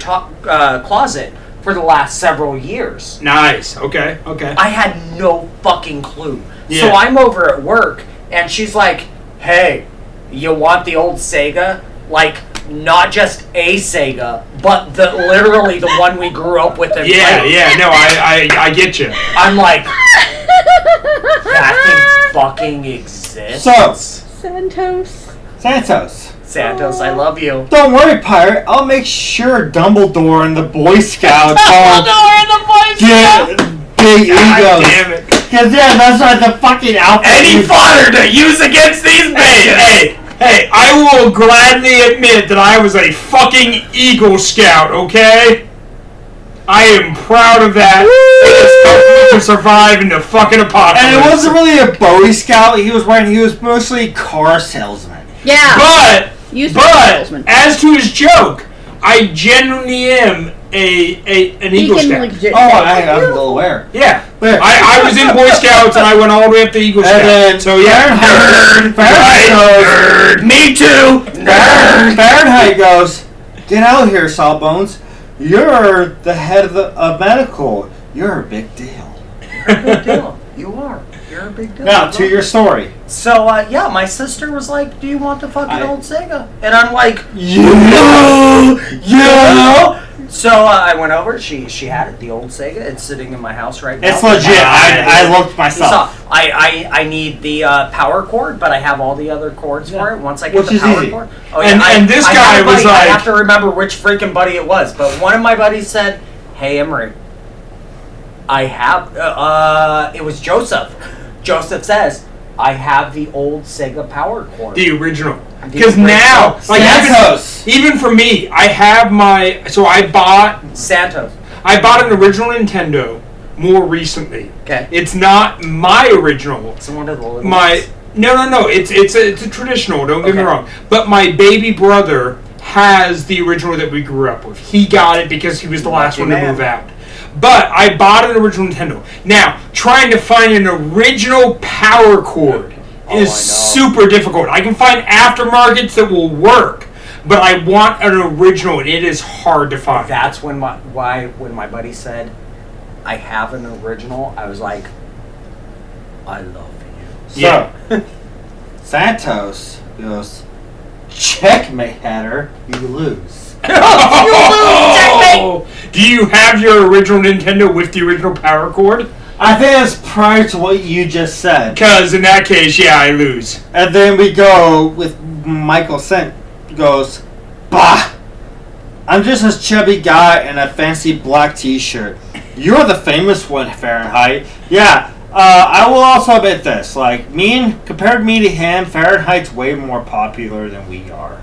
closet for the last several years. Nice. Okay. I had no fucking clue. Yeah. So I'm over at work and she's like, hey, you want the old Sega? Like, not just a Sega, but literally the one we grew up with and Yeah. played. Yeah. No, I get you. I'm like, that thing fucking exists. So, Santos. Santos, I love you. don't worry, Pirate. I'll make sure Dumbledore and the Boy Scouts get big God egos. damn it. Because, yeah, that's like the fucking outfit. Any fodder to use against these babes. Hey, I will gladly admit that I was a fucking Eagle Scout, okay? I am proud of that. It helped me to survive in the fucking apocalypse. And it wasn't really a Boy Scout. He was mostly car salesman. Yeah. But Used to be a salesman. as to his joke, I genuinely am an Eagle He can Scout. legit. I'm a little aware. Yeah. Where? I was in Boy Scouts and I went all the way up to Eagle And then Scout. So yeah. Fahrenheit goes, Me too. Fahrenheit goes, get out here, Sawbones. You're the head of medical. You're a big deal. Big deal. You are. You're a big deal. Now, to your story. So, yeah, my sister was like, do you want the fucking old Sega? And I'm like, Yeah. So, I went over, she had it, the old Sega. It's sitting in my house right now. It's legit. I looked So, myself. I need the power cord, but I have all the other cords for it. Once I get Which the is power easy. cord. And this I guy have a was buddy, I like- have to remember which freaking buddy it was, but one of my buddies said, hey, Emery, I have, it was Joseph. Joseph says, I have the old Sega power cord. The original. The Because original. now, like Santos. even for me, I have my. So I bought Santos. an original Nintendo more recently. Okay. It's not my original. It's one of the little My ones. no. It's a traditional. Don't get me Okay. wrong. But my baby brother has the original that we grew up with. He got it because he was the last Lucky one to man. move out. But I bought an original Nintendo. Now, trying to find an original power cord Oh, is I know. super difficult. I can find aftermarkets that will work, but I want an original, and it is hard to find. That's when my buddy said, I have an original, I was like, I love you. So, Santos goes, checkmate, Hatter. You lose. Oh! Do you have your original Nintendo with the original power cord? I think that's prior to what you just said. Because in that case, yeah, I lose. And then we go with Michael Sent goes, bah! I'm just a chubby guy in a fancy black t-shirt. You're the famous one, Fahrenheit. Yeah, I will also admit this. Like, compared me to him, Fahrenheit's way more popular than we are.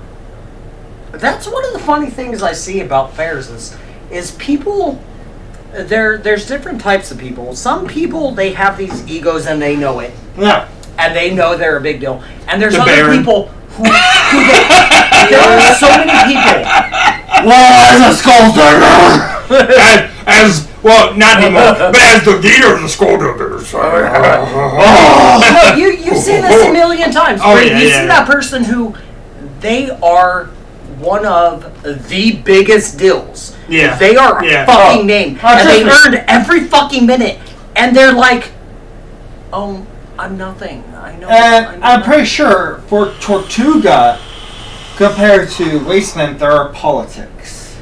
That's one of the funny things I see about fairs is people. There's different types of people. Some people, they have these egos and they know it. Yeah. And they know they're a big deal. And there's The other Baron. people who there are so many people. Well, as a skulldugger! Well, not anymore, but as the leader of the Skullduggers. Oh. Look, you've seen this a million times. Oh, Right? yeah, You yeah, see yeah. that person who they are one of the biggest deals. Yeah. They are Yeah. a fucking name. Oh, And they trust earned every fucking minute. And they're like, oh, I'm nothing. I know. And I know I'm pretty nothing." sure for Tortuga, compared to Wasteland, there are politics.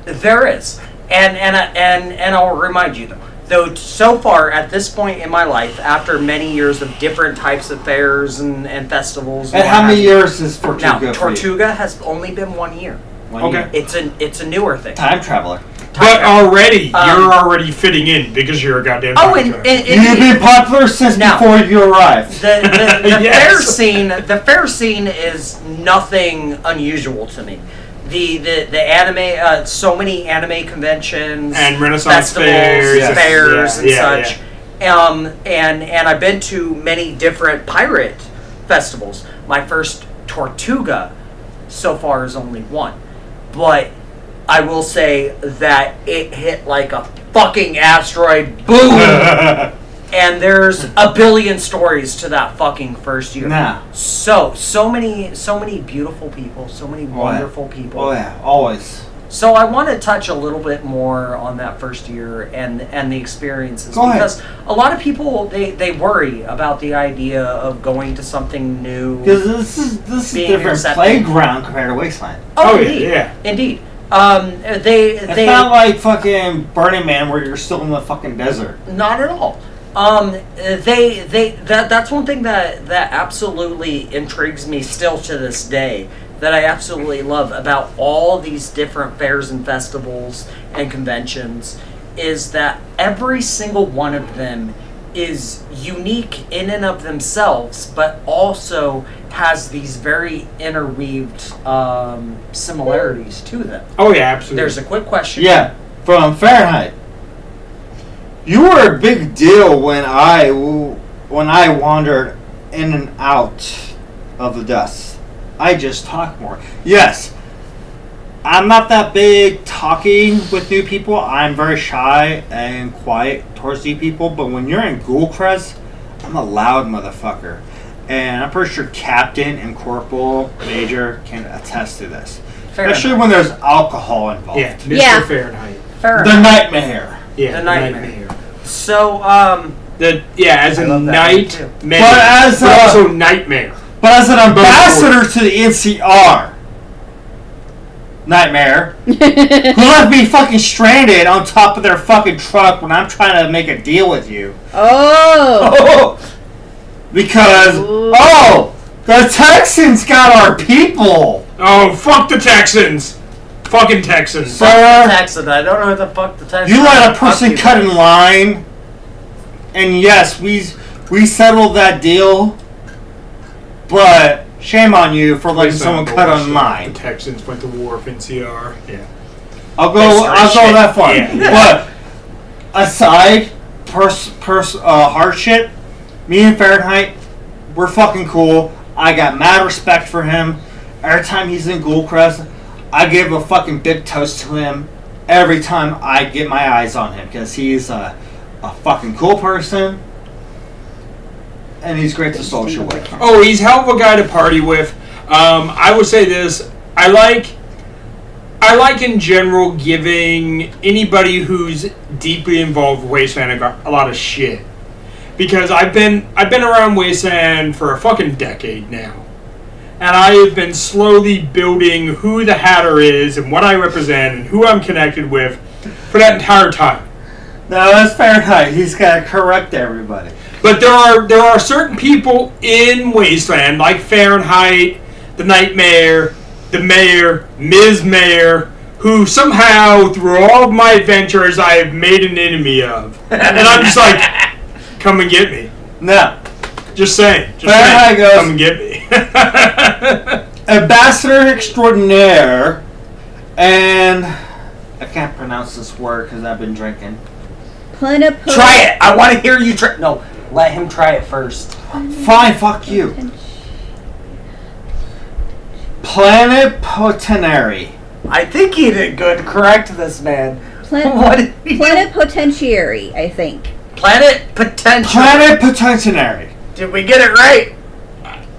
There is. And I'll remind you though so far at this point in my life, after many years of different types of fairs and festivals, And how what many have you, years is Tortuga now for you? Tortuga has only been 1 year. 1 Okay. year. It's a newer thing. Time traveler. But already, Um, you're already fitting in because you're a goddamn Oh, time traveler. You've been popular since Now- before you arrived. the Yes. the fair scene is nothing unusual to me. The anime, so many anime conventions And Renaissance festivals, fairs, yes. fairs, and Yeah, such. And I've been to many different pirate festivals. My first Tortuga so far is only one, but I will say that it hit like a fucking asteroid. Boom. And there's a billion stories to that fucking first year. Nah. So many beautiful people, so many wonderful people. Oh yeah, always. So I want to touch a little bit more on that first year and the experiences. Go ahead. Because a lot of people they worry about the idea of going to something new. Because this is a Being different accepted. playground compared to Wasteland. Oh, yeah, indeed. yeah. Indeed. It's They not like fucking Burning Man where you're still in the fucking desert. Not at all. That's one thing that absolutely intrigues me still to this day. That I absolutely love about all these different fairs and festivals and conventions is that every single one of them is unique in and of themselves, but also has these very interweaved similarities to them. Oh, yeah, absolutely. There's a quick question. Yeah, from Fahrenheit. You were a big deal when I wandered in and out of the dust. I just talk more. Yes, I'm not that big talking with new people. I'm very shy and quiet towards new people. But when you're in Ghoulcrest, I'm a loud motherfucker. And I'm pretty sure Captain and Corporal Major can attest to this. Fair Especially enough. when there's alcohol involved. Yeah, Mr. Yeah. Fahrenheit. Fair The enough. Nightmare. Yeah, The Nightmare. So, as I a love that nightmare, too. But as but a- also nightmare. But as an ambassador to the NCR, Nightmare, who left me fucking stranded on top of their fucking truck when I'm trying to make a deal with you. Oh. Because, the Texans got our people. Oh, fuck the Texans. Fucking Texans. Sir, Texan. I don't know who the fuck the Texan. you let a Fuck person you. cut in line, and yes, we settled that deal, but shame on you for letting someone cut on The line. Texans went to war with NCR. Yeah. I'll They go started that far. Yeah. But aside hard shit, me and Fahrenheit, we're fucking cool. I got mad respect for him. Every time he's in Ghoulcrest, I give a fucking big toast to him every time I get my eyes on him because he's a fucking cool person and he's great to social with. Oh, he's a hell of a guy to party with. I would say this. I like in general giving anybody who's deeply involved with Wasteland a lot of shit. Because I've been around Wasteland for a fucking decade now. And I have been slowly building who the Hatter is and what I represent and who I'm connected with for that entire time. No, that's Fahrenheit. He's got to correct everybody. But there are certain people in Wasteland, like Fahrenheit, the Nightmare, the Mayor, Ms. Mayor, who somehow, through all of my adventures, I have made an enemy of. And I'm just like, come and get me. No. Just saying. Just Fahrenheit saying. goes- Come and get me. Ambassador extraordinaire, and I can't pronounce this word because I've been drinking. Plenipotentiary. Try it. I want to hear you try. No, let him try it first. Fine, fuck you. Plenipotentiary. I think he did good. Correct this man. What did he do? Plenipotentiary, I think. Planet potential. Plenipotentiary. Did we get it right?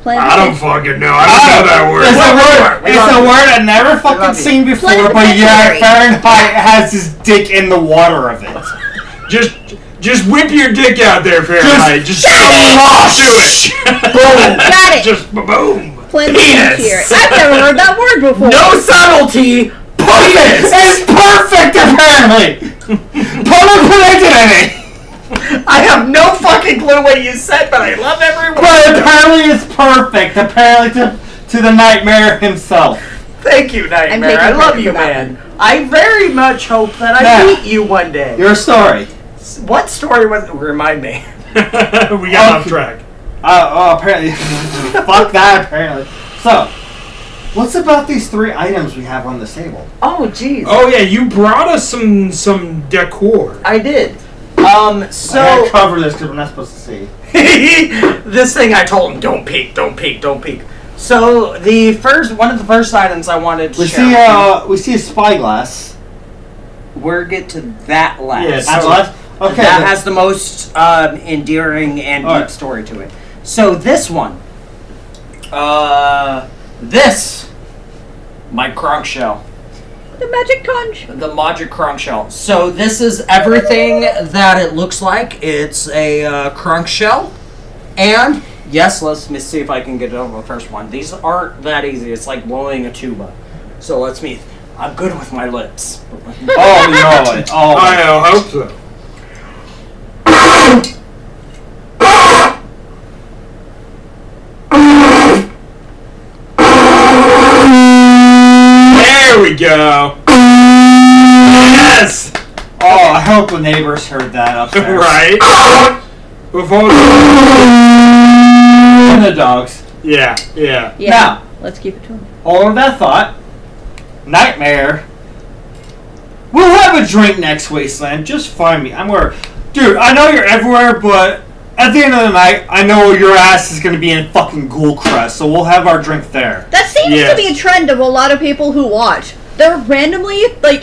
I don't fucking know. I don't know that word. It's a word. We It's love a you. word I've never fucking love you. seen before. But yeah, Plenipotentiary. Fahrenheit has his dick in the water of it. Just whip your dick out there, Fahrenheit. Just do it. Boom. Got it. Just boom. Plenipotentiary. I've never heard that word before. No subtlety. Penis. It's perfect, apparently. Plenipotentiary. I have no fucking clue what you said, but I love every word. But apparently it's perfect. Apparently to the nightmare himself. Thank you, taking Nightmare. I love credit you, for that man. I very much hope that I Now, meet you one day. Your story. What story was it? Remind me. We got off track. Apparently. Fuck that, apparently. So, what's about these 3 items we have on this table? Oh, jeez. Oh yeah, you brought us some decor. I did. I gotta So cover this because we're not supposed to see. this thing I told him, don't peek, don't peek, don't peek. So one of the first items I wanted to We share. see we see a spyglass. We'll get to that last. Yes. That's last. Okay. that then- has the most endearing and Alright. deep story to it. So this one, my conch shell. The magic conch. The magic conch shell. So this is everything that it looks like. It's a conch shell, and yes, let me see if I can get it over the first one. These aren't that easy. It's like blowing a tuba. So let's me. I'm good with my lips. Oh no! Oh. I hope so. There we go. Yes. Oh, I hope the neighbors heard that upstairs. Right. Before. And the dogs. Yeah. Yeah. Yeah. Now, Let's keep it to him. all of that thought. Nightmare. We'll have a drink next Wasteland. Just find me. Dude, I know you're everywhere, but at the end of the night, I know your ass is going to be in fucking Ghoulcrest, so we'll have our drink there. That seems Yes. to be a trend of a lot of people who watch. They're randomly, like,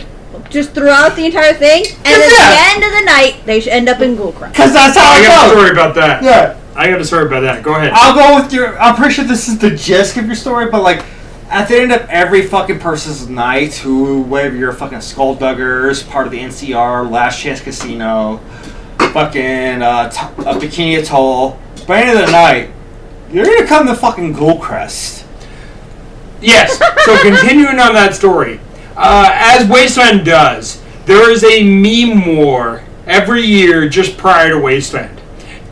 just throughout the entire thing, and at Yeah. the end of the night, they should end up in Ghoulcrest. Because that's how I it got a goes. story about that. Yeah. I got a story about that. Go ahead. I'll go with I'm pretty sure this is the gist of your story, but like, at the end of every fucking person's night, whether you're fucking Skullduggers, part of the NCR, Last Chance Casino, fucking Bikini Atoll, by the end of the night, you're gonna come to fucking Ghoulcrest. Yes. So continuing on that story, as Wasteland does, there is a meme war every year just prior to Wasteland.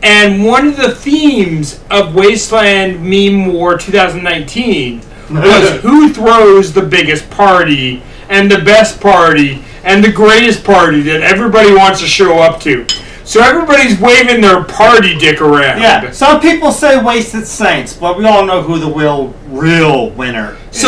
And one of the themes of Wasteland Meme War 2019 was who throws the biggest party and the best party and the greatest party that everybody wants to show up to. So everybody's waving their party dick around. Yeah, some people say Wasted Saints, but we all know who the real winner is.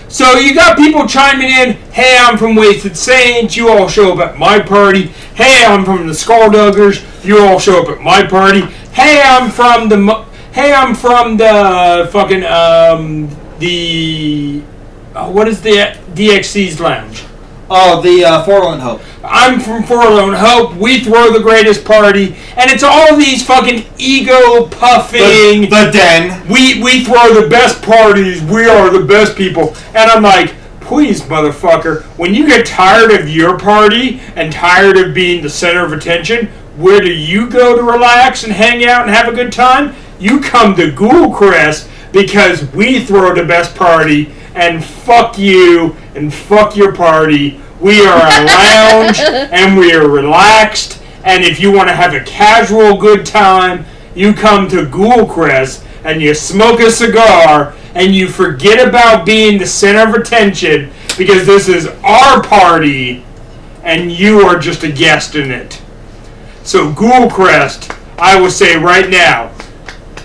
So you got people chiming in, hey, I'm from Wasted Saints, you all show up at my party. Hey, I'm from the Skullduggers, you all show up at my party. Hey, I'm from the fucking, what is the DXC's lounge? Oh, the Forlorn Hope. I'm from Forlorn Hope, we throw the greatest party, and it's all these fucking ego puffing. The Den. We throw the best parties. We are the best people. And I'm like, please, motherfucker, when you get tired of your party and tired of being the center of attention, where do you go to relax and hang out and have a good time? You come to Ghoulcrest because we throw the best party, and fuck you and fuck your party. We are a lounge and we are relaxed. And if you want to have a casual good time, you come to Ghoulcrest and you smoke a cigar and you forget about being the center of attention because this is our party and you are just a guest in it. So Ghoulcrest, I will say right now,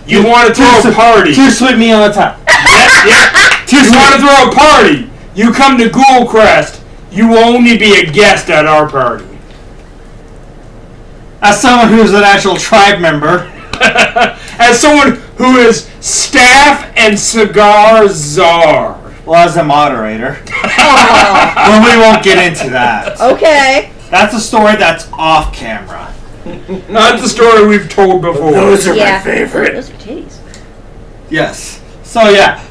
you want to throw a party. Too sweet me on the top. Yeah. You want to throw a party. You come to Ghoulcrest. You will only be a guest at our party. As someone who's an actual tribe member. As someone who is staff and cigar czar. Well, as a moderator. Well, we won't get into that. Okay. That's a story that's off camera. Not the story we've told before. Those are Yeah. my favorite. Those are titties. Yes. So, yeah.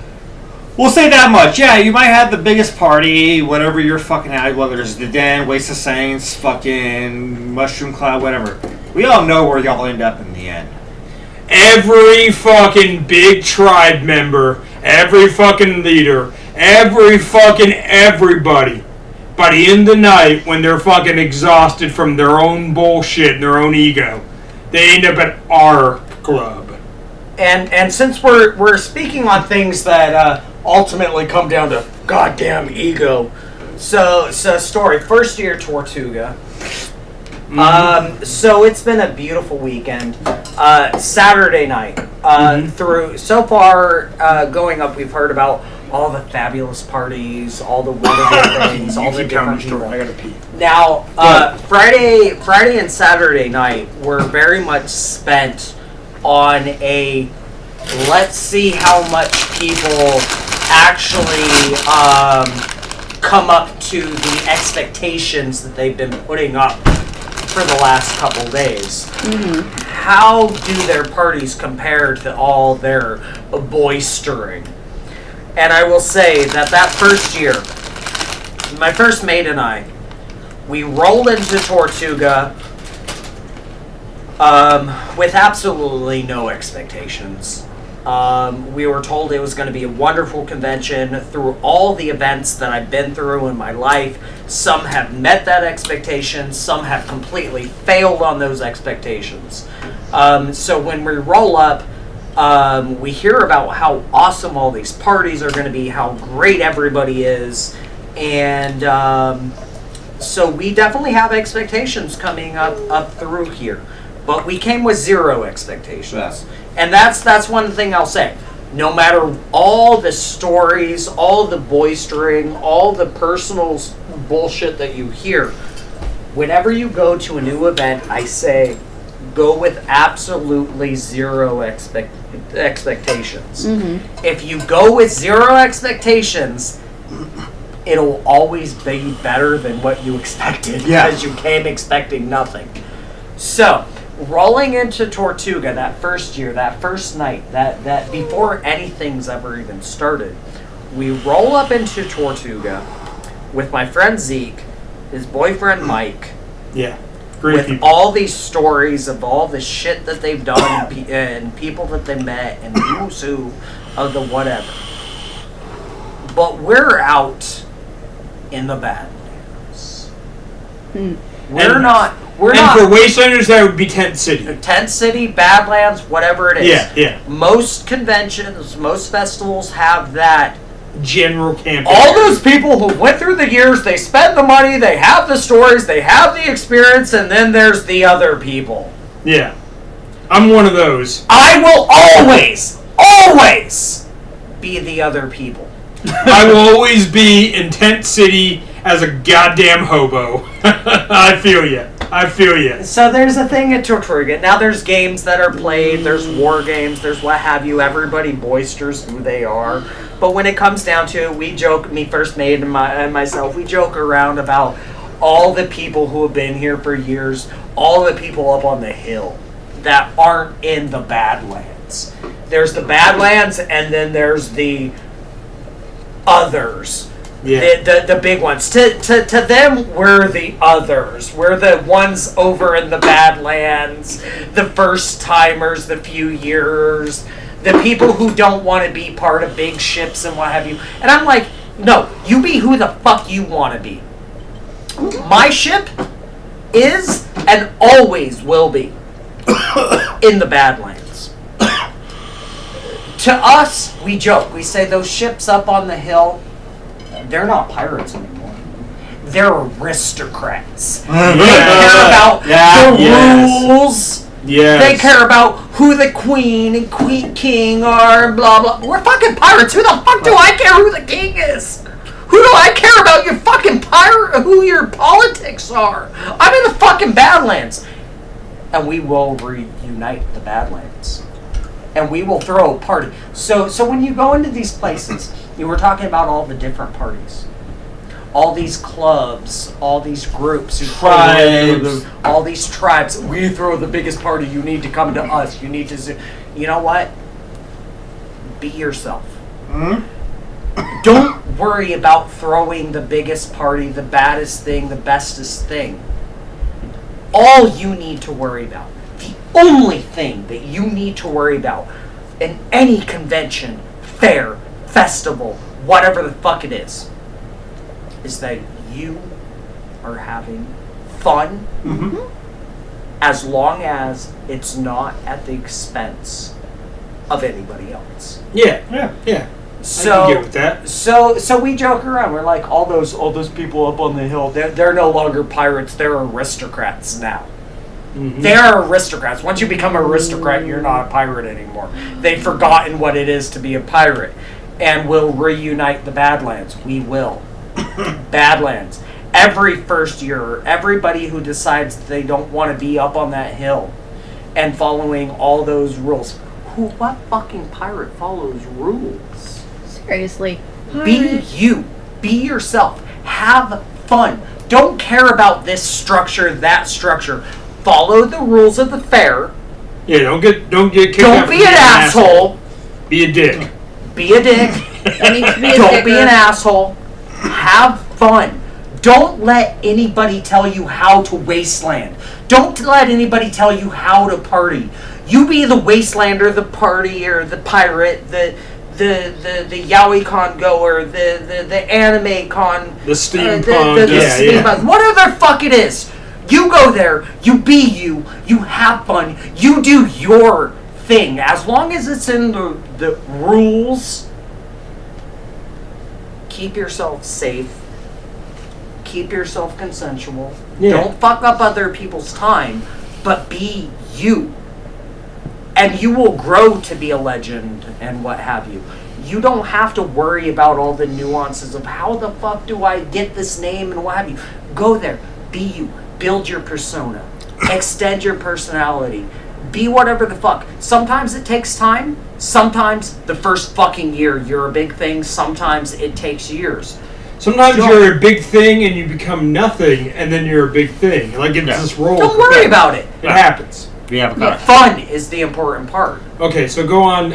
We'll say that much. Yeah, you might have the biggest party, whatever you're fucking at, whether it's the Den, Waste of Saints, fucking Mushroom Cloud, whatever. We all know where y'all end up in the end. Every fucking big tribe member, every fucking leader, every fucking everybody, by the end of the night, when they're fucking exhausted from their own bullshit and their own ego, they end up at our club. And since we're speaking on things that ultimately come down to goddamn ego, so story first year Tortuga. So it's been a beautiful weekend. Saturday night through so far going up, we've heard about all the fabulous parties, all the wonderful things, all the different people. I gotta pee. Now, Friday and Saturday night were very much spent on a let's see how much people actually come up to the expectations that they've been putting up for the last couple days. Mm-hmm. How do their parties compare to all their boistering? And I will say that first year, my first mate and I, we rolled into Tortuga with absolutely no expectations. We were told it was going to be a wonderful convention. Through all the events that I've been through in my life, some have met that expectation, some have completely failed on those expectations. So when we roll up, we hear about how awesome all these parties are going to be, how great everybody is, and so we definitely have expectations coming up through here. But we came with zero expectations. Yeah. And that's one thing I'll say. No matter all the stories, all the boistering, all the personal bullshit that you hear, whenever you go to a new event, I say go with absolutely zero expectations. Mm-hmm. If you go with zero expectations, it'll always be better than what you expected because you came expecting nothing. So, rolling into Tortuga that first year, that first night, that before anything's ever even started, we roll up into Tortuga with my friend Zeke, his boyfriend Mike. Yeah, great with people. all these stories of all the shit that they've done and people that they met and who's who of the whatever. But we're out in the Badlands. We're not. For Wastelanders, that would be Tent City. Tent City, Badlands, whatever it is. Yeah. Most conventions, most festivals have that. General camping. All those people who went through the years, they spend the money, they have the stories, they have the experience, and then there's the other people. Yeah. I'm one of those. I will always be the other people. I will always be in Tent City as a goddamn hobo. I feel you. So there's a thing at Tortuga. Now there's games that are played, there's war games, there's what have you. Everybody boisters who they are. But when it comes down to it, we joke, me first mate and myself, we joke around about all the people who have been here for years, all the people up on the hill that aren't in the Badlands. There's the Badlands and then there's the others. Yeah. The big ones. To them, we're the others. We're the ones over in the Badlands, the first timers, the few years, the people who don't want to be part of big ships and what have you. And I'm like, no, you be who the fuck you want to be. My ship is and always will be in the Badlands. To us, we joke. We say those ships up on the hill, they're not pirates anymore. They're aristocrats. They care about the rules. Yes. They care about who the queen and king are, blah, blah. We're fucking pirates. Who the fuck do I care who the king is? Who do I care about your fucking pirate, who your politics are? I'm in the fucking Badlands. And we will reunite the Badlands. And we will throw a party. So when you go into these places, you were talking about all the different parties. All these clubs, all these groups, Tribes. all these tribes. We throw the biggest party. You need to come to us. You need to. You know what? Be yourself. Don't worry about throwing the biggest party, the baddest thing, the bestest thing. All you need to worry about, the only thing that you need to worry about in any convention, fair, festival, whatever the fuck it is that you are having fun, as long as it's not at the expense of anybody else. Yeah. So, I can get with that. So we joke around. We're like, all those people up on the hill, they're no longer pirates. They're aristocrats now. They're aristocrats. Once you become an aristocrat, you're not a pirate anymore. They've forgotten what it is to be a pirate. And we'll reunite the Badlands. We will. Badlands. Every first year, everybody who decides they don't want to be up on that hill and following all those rules. What fucking pirate follows rules? Seriously. Be you. Be yourself. Have fun. Don't care about this structure, that structure. Follow the rules of the fair. Yeah, don't get kicked Don't out be for an being asshole. Be a dick. Be a dick. That needs to be a Don't sticker. be an asshole. Have fun. Don't let anybody tell you how to wasteland. Don't let anybody tell you how to party. You be the wastelander, the partier, the pirate, the yaoi con goer, the anime con, The steampunk. the steampunk, whatever the fuck it is. You go there, you be you, you have fun, you do your thing. As long as it's in the rules, keep yourself safe, keep yourself consensual. Yeah. Don't fuck up other people's time, but be you. And you will grow to be a legend and what have you. You don't have to worry about all the nuances of how the fuck do I get this name and what have you. Go there, be you, build your persona, extend your personality, be whatever the fuck. Sometimes it takes time. Sometimes the first fucking year you're a big thing. Sometimes it takes years. Sometimes you're a big thing and you become nothing, and then you're a big thing. Like it's this roll. Don't worry about it. It happens. We have a comment. Fun is the important part. Okay, so go on.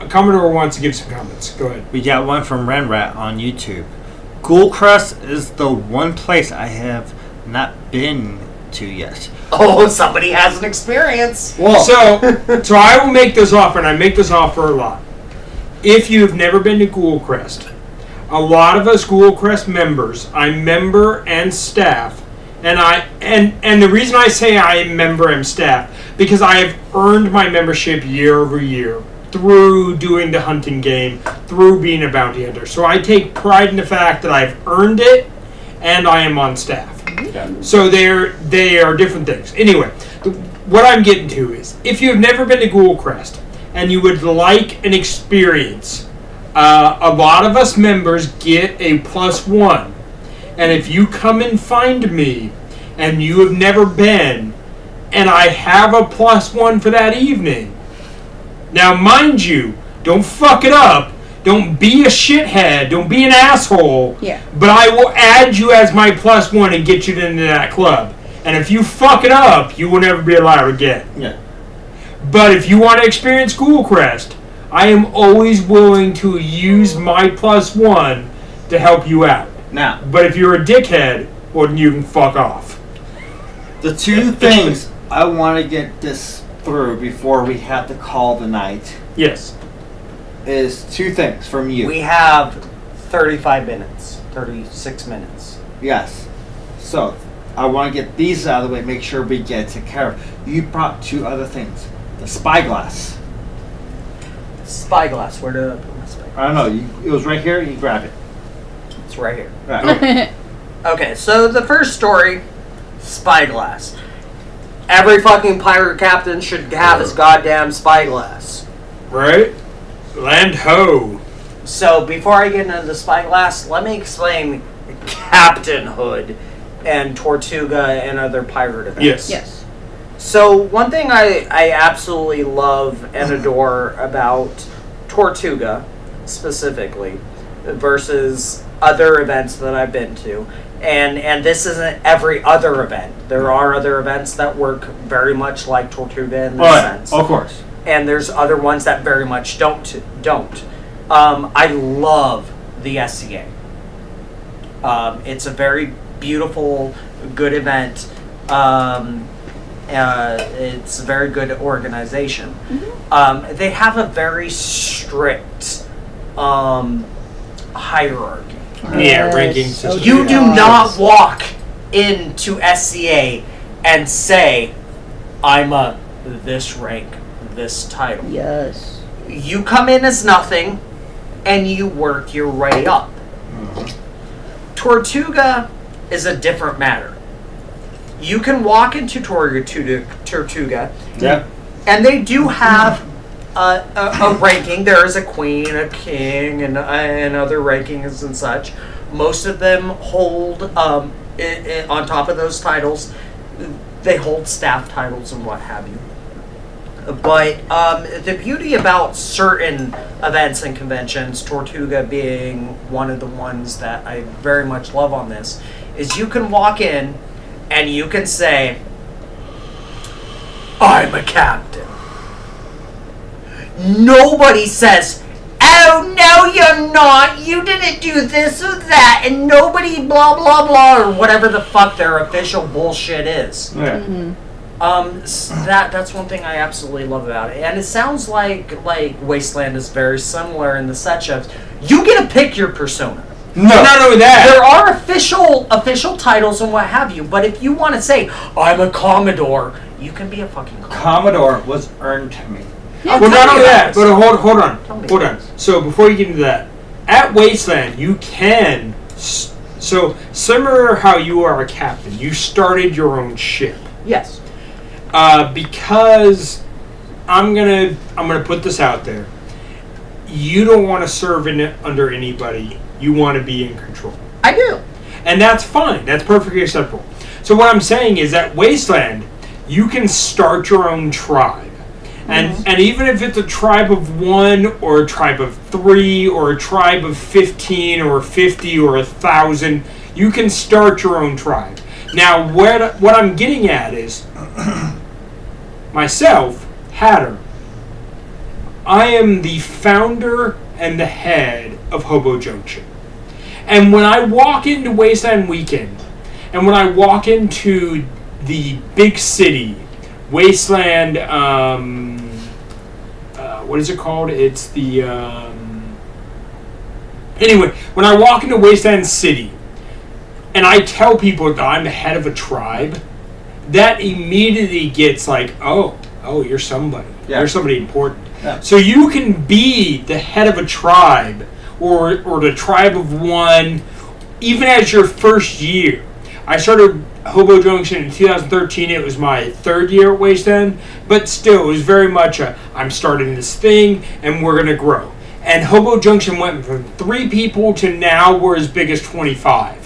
Commodore wants to give some comments. Go ahead. We got one from Renrat on YouTube. Ghoulcrest is the one place I have not been to yet. Oh, somebody has an experience. Well, So I will make this offer, and I make this offer a lot. If you've never been to Ghoulcrest, a lot of us Ghoulcrest members, I'm member and staff, and the reason I say I am member and staff, because I have earned my membership year over year through doing the hunting game, through being a bounty hunter. So I take pride in the fact that I've earned it, and I am on staff. So they are different things. Anyway, what I'm getting to is, if you've never been to Ghoulcrest and you would like an experience, a lot of us members get a +1. And if you come and find me and you have never been, and I have a +1 for that evening. Now, mind you, don't fuck it up. Don't be a shithead. Don't be an asshole. Yeah. But I will add you as my +1 and get you into that club. And if you fuck it up, you will never be allowed again. yeah. But if you want to experience Ghoulcrest, I am always willing to use my +1 to help you out. Now, But if you're a dickhead, well, then you can fuck off. the two things I want to get this through before we have to call the night Yes. is two things from you. We have 35 minutes, 36 minutes. Yes. So, I want to get these out of the way, make sure we get it care of. You brought two other things. The spyglass. Spyglass, where did I put my spyglass? I don't know, it was right here, you grab it. It's right here. Right. Okay, so the first story, spyglass. Every fucking pirate captain should have his goddamn spyglass. Right? Land ho. So before I get into the spyglass, let me explain captainhood and Tortuga and other pirate events. Yes. Yes. So one thing I absolutely love and adore about Tortuga specifically versus other events that I've been to, and this isn't every other event. There are other events that work very much like Tortuga in this sense. Of course. And there's other ones that very much don't. I love the SCA. It's a very beautiful, good event. It's a very good organization. Mm-hmm. They have a very strict hierarchy. Yeah, ranking system. You do not walk into SCA and say, I'm a this rank, this title. Yes. You come in as nothing, and you work your way up. Tortuga is a different matter. You can walk into Tortuga, Yeah. and they do have a ranking. There is a queen, a king, and other rankings and such. Most of them hold, on top of those titles, they hold staff titles and what have you. But the beauty about certain events and conventions, Tortuga being one of the ones that I very much love on this, is you can walk in and you can say, I'm a captain. Nobody says, oh, no, you're not. You didn't do this or that. And nobody blah, blah, blah, or whatever the fuck their official bullshit is. Yeah. Mm-hmm. That's one thing I absolutely love about it. And it sounds like Wasteland is very similar in the such of, you get to pick your persona. No. Not only that. There are official titles and what have you, but if you want to say, I'm a Commodore, you can be a fucking Commodore. Commodore was earned to me. Yeah, Well, not tell me only about that, this. but hold Tell me on. about this. So before you get into that, at Wasteland, you can. So similar how you are a captain, you started your own ship. Yes. Because I'm gonna put this out there. You don't want to serve under anybody. You want to be in control, I do. and that's fine. That's perfectly acceptable. So what I'm saying is that Wasteland, you can start your own tribe, and even if it's a tribe of 1 or a tribe of 3 or a tribe of 15 or 50 or 1,000, you can start your own tribe. Now, what I'm getting at is, myself, Hatter, I am the founder and the head of Hobo Junction. And when I walk into Wasteland Weekend, and when I walk into the big city, Wasteland, what is it called? It's the, anyway, when I walk into Wasteland City, and I tell people that I'm the head of a tribe, that immediately gets like, oh, you're somebody. Yeah. You're somebody important. Yeah. So you can be the head of a tribe or the tribe of 1, even as your first year. I started Hobo Junction in 2013. It was my 3rd year at Wasteland, but still, it was very much I'm starting this thing and we're going to grow. And Hobo Junction went from 3 people to now we're as big as 25.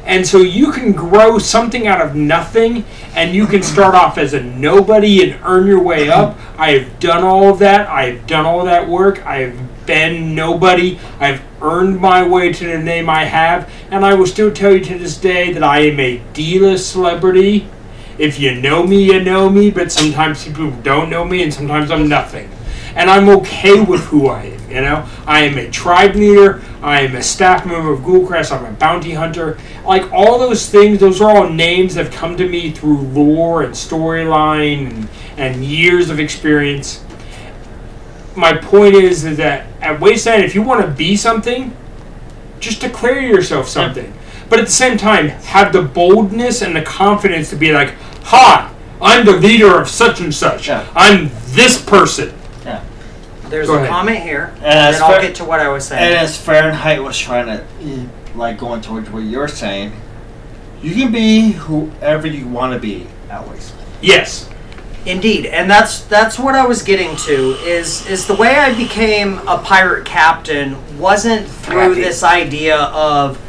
And so you can grow something out of nothing, and you can start off as a nobody and earn your way up. I have done all of that. I have done all of that work. I have been nobody. I've earned my way to the name I have, and I will still tell you to this day that I am a D-list celebrity. If you know me, you know me, but sometimes people don't know me, and sometimes I'm nothing. And I'm okay with who I am, you know? I am a tribe leader. I am a staff member of Ghoulcrest. I'm a bounty hunter. Like, all those things, those are all names that have come to me through lore and storyline and years of experience. My point is that at Wasteland, if you want to be something, just declare yourself something. But at the same time, have the boldness and the confidence to be like, hi, I'm the leader of such and such. Yeah. I'm this person. Yeah. There's Go a ahead. comment here, And and as then I'll far- get to what I was saying. And as Fahrenheit was trying to, like, going towards what you're saying, you can be whoever you want to be at Wasteland. Yes. Indeed, and that's what I was getting to, is the way I became a pirate captain wasn't through this idea of,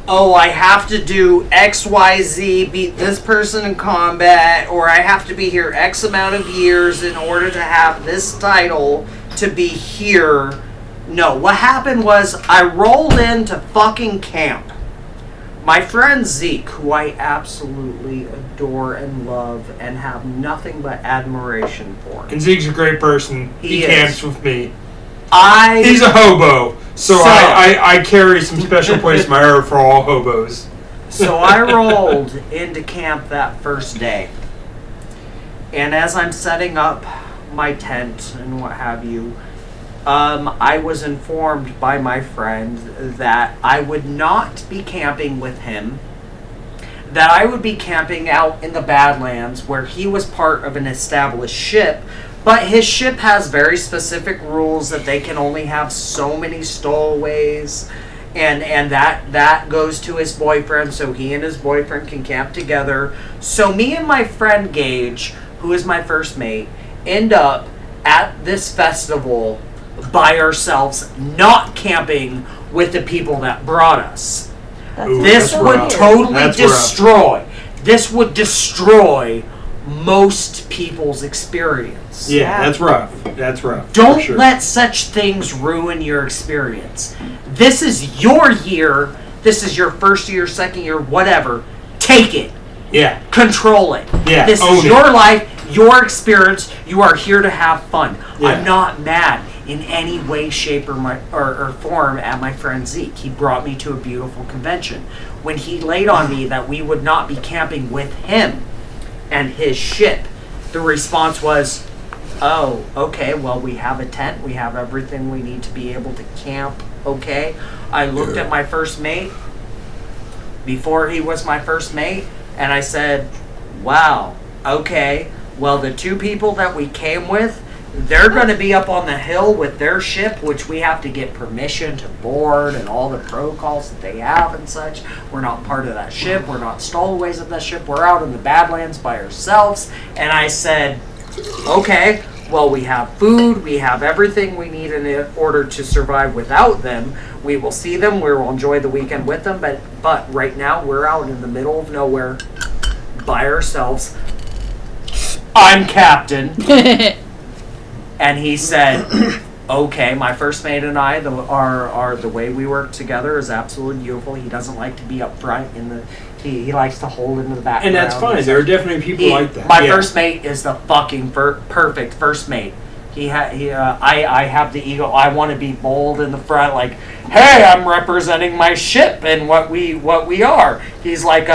oh, I have to do XYZ, beat this person in combat, or I have to be here X amount of years in order to have this title to be here. No, what happened was I rolled into fucking camp. My friend Zeke, who I absolutely adore and love and have nothing but admiration for. And Zeke's a great person. He He camps is. with me. I He's a hobo, so I carry some special place in my heart for all hobos. So I rolled into camp that first day. And as I'm setting up my tent and what have you, I was informed by my friend that I would not be camping with him, that I would be camping out in the Badlands where he was part of an established ship, but his ship has very specific rules that they can only have so many stowaways, and that goes to his boyfriend, so he and his boyfriend can camp together. So me and my friend Gage, who is my first mate, end up at this festival by ourselves, not camping with the people that brought us. Ooh, This that's would rough. totally That's rough. destroy. This would destroy most people's experience. Yeah, that's rough. That's rough. for Don't sure. let such things ruin your experience. This is your year. This is your first year, second year, whatever. Take it. Yeah. Control it. Yeah, This own is it. your life, your experience. You are here to have fun. Yeah. I'm not mad in any way, shape, or form at my friend Zeke. He brought me to a beautiful convention. When he laid on me that we would not be camping with him and his ship, the response was, oh, okay, well, we have a tent. We have everything we need to be able to camp, okay? I looked at my first mate before he was my first mate, and I said, wow, okay, well, the two people that we came with, they're going to be up on the hill with their ship, which we have to get permission to board and all the protocols that they have and such. We're not part of that ship. We're not stowaways of that ship. We're out in the Badlands by ourselves. And I said, okay, well, we have food. We have everything we need in order to survive without them. We will see them. We will enjoy the weekend with them. But right now, we're out in the middle of nowhere by ourselves. I'm captain. And he said, okay, my first mate and I, the way we work together is absolutely beautiful. He doesn't like to be up front he likes to hold into the background. And that's fine. There are definitely people like that. My first mate is the fucking perfect first mate. I have the ego. I want to be bold in the front, like, hey, I'm representing my ship and what we are. He's like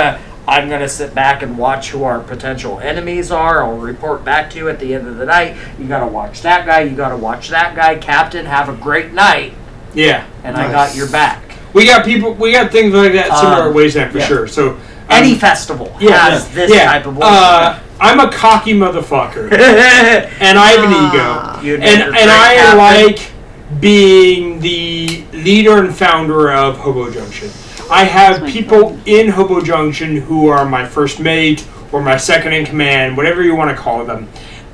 I'm going to sit back and watch who our potential enemies are. I'll report back to you at the end of the night. You got to watch that guy. You got to watch that guy. Captain, have a great night. Yeah. And I got your back. We got things like that similar ways that for sure. So any festival has this type of bullshit. I'm a cocky motherfucker. And I have an ego. And I captain. like being the leader and founder of Hobo Junction. I have people in Hobo Junction who are my first mate or my second in command, whatever you want to call them,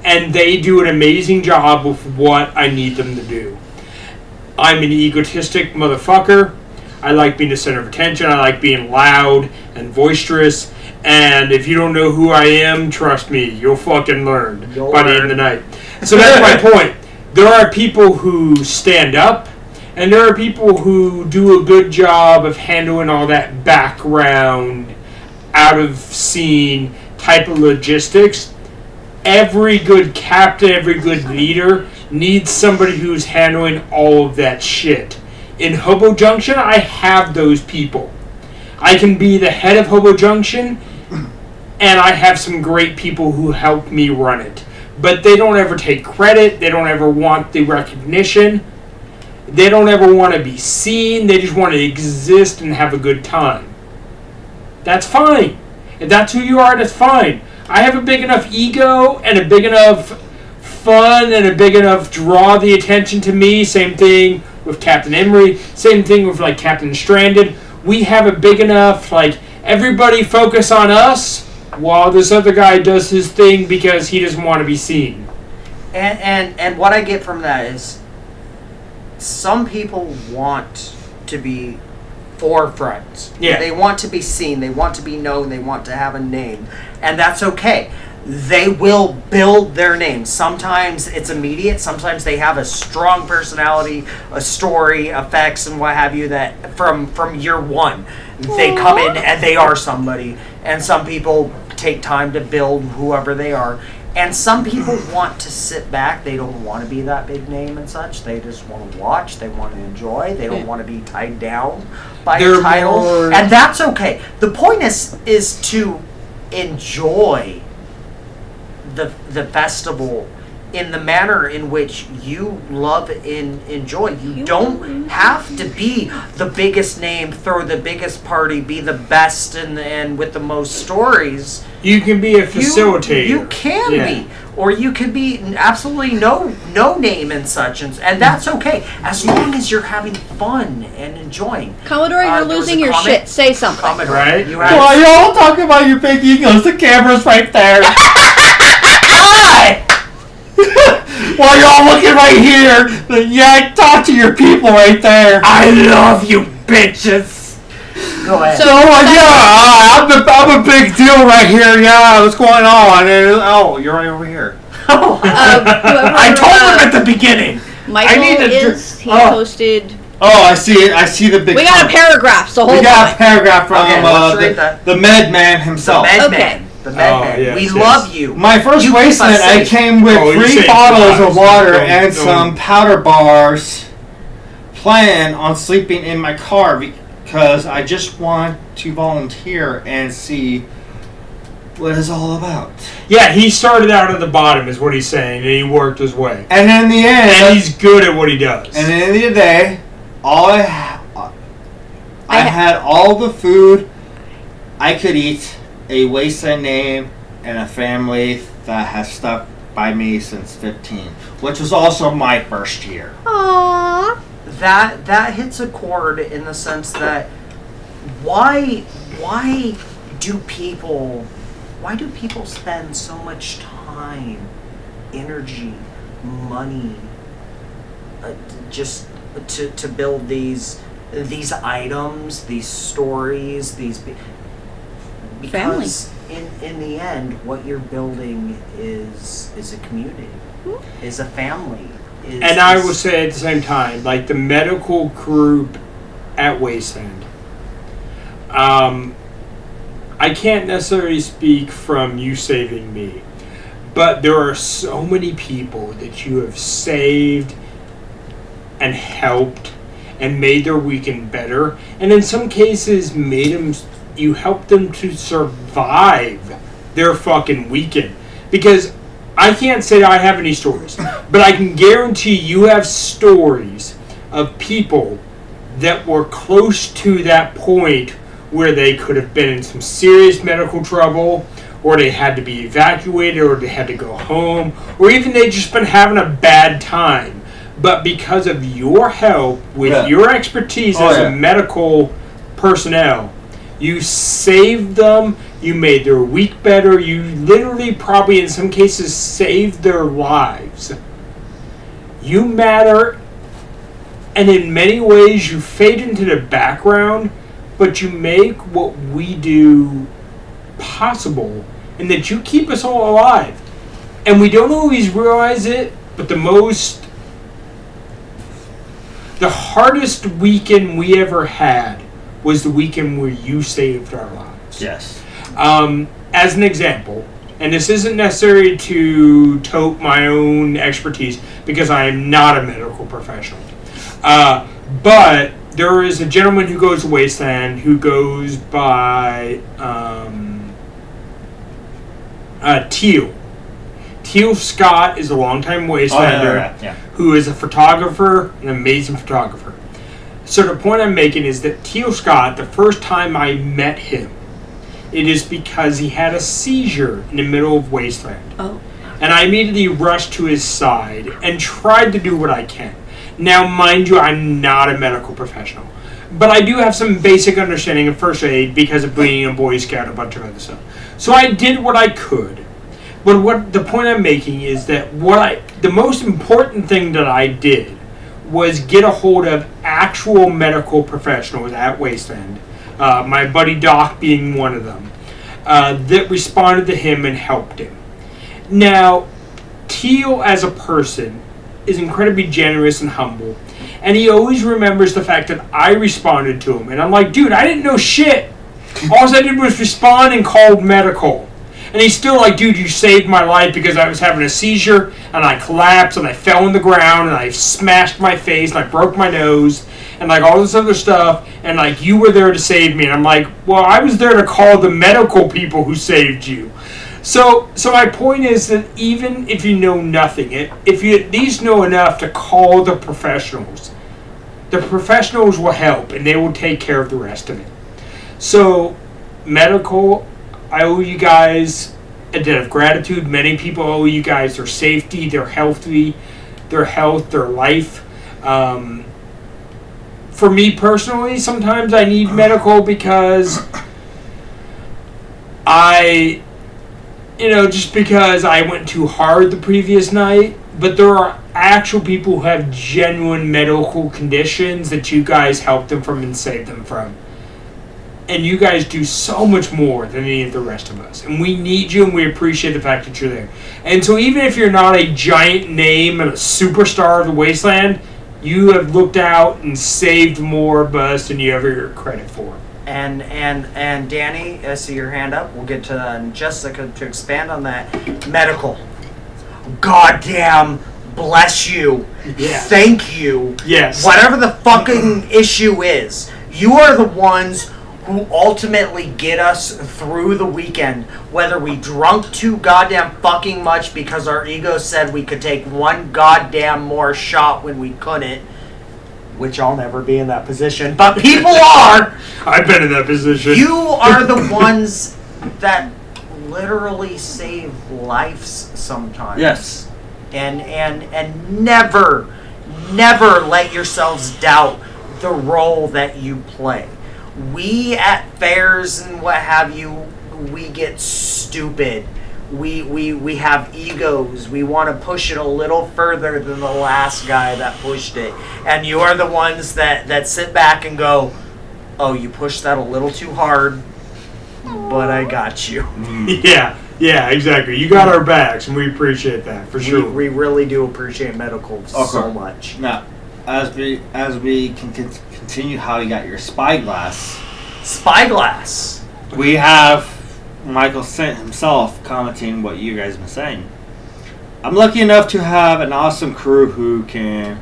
and they do an amazing job with what I need them to do. I'm an egotistic motherfucker. I like being the center of attention. I like being loud and boisterous. And if you don't know who I am, trust me, you'll fucking learn by the end of the night. So that's my point. There are people who stand up, and there are people who do a good job of handling all that background, out of scene type of logistics. Every good captain, every good leader needs somebody who's handling all of that shit. In Hobo Junction, I have those people. I can be the head of Hobo Junction, and I have some great people who help me run it. But they don't ever take credit. They don't ever want the recognition. They don't ever want to be seen. They just want to exist and have a good time. That's fine. If that's who you are, that's fine. I have a big enough ego and a big enough fun and a big enough draw the attention to me. Same thing with Captain Emery. Same thing with like Captain Stranded. We have a big enough, like, everybody focus on us. while this other guy does his thing because he doesn't want to be seen. And what I get from that is some people want to be forefront. Yeah. They want to be seen, they want to be known, they want to have a name. And that's okay. They will build their name. Sometimes it's immediate, sometimes they have a strong personality, a story, effects and what have you that from year one. They come in and they are somebody. And some people take time to build whoever they are. And some people want to sit back. They don't want to be that big name and such. They just want to watch. They want to enjoy. They don't want to be tied down by a title. And that's okay. The point is to enjoy the festival in the manner in which you love and enjoy. You don't have to be the biggest name, throw the biggest party, be the best and with the most stories. You can be a facilitator. You can be. Or you could be absolutely no name and such. And that's okay. As long as you're having fun and enjoying. Commodore, you're losing your shit. Say something. Commodore, right? While y'all talking about your big egos, the camera's right there. Hi! While y'all looking right here, yeah, talk to your people right there. I love you, bitches. Go ahead. So, I'm a big deal right here. Yeah, what's going on? And, you're right over here. I told him at the beginning. Michael he posted. Oh, I see it. I see the big. We got a paragraph, so hold on. We got a paragraph from the Med Man himself. The Med Man. The Med Man. Yes, we love you. My first wasteland, I came with 3 bottles of water and some powder bars. Plan on sleeping in my car because I just want to volunteer and see what it's all about. Yeah, he started out at the bottom, is what he's saying, and he worked his way. And in the end, and he's good at what he does. And at the end of the day, I had all the food I could eat, a wasteland name, and a family that has stuck by me since 15, which was also my first year. Aww. That hits a chord in the sense that why do people spend so much time, energy, money just to build these items, these stories, because in the end what you're building is a community, is a family. And I will say at the same time, like the medical group at Wasteland, I can't necessarily speak from you saving me, but there are so many people that you have saved and helped and made their weekend better, and in some cases you helped them to survive their fucking weekend. Because I can't say I have any stories, but I can guarantee you have stories of people that were close to that point where they could have been in some serious medical trouble, or they had to be evacuated, or they had to go home, or even they just been having a bad time. But because of your help with your expertise as a medical personnel, you saved them, you made their week better, you literally probably in some cases saved their lives. You matter, and in many ways you fade into the background, but you make what we do possible, and that you keep us all alive. And we don't always realize it, but the hardest weekend we ever had was the weekend where you saved our lives. Yes. As an example, and this isn't necessary to tote my own expertise because I am not a medical professional, but there is a gentleman who goes to Wasteland who goes by Teal. Teal Scott is a longtime Wastelander who is a photographer, an amazing photographer. So the point I'm making is that Teal Scott, the first time I met him, it is because he had a seizure in the middle of Wasteland. Oh. And I immediately rushed to his side and tried to do what I can. Now, mind you, I'm not a medical professional, but I do have some basic understanding of first aid because of being a Boy Scout and a bunch of other stuff. So I did what I could. But what the point I'm making is that the most important thing that I did was get a hold of actual medical professionals at Wasteland, my buddy Doc being one of them, that responded to him and helped him. Now, Teal as a person is incredibly generous and humble, and he always remembers the fact that I responded to him. And I'm like, dude, I didn't know shit. All I did was respond and called medical. And he's still like, dude, you saved my life because I was having a seizure, and I collapsed, and I fell on the ground, and I smashed my face, and I broke my nose, and like all this other stuff, and like you were there to save me. And I'm like, well, I was there to call the medical people who saved you. So my point is that even if you know nothing, if you at least know enough to call the professionals will help, and they will take care of the rest of it. So, medical, I owe you guys a debt of gratitude. Many people owe you guys their safety, their health, their life. For me personally, sometimes I need medical because just because I went too hard the previous night. But there are actual people who have genuine medical conditions that you guys help them from and save them from. And you guys do so much more than any of the rest of us. And we need you, and we appreciate the fact that you're there. And so even if you're not a giant name and a superstar of the Wasteland, you have looked out and saved more of us than you ever credit for. And Danny, I see your hand up. We'll get to Jessica to expand on that. Medical. Goddamn bless you. Yeah. Thank you. Yes. Whatever the fucking issue is, you are the ones who ultimately get us through the weekend. Whether we drunk too goddamn fucking much because our ego said we could take one goddamn more shot when we couldn't. Which I'll never be in that position. But people are! I've been in that position. You are the ones that literally save lives sometimes. Yes. And never let yourselves doubt the role that you play. We at fairs and what have you, we get stupid. We have egos. We want to push it a little further than the last guy that pushed it. And you are the ones that sit back and go, oh, you pushed that a little too hard, but I got you. Yeah, exactly. You got our backs, and we appreciate that, for sure. We really do appreciate medical so much. Now, as we can continue how you got your spyglass. Spyglass. We have Michael Sent himself commenting what you guys have been saying. I'm lucky enough to have an awesome crew who can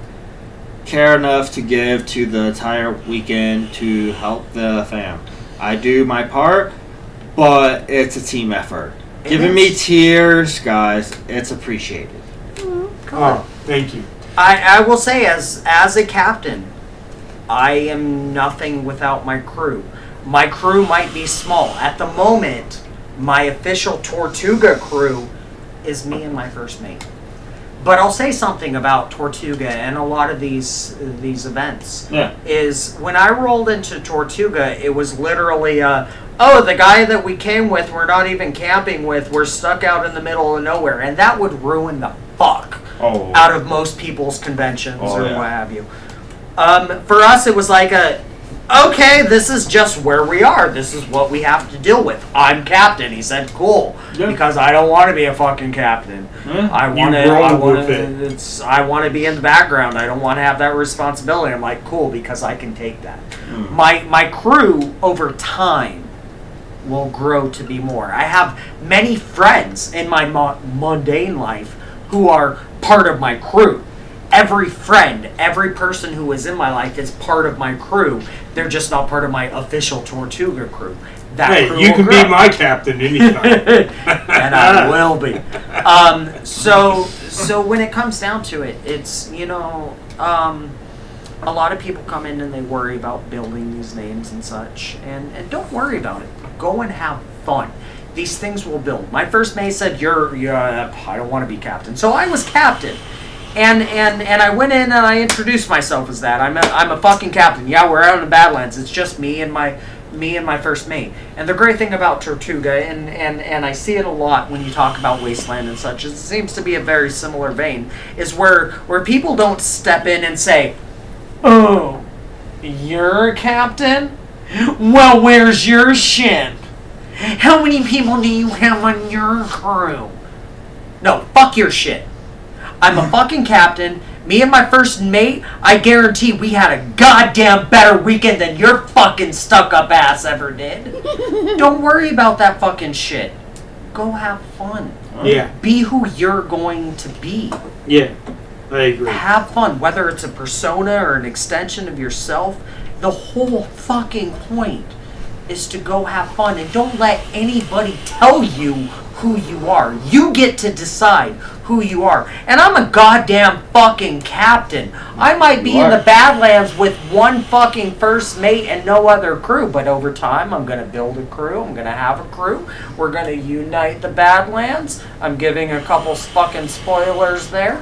care enough to give to the entire weekend to help the fam. I do my part, but it's a team effort. Giving me tears, guys, it's appreciated. Oh, thank you. I will say, as a captain, I am nothing without my crew. My crew might be small. At the moment, my official Tortuga crew is me and my first mate. But I'll say something about Tortuga and a lot of these events. Yeah. Is when I rolled into Tortuga, it was literally, the guy that we came with, we're not even camping with, we're stuck out in the middle of nowhere. And that would ruin the fuck out of most people's conventions what have you. For us, it was like okay, this is just where we are. This is what we have to deal with. I'm captain. He said, cool. Yeah. Because I don't want to be a fucking captain. Yeah. I want to be in the background. I don't want to have that responsibility. I'm like, cool, because I can take that. My crew, over time, will grow to be more. I have many friends in my mundane life who are part of my crew. Every friend, every person who is in my life is part of my crew. They're just not part of my official Tortuga crew. That crew you can grow. be my captain anytime. And I will be. So when it comes down to it, it's, a lot of people come in and they worry about building these names and such. And don't worry about it. Go and have fun. These things will build. My first mate said, I don't want to be captain. So I was captain. And I went in and I introduced myself as that. I'm a fucking captain. Yeah, we're out in the Badlands. It's just me and my me and my first mate. And the great thing about Tortuga, and I see it a lot when you talk about Wasteland and such, it seems to be a very similar vein, is where people don't step in and say, "Oh, you're a captain? Well, where's your ship? How many people do you have on your crew?" No, fuck your shit. I'm a fucking captain. Me and my first mate, I guarantee we had a goddamn better weekend than your fucking stuck-up ass ever did. Don't worry about that fucking shit. Go have fun. Yeah. Be who you're going to be. Yeah. I agree. Have fun, whether it's a persona or an extension of yourself. The whole fucking point is to go have fun, and don't let anybody tell you who you are. You get to decide who you are. And I'm a goddamn fucking captain. I might be in the Badlands with one fucking first mate and no other crew, but over time I'm gonna build a crew. I'm gonna have a crew. We're gonna unite the Badlands. I'm giving a couple fucking spoilers there.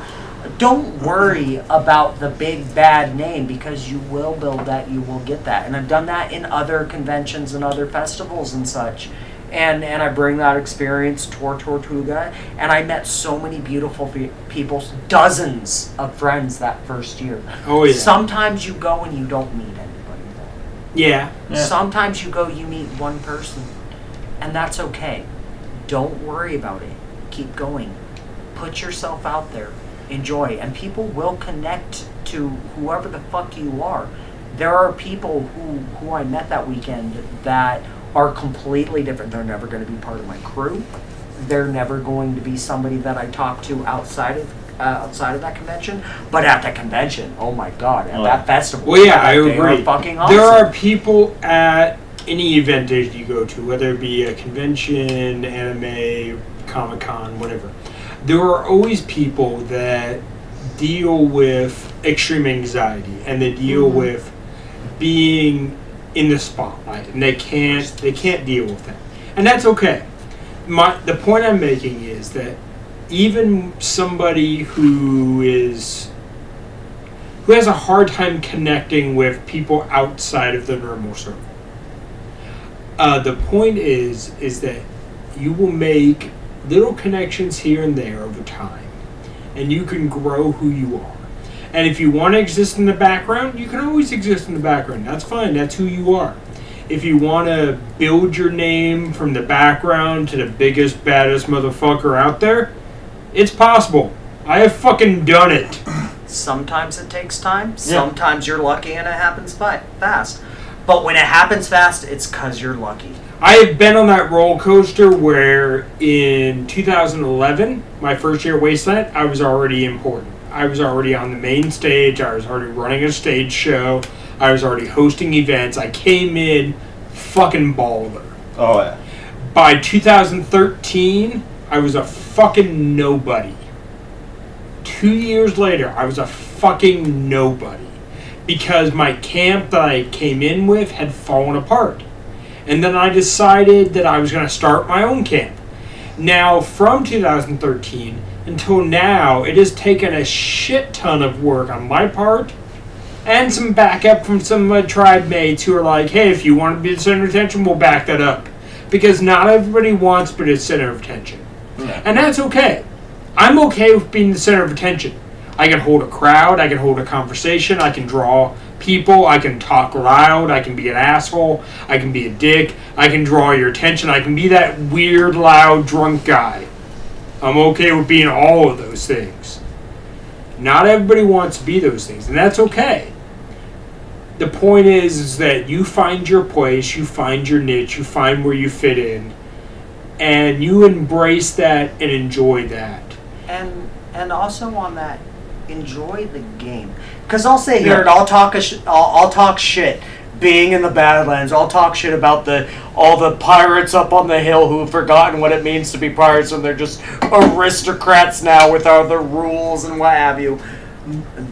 Don't worry about the big bad name, because you will build that, you will get that. And I've done that in other conventions and other festivals and such. And I bring that experience toward Tortuga, and I met so many beautiful people, dozens of friends that first year. Oh yeah. Sometimes you go and you don't meet anybody though. Yeah. Sometimes you go, you meet one person, and that's okay. Don't worry about it. Keep going. Put yourself out there. Enjoy, and people will connect to whoever the fuck you are. There are people who I met that weekend that are completely different. They're never going to be part of my crew. They're never going to be somebody that I talk to outside of that convention. But at the convention, oh my god, at that festival, well, yeah, I they agree. are fucking awesome. There are people at any event that you go to, whether it be a convention, anime, Comic-Con, whatever. There are always people that deal with extreme anxiety, and they deal with being in the spotlight, and they can't deal with that, and that's okay. The point I'm making is that even somebody who has a hard time connecting with people outside of the normal circle, the point is that you will make little connections here and there over time, and you can grow who you are. And if you want to exist in the background, you can always exist in the background. That's fine. That's who you are. If you want to build your name from the background to the biggest, baddest motherfucker out there, it's possible. I have fucking done it. Sometimes it takes time. Sometimes you're lucky and it happens fast. But when it happens fast, it's because you're lucky. I have been on that roller coaster where in 2011, my first year at Wasteland, I was already important. I was already on the main stage. I was already running a stage show. I was already hosting events. I came in fucking baller. Oh, yeah. By 2013, I was a fucking nobody. 2 years later, I was a fucking nobody. Because my camp that I came in with had fallen apart. And then I decided that I was going to start my own camp. Now, from 2013 until now, it has taken a shit ton of work on my part and some backup from some of my tribe mates who are like, hey, if you want to be the center of attention, we'll back that up. Because not everybody wants to be the center of attention. Yeah. And that's okay. I'm okay with being the center of attention. I can hold a crowd, I can hold a conversation, I can draw people, I can talk loud, I can be an asshole, I can be a dick, I can draw your attention, I can be that weird, loud, drunk guy. I'm okay with being all of those things. Not everybody wants to be those things, and that's okay. The point is that you find your place, you find your niche, you find where you fit in, and you embrace that and enjoy that. And also on that, enjoy the game. Because I'll sit here and I'll talk shit being in the Badlands. I'll talk shit about all the pirates up on the hill who've forgotten what it means to be pirates, and they're just aristocrats now with all the rules and what have you.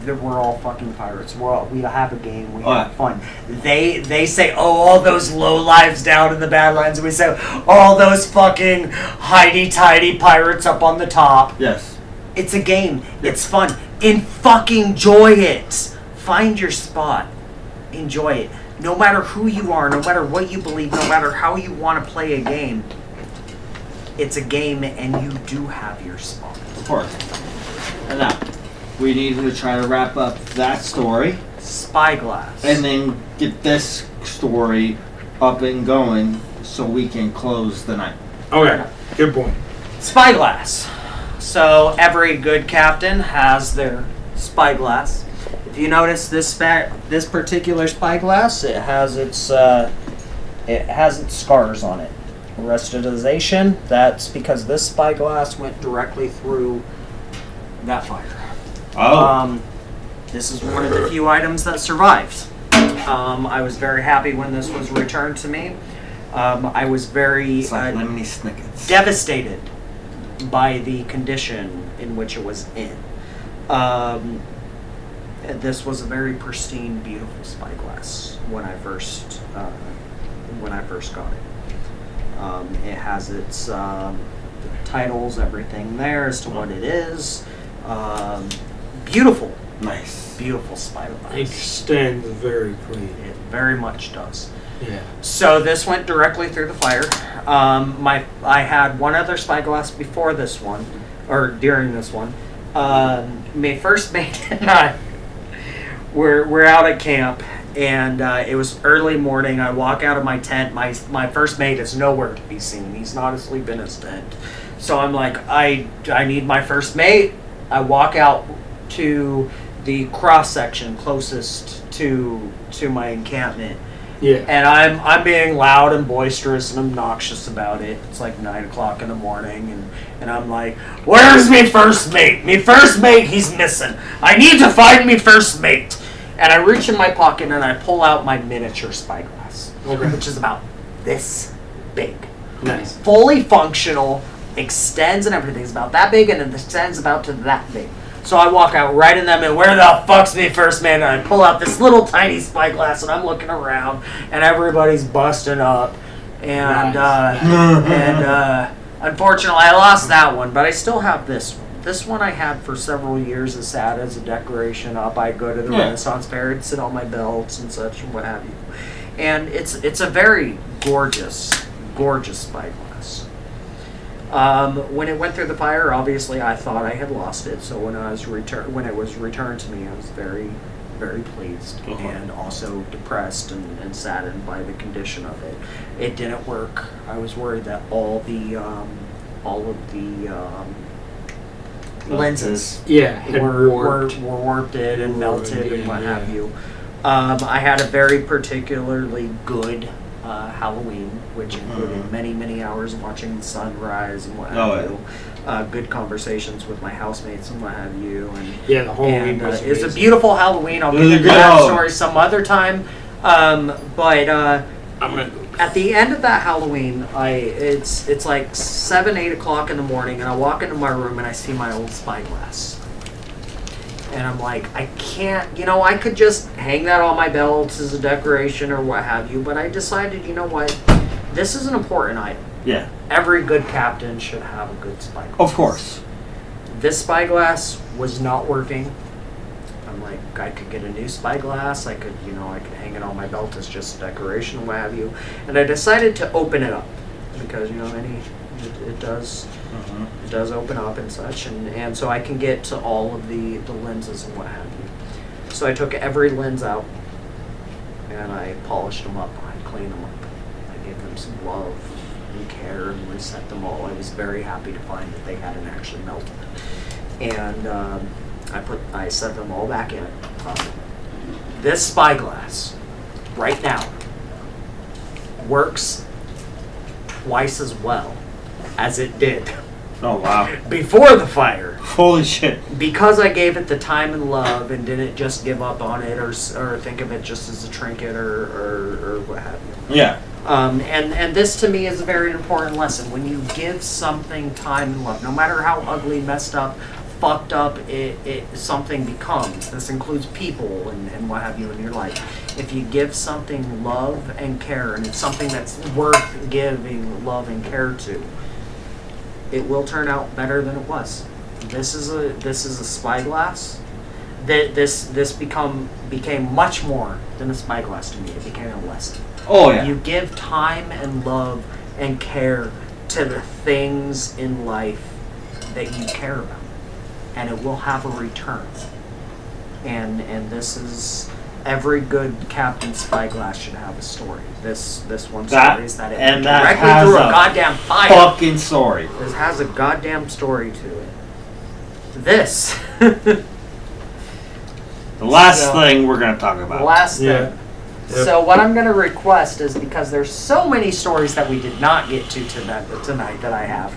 We're all fucking pirates. We have a game. We have fun. They say, oh, all those low lives down in the Badlands, and we say, all those fucking hidey-tidy pirates up on the top. Yes. It's a game. It's fun. And fucking enjoy it. Find your spot. Enjoy it. no matter who you are, no matter what you believe, no matter how you want to play a game, it's a game and you do have your spot. Of course. And now, we need to try to wrap up that story. Spyglass. And then get this story up and going so we can close the night. Okay, good point. Spyglass. So every good captain has their spyglass. If you notice this particular spyglass, it has its scars on it. Rusticization. That's because this spyglass went directly through that fire. Oh. This is one of the few items that survived. I was very happy when this was returned to me. I was very It's like Lemony Snickets. devastated by the condition in which it was in. This was a very pristine, beautiful spyglass when I first got it. It has its titles, everything there as to what it is. Beautiful. Nice. Beautiful spyglass. Extends very clean. It very much does. Yeah. So this went directly through the fire. I had one other spyglass before this one, or during this one. My first mate and I we're out at camp, and it was early morning. I walk out of my tent. My first mate is nowhere to be seen. He's not asleep in his tent. So I'm like, I need my first mate. I walk out to the cross section closest to my encampment. Yeah. And I'm being loud and boisterous and obnoxious about it. It's like 9 o'clock in the morning, and I'm like, "Where's me first mate? Me first mate, he's missing. I need to find me first mate." And I reach in my pocket and I pull out my miniature spyglass, which is about this big. Nice. Fully functional, extends and everything. It's about that big and it extends about to that big. So I walk out right in them and where the fuck's me first man? And I pull out this little tiny spyglass and I'm looking around and everybody's busting up. And unfortunately I lost that one, but I still have this one. This one I had for several years as sad as a decoration up. I go to the Renaissance Fair and sit on my belts and such and what have you. And it's a very gorgeous spyglass. When it went through the fire, obviously I thought I had lost it. So when it was returned to me, I was very, very pleased and also depressed and saddened by the condition of it. It didn't work. I was worried that all of the lenses were warped and melted and what have you. I had a very particularly good Halloween, which included many hours of watching the sunrise and what have you. Good conversations with my housemates and what have you. And yeah, the Halloween was it's a beautiful Halloween. I'll Really get into good. that story some other time. But at the end of that Halloween, it's like 7-8 o'clock in the morning, and I walk into my room and I see my old spyglass. And I'm like, I can't, I could just hang that on my belt as a decoration or what have you, but I decided, you know what, this is an important item. Yeah. Every good captain should have a good spyglass. Of course. This spyglass was not working. I'm like, I could get a new spyglass. I could hang it on my belt as just a decoration, what have you. And I decided to open it up because it does open up and such, and so I can get to all of the lenses and what have you. So I took every lens out and I polished them up. I cleaned them up. I gave them some love and care and reset them all. I was very happy to find that they hadn't actually melted. And I set them all back in. This spyglass, right now, works twice as well as it did Oh, wow. before the fire. Holy shit. Because I gave it the time and love and didn't just give up on it or think of it just as a trinket or what have you. Yeah. And this to me is a very important lesson. When you give something time and love, no matter how ugly, messed up, fucked up something becomes. This includes people and what have you in your life. If you give something love and care, and it's something that's worth giving love and care to, it will turn out better than it was. This is a spyglass this became much more than a spyglass to me. It became a lesson. Oh yeah. You give time and love and care to the things in life that you care about, and it will have a return. And this is every good Captain Spyglass should have a story. This one story is that it went directly through a goddamn fire. Fucking story. This has a goddamn story to it. This. The last thing we're gonna talk about. The last thing. Yeah. Yep. So what I'm going to request is, because there's so many stories that we did not get to tonight that I have,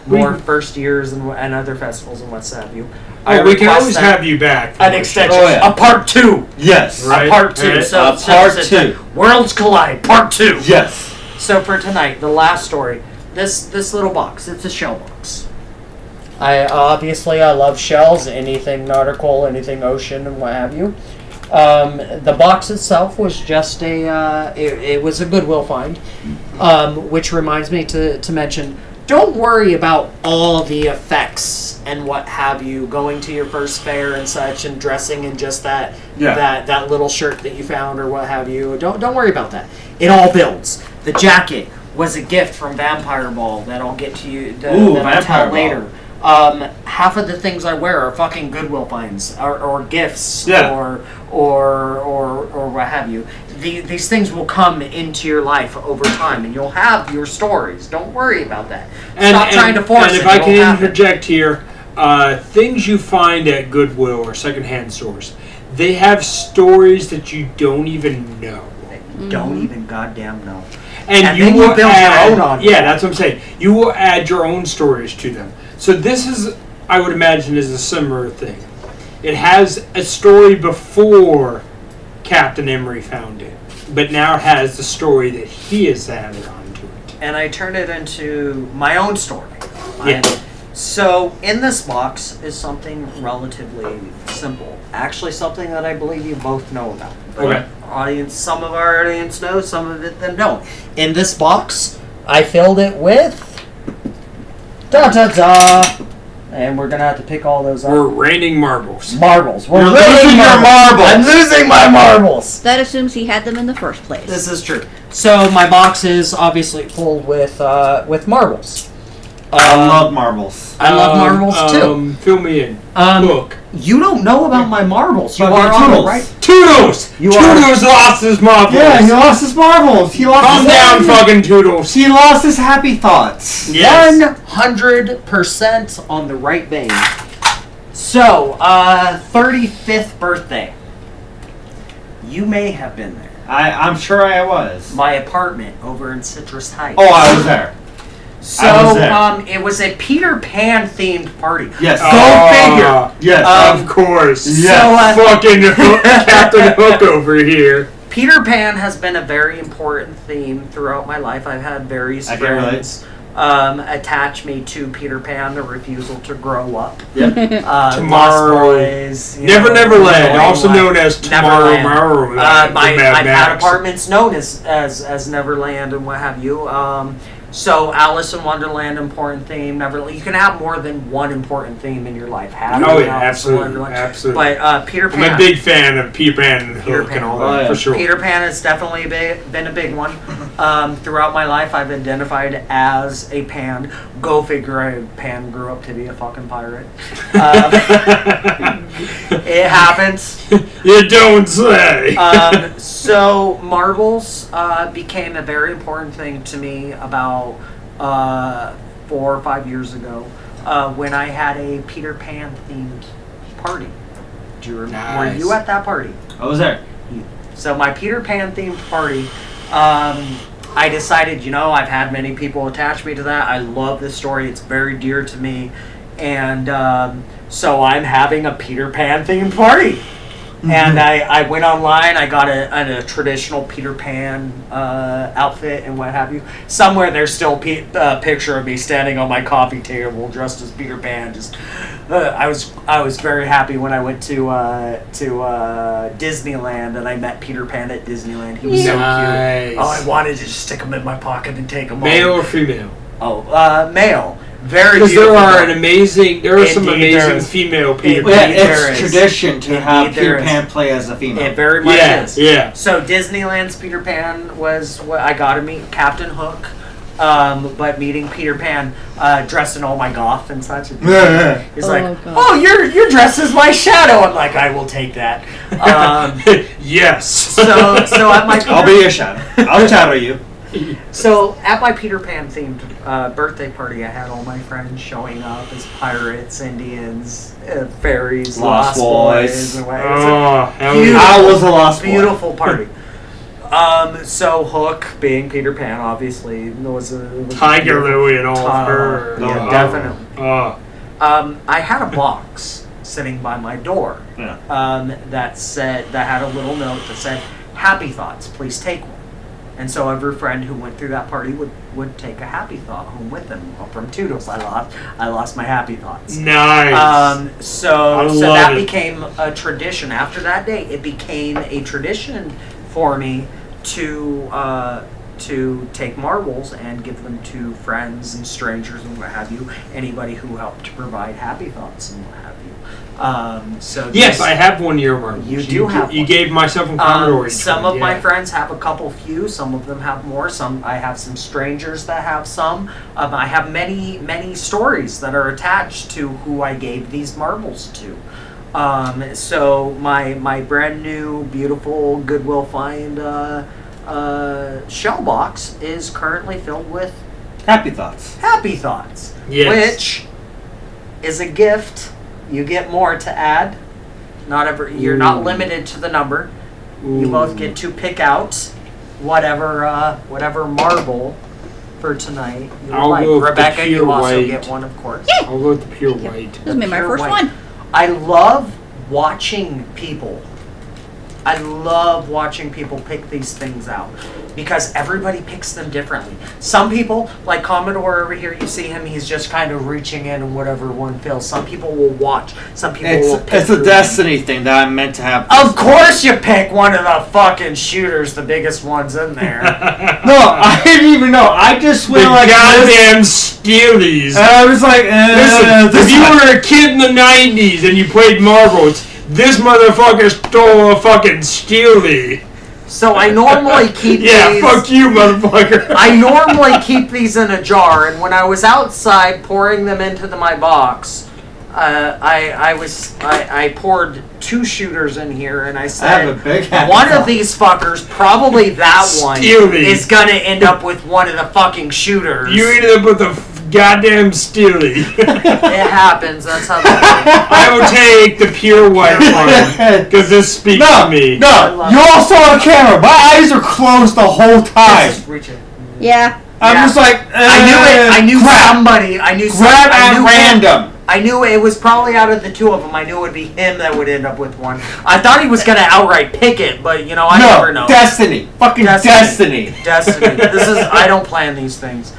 more first years and other festivals and what have you. We can always have you back. An extension, a part 2. Yes. Right. A part 2. Right. So part 2. Worlds Collide, part 2. Yes. So for tonight, the last story, this little box, it's a shell box. I love shells, anything nautical, anything ocean, and what have you. The box itself was just it was a Goodwill find, which reminds me to mention, don't worry about all the effects and what have you, going to your first fair and such, and dressing in just that little shirt that you found or what have you. Don't worry about that. It all builds. The jacket was a gift from Vampire Ball that I'll get to you that I'll tell later. Half of the things I wear are fucking Goodwill finds or gifts or what have you. These things will come into your life over time, and you'll have your stories. Don't worry about that. Stop trying to force it. And if I can interject here, things you find at Goodwill or secondhand stores, they have stories that you don't even know. Don't even goddamn know. And you then will you build add, your own on. Yeah, that's what I'm saying. You will add your own stories to them. So this is, I would imagine, is a similar thing. It has a story before Captain Emery found it, but now it has the story that he has added onto it. And I turned it into my own story. Yeah. So in this box is something relatively simple. Actually, something that I believe you both know about. Okay. Some of our audience knows, some of it them don't. In this box, I filled it with and we're gonna have to pick all those up. We're raining marbles. Marbles. You're losing your marbles. I'm losing my marbles. That assumes he had them in the first place. This is true. So my box is obviously full with marbles. I love marbles. I love marbles too. Fill me in. Look. You don't know about my marbles. You Fucking are on the Toodles. right. Toodles! Toodles lost his marbles! Yeah, he lost his marbles. He lost Calm his down, fucking Toodles. He lost his happy thoughts. Yes. 100% on the right vein. So, 35th birthday. You may have been there. I'm sure I was. My apartment over in Citrus Heights. Oh, I was there. So, I was there. it was a Peter Pan themed party. Yes. Go figure. Yes. Of course. Yes. So, Fucking Captain Hook over here. Peter Pan has been a very important theme throughout my life. I've had various friends attach me to Peter Pan, the refusal to grow up. Yep. Tomorrow. Boys, Neverland, also known as Tomorrow. I've had apartments known as Neverland and what have you. So Alice in Wonderland, important theme. Neverland. You can have more than one important theme in your life. Absolutely. But Peter Pan. I'm a big fan of Peter Pan and Hook and all that, for sure. Peter Pan has definitely been a big one. Throughout my life, I've identified as a Pan. Go figure, Pan grew up to be a fucking pirate. It happens. You don't say. So marbles became a very important thing to me about 4 or 5 years ago when I had a Peter Pan themed party. Do you remember? Nice. Were you at that party? I was there. So my Peter Pan themed party, I decided, I've had many people attach me to that. I love this story. It's very dear to me. And so I'm having a Peter Pan themed party. And I went online, I got a traditional Peter Pan outfit and what have you. Somewhere there's still a picture of me standing on my coffee table dressed as Peter Pan. I was very happy when I went to Disneyland and I met Peter Pan at Disneyland. He was so cute. Oh, I wanted to just stick him in my pocket and take him Male home. or female? Oh, male. Very Because there beautiful. are some Indeed, there amazing is. female Peter Indeed, Pan. there It's is. tradition to have Indeed, there Peter is. Pan play as a female. It very much Yeah, is. yeah. So Disneyland's Peter Pan was what I got to meet Captain Hook. But meeting Peter Pan dressed in all my goth and such. He's like, God. "Oh, you're dressed as my shadow." I'm like, "I will take that." Yes. So at my I'll be your shadow. I'll shadow you. So at my Peter Pan themed birthday party, I had all my friends showing up as pirates, Indians, fairies, Lost lost Boys. boys, and what. Oh, hell Beautiful. yeah. I was a lost boy. Beautiful party. So Hook, being Peter Pan, obviously was a Tiger beautiful- Lily and all of her. Yeah, Oh. definitely. Oh. I had a box sitting by my door Yeah. that had a little note that said, "Happy thoughts, please take one." And so every friend who went through that party would take a happy thought home with them. Well, from Toodles, I lost my happy thoughts. Nice. So love that it. became a tradition. After that day, it became a tradition for me to take marbles and give them to friends and strangers and what have you. Anybody who helped to provide happy thoughts and what have you. Yes, I have one earmark. You do have You one. gave myself and Commodore each some one, of my yeah. friends have a couple few. Some of them have more. I have some strangers that have some. I have many stories that are attached to who I gave these marbles to. So my brand new beautiful Goodwill find shell box is currently filled with Happy thoughts. happy thoughts, Yes. which is a gift. You get more to add. You're not Ooh. limited to the number. You Ooh. both get to pick out whatever marble for tonight you I'll like. go with the Rebecca, you pure also white. get one, of course. I'll go with the pure white. This is my Pure first white. one. I love watching people pick these things out because everybody picks them differently. Some people, like Commodore over here, you see him, he's just kind of reaching in and whatever one feels. Some people will watch. Some people will pick It's a through destiny thing that I'm meant to have. Of course you pick one of the fucking shooters, the biggest ones in there. No, I didn't even know. I just The went like this, goddamn Steelies. and I was like, Listen, this if you were a kid in the 90s and you played marbles, this motherfucker stole a fucking Steely. So I normally keep Yeah, these. fuck you, motherfucker. I normally keep these in a jar, and when I was outside pouring them into my box, I poured 2 shooters in here, and I I have said, a big happy one thought. of these fuckers, probably that one, Steely. is gonna end up with one of the fucking shooters. You ended up with a goddamn Steely. It happens. That's how. I will take the pure white one because this speaks No, to me. no, you all saw the camera. My eyes are closed the whole time. Just reach it. Yeah. I'm Yeah. just like, I knew it. I knew grab, somebody. I knew. grab I at knew random. I knew it was probably out of the 2 of them. I knew it would be him that would end up with one. I thought he was gonna outright pick it, but you know, I never know. Destiny, fucking Destiny. destiny. This is. I don't plan these things.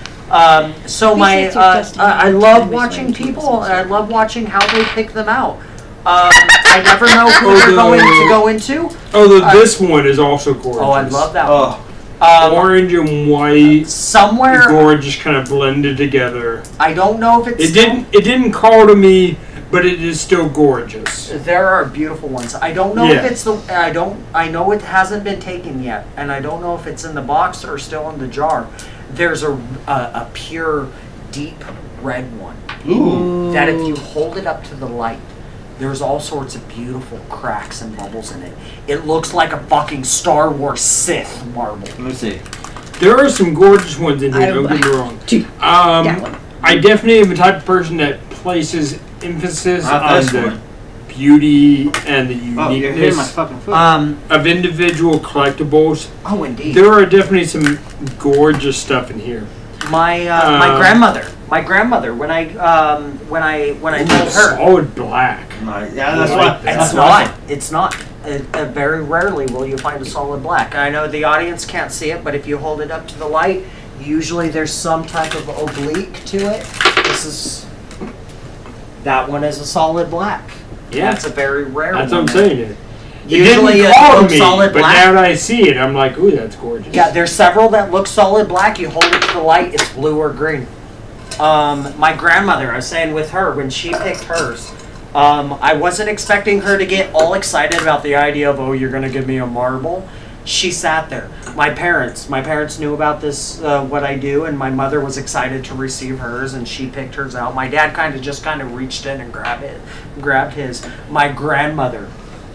So Besides your destiny, I you love can be watching swayed to people. this And I love watching how they pick them out. I never know who they're going to go into. Although this one is also gorgeous. Oh, I love that one. Oh, Orange and white, Somewhere, gorgeous, kind of blended together. I don't know if it's. It didn't call to me, but it is still gorgeous. There are beautiful ones. I don't know Yeah. if it's the. I know it hasn't been taken yet, and I don't know if it's in the box or still in the jar. There's a pure, deep red one ooh. that if you hold it up to the light, there's all sorts of beautiful cracks and bubbles in it. It looks like a fucking Star Wars Sith marble. Let me see. There are some gorgeous ones in here. Don't get me wrong. That one. I definitely am the type of person that places emphasis Not on this the one. beauty and the Oh, you're hitting my uniqueness fucking foot. of individual collectibles. Oh, indeed. There are definitely some gorgeous stuff in here. My my grandmother. When I told her. Solid black. Yeah, that's I why. like that. It's not. It's not. Very rarely will you find a solid black. I know the audience can't see it, but if you hold it up to the light, usually there's some type of oblique to it. That one is a solid black. Yeah. That's a very rare That's one. what I'm saying. It Usually didn't it call to looks me, solid but black. now that I see it, I'm like, ooh, that's gorgeous. Yeah, there's several that look solid black. You hold it to the light, it's blue or green. my grandmother, I was saying with her, when she picked hers, I wasn't expecting her to get all excited about the idea of, oh, you're going to give me a marble. She sat there. My parents knew about this, what I do, and my mother was excited to receive hers, and she picked hers out. My dad kind of reached in and grabbed his. My grandmother,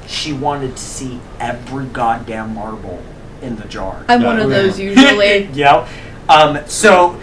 she wanted to see every goddamn marble in the jar. I'm one of those usually. Yep. So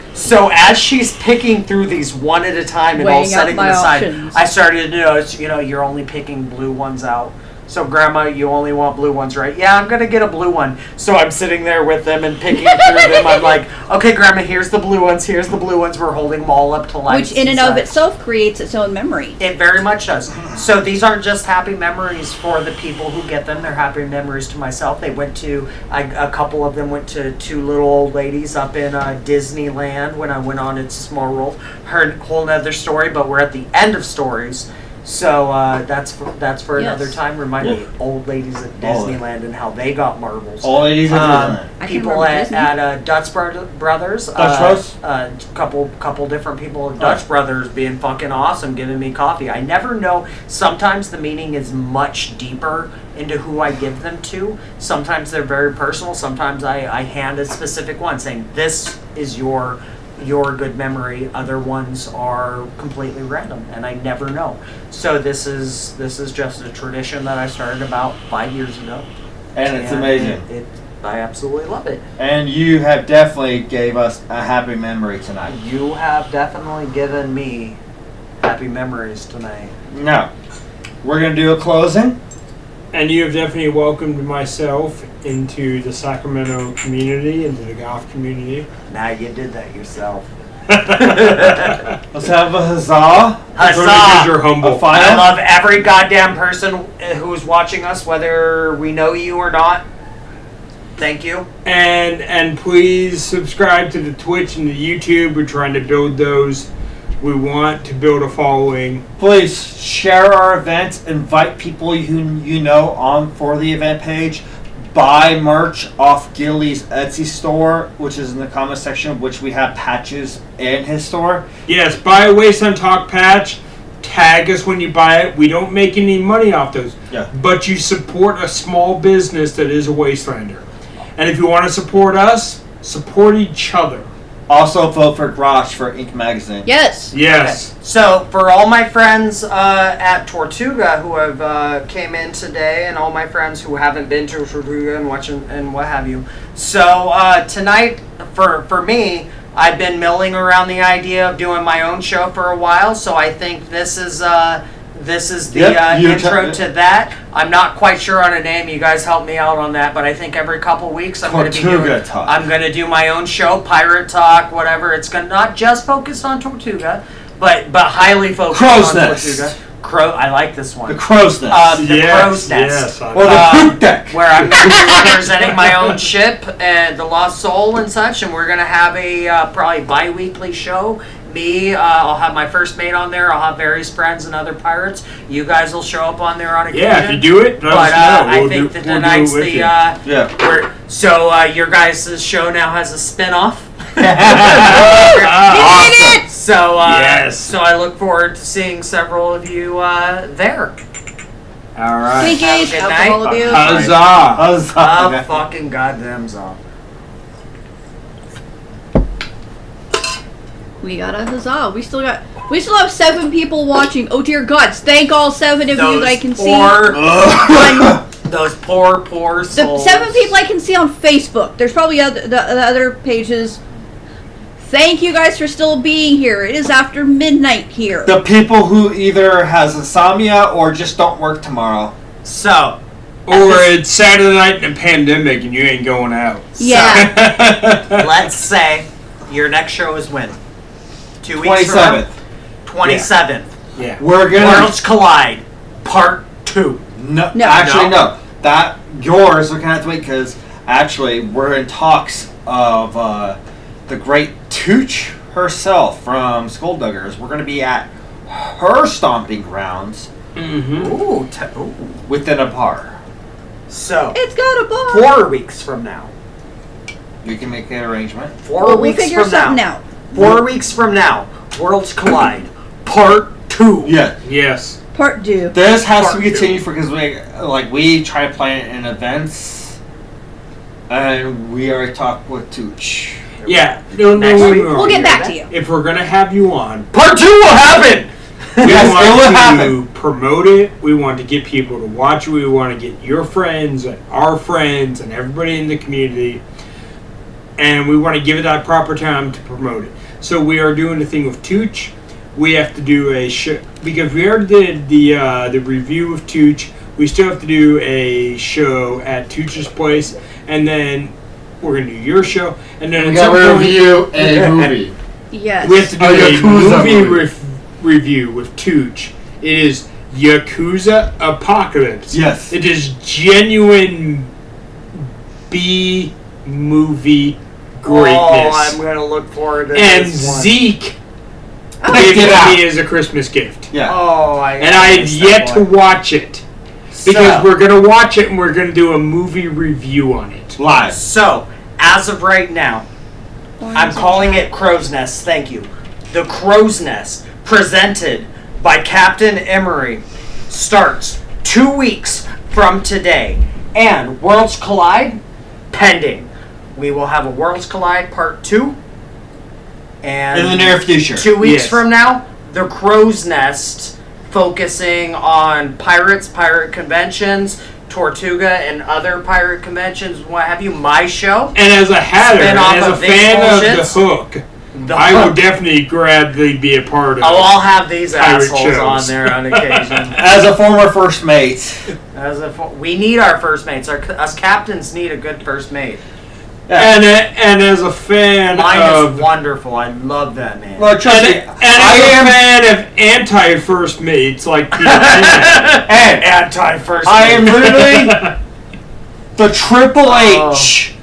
as she's picking through these one at a time and all Weighing out setting them my aside, options. I started to notice, you're only picking blue ones out. So, Grandma, you only want blue ones, right? Yeah, I'm going to get a blue one. So I'm sitting there with them and picking through them. I'm like, okay, Grandma, here's the blue ones. Here's the blue ones. We're holding them all up to light. Which in and of itself creates its own memory. It very much does. So these aren't just happy memories for the people who get them. They're happy memories to myself. They went to, a couple of them went to two little old ladies up in Disneyland when I went on It's a Small World. Heard a whole nother story, but we're at the end of stories. So that's for another time. Remind me, old ladies at Disneyland and how they got marbles. Old ladies at Disneyland. People at Dutch Brothers. Dutch Bros? Couple different people at Dutch Brothers being fucking awesome, giving me coffee. I never know. Sometimes the meaning is much deeper into who I give them to. Sometimes they're very personal. Sometimes I hand a specific one saying, this is your good memory. Other ones are completely random, and I never know. So this is just a tradition that I started about 5 years ago, And it's amazing. I absolutely love it. And you have definitely gave us a happy memory tonight. You have definitely given me happy memories tonight. Now, we're going to do a closing. And you have definitely welcomed myself into the Sacramento community, into the golf community. Now you did that yourself. Let's have a huzzah. Huzzah! You're humble. A final? I love every goddamn person who's watching us, whether we know you or not. Thank you. And please subscribe to the Twitch and the YouTube. We're trying to build those. We want to build a following. Please share our events. Invite people you know on for the event page. Buy merch off Gilly's Etsy store, which is in the comment section, which we have patches in his store. Yes, buy a Wasteland Talk patch. Tag us when you buy it. We don't make any money off those. Yeah. But you support a small business that is a Wastelander. And if you want to support us, support each other. Also vote for Grosh for Ink Magazine. Yes. Yes. Okay. So for all my friends at Tortuga who have came in today, and all my friends who haven't been to Tortuga and watching and what have you. So tonight, for me, I've been milling around the idea of doing my own show for a while. So I think this is the intro to that. I'm not quite sure on a name. You guys help me out on that. But I think every couple weeks I'm going to do my own show, Pirate Talk, whatever. It's going to not just focus on Tortuga, but highly focused on Tortuga. I like this one. The Crow's Nest. Crow's Nest. Yes. Or the Poop Deck. Where I'm going to be representing my own ship and the Lost Soul and such, and we're going to have a probably bi-weekly show. Me, I'll have my first mate on there. I'll have various friends and other pirates. You guys will show up on there on occasion. Yeah, if you do it, let us know. I think that tonight's your guys' show now has a spin-off. Awesome. So, yes. So I look forward to seeing several of you there. All right. Thank you. Have a good Alcohol abuse. Huzzah. Huzzah. Fucking goddamn zop. We got a huzzah. We still have 7 people watching. Oh dear gods. Thank all 7 of you that I can see. Those poor souls. The 7 people I can see on Facebook. There's probably the other pages. Thank you guys for still being here. It is after midnight here. The people who either has insomnia or just don't work tomorrow. So. Or it's Saturday night in a pandemic and you ain't going out. Yeah. So, let's say your next show is when? 2 weeks 27th. from 27th. Yeah. We're gonna Worlds Collide, Part 2. No. No. That yours are gonna have to wait because actually we're in talks of the great Tooch herself from Skullduggers. We're gonna be at her stomping grounds. Mm-hmm. Ooh. Within a bar. So It's got a bar. 4 weeks from now. You can make an arrangement. 4 We'll weeks figure from something now. out. 4 weeks from now, Worlds Collide, Part 2. Yeah. Yes. Part 2. This has Part to be continued because we try to plan it in events, and we already talked with Tooch. Yeah. No, Next week. We'll get back to you. If we're gonna have you on, Part 2 will happen! we Yes, it will want to happen. promote it. We want to get people to watch it. We want to get your friends and our friends and everybody in the community, and we want to give it that proper time to promote it. So we are doing the thing with Tooch. We have to do a show because we already did the review of Tooch. We still have to do a show at Tooch's place, and then we're gonna do your show, and then We at got some to point review a movie. Yes. we have to do A a Yakuza movie movie. review with Tooch. It is Yakuza Apocalypse. Yes. It is genuine B movie greatness. Oh, I'm going to look forward to And this one. Zeke Oh, gave Get it out. me as a Christmas gift. Yeah. Oh, And I have yet to watch it. Because we're going to watch it and we're going to do a movie review on it. Live. So, as of right now, I'm Orange calling it Crow's Nest. Thank you. The Crow's Nest, presented by Captain Emery, starts 2 weeks from today. And Worlds Collide, pending. We will have a Worlds Collide Part 2. And In the near future. 2 weeks Yes. from now, the Crow's Nest, focusing on pirates, pirate conventions, Tortuga, and other pirate conventions, what have you. My show. And as a hatter, and Spin-off as a of these fan of the bullshits. hook, The I will Hook. definitely gladly be a part of Oh, it. I'll have these Pirate assholes shows. on there on occasion. As a former first mate. We need our first mates. Us captains need a good first mate. And as a fan Mine of is wonderful. I love that man. Well, trust And, me, and I as am. a fan of anti-first mates like Peter Pan. And Anti-first I am mate. literally the Triple Oh. H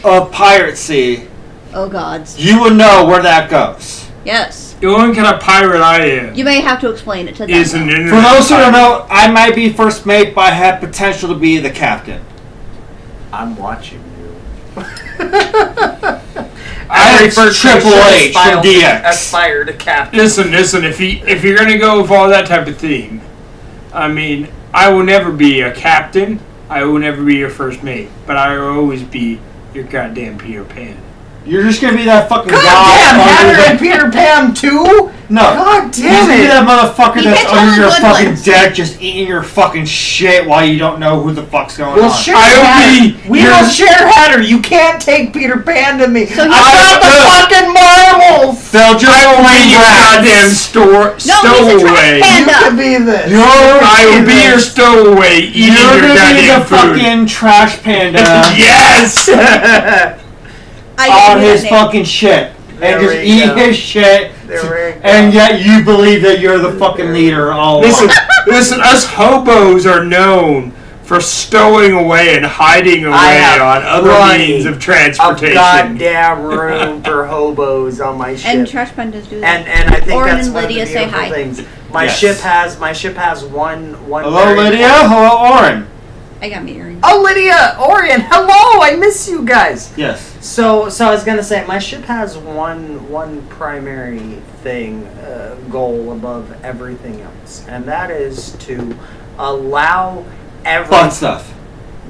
of piracy. Oh gods. You will know where that goes. Yes. The only kind of pirate I am You may have to explain it to them. is an though. internet For those who don't pirate. know, I might be first mate, but I have potential to be the captain. I'm watching you. I am first Triple mate should H from DX. aspire to captain. Listen. If you're gonna go with all that type of theme, I mean, I will never be a captain. I will never be your first mate, but I will always be your goddamn Peter Pan. You're just gonna be that fucking God guy damn, under Hatter the- and Peter Pan too? No. God He's damn gonna be it. that motherfucker You that's can't tell under the your good fucking ones. deck, just eating your fucking shit while you don't know who the fuck's going We'll on. share I will Hatter. be We your- will share Hatter. You can't take Peter Pan to me. So you- I got the fucking marbles. They'll just I will be flame your rats. goddamn he's a stowaway. trash You panda. can be this. I will be your stowaway eating You're your gonna be goddamn the food. fucking trash panda Yes! I can on do his that name. fucking shit. There And just we eat go. his shit. There we go. And yet you believe that you're the fucking leader all Listen, along. listen, us hobos are known for stowing away and hiding away have on other plenty means of A transportation. goddamn room for hobos on my ship. And trash pandas do that. And I think Oren that's and one Lydia of the say beautiful hi. things. My Yes. ship has one. Hello, very Lydia. important- Hello, Oren. I got me earrings. Oh, Lydia, Orion, hello! I miss you guys. Yes. So I was gonna say my ship has one primary thing, goal above everything else, and that is to allow every. Fun stuff.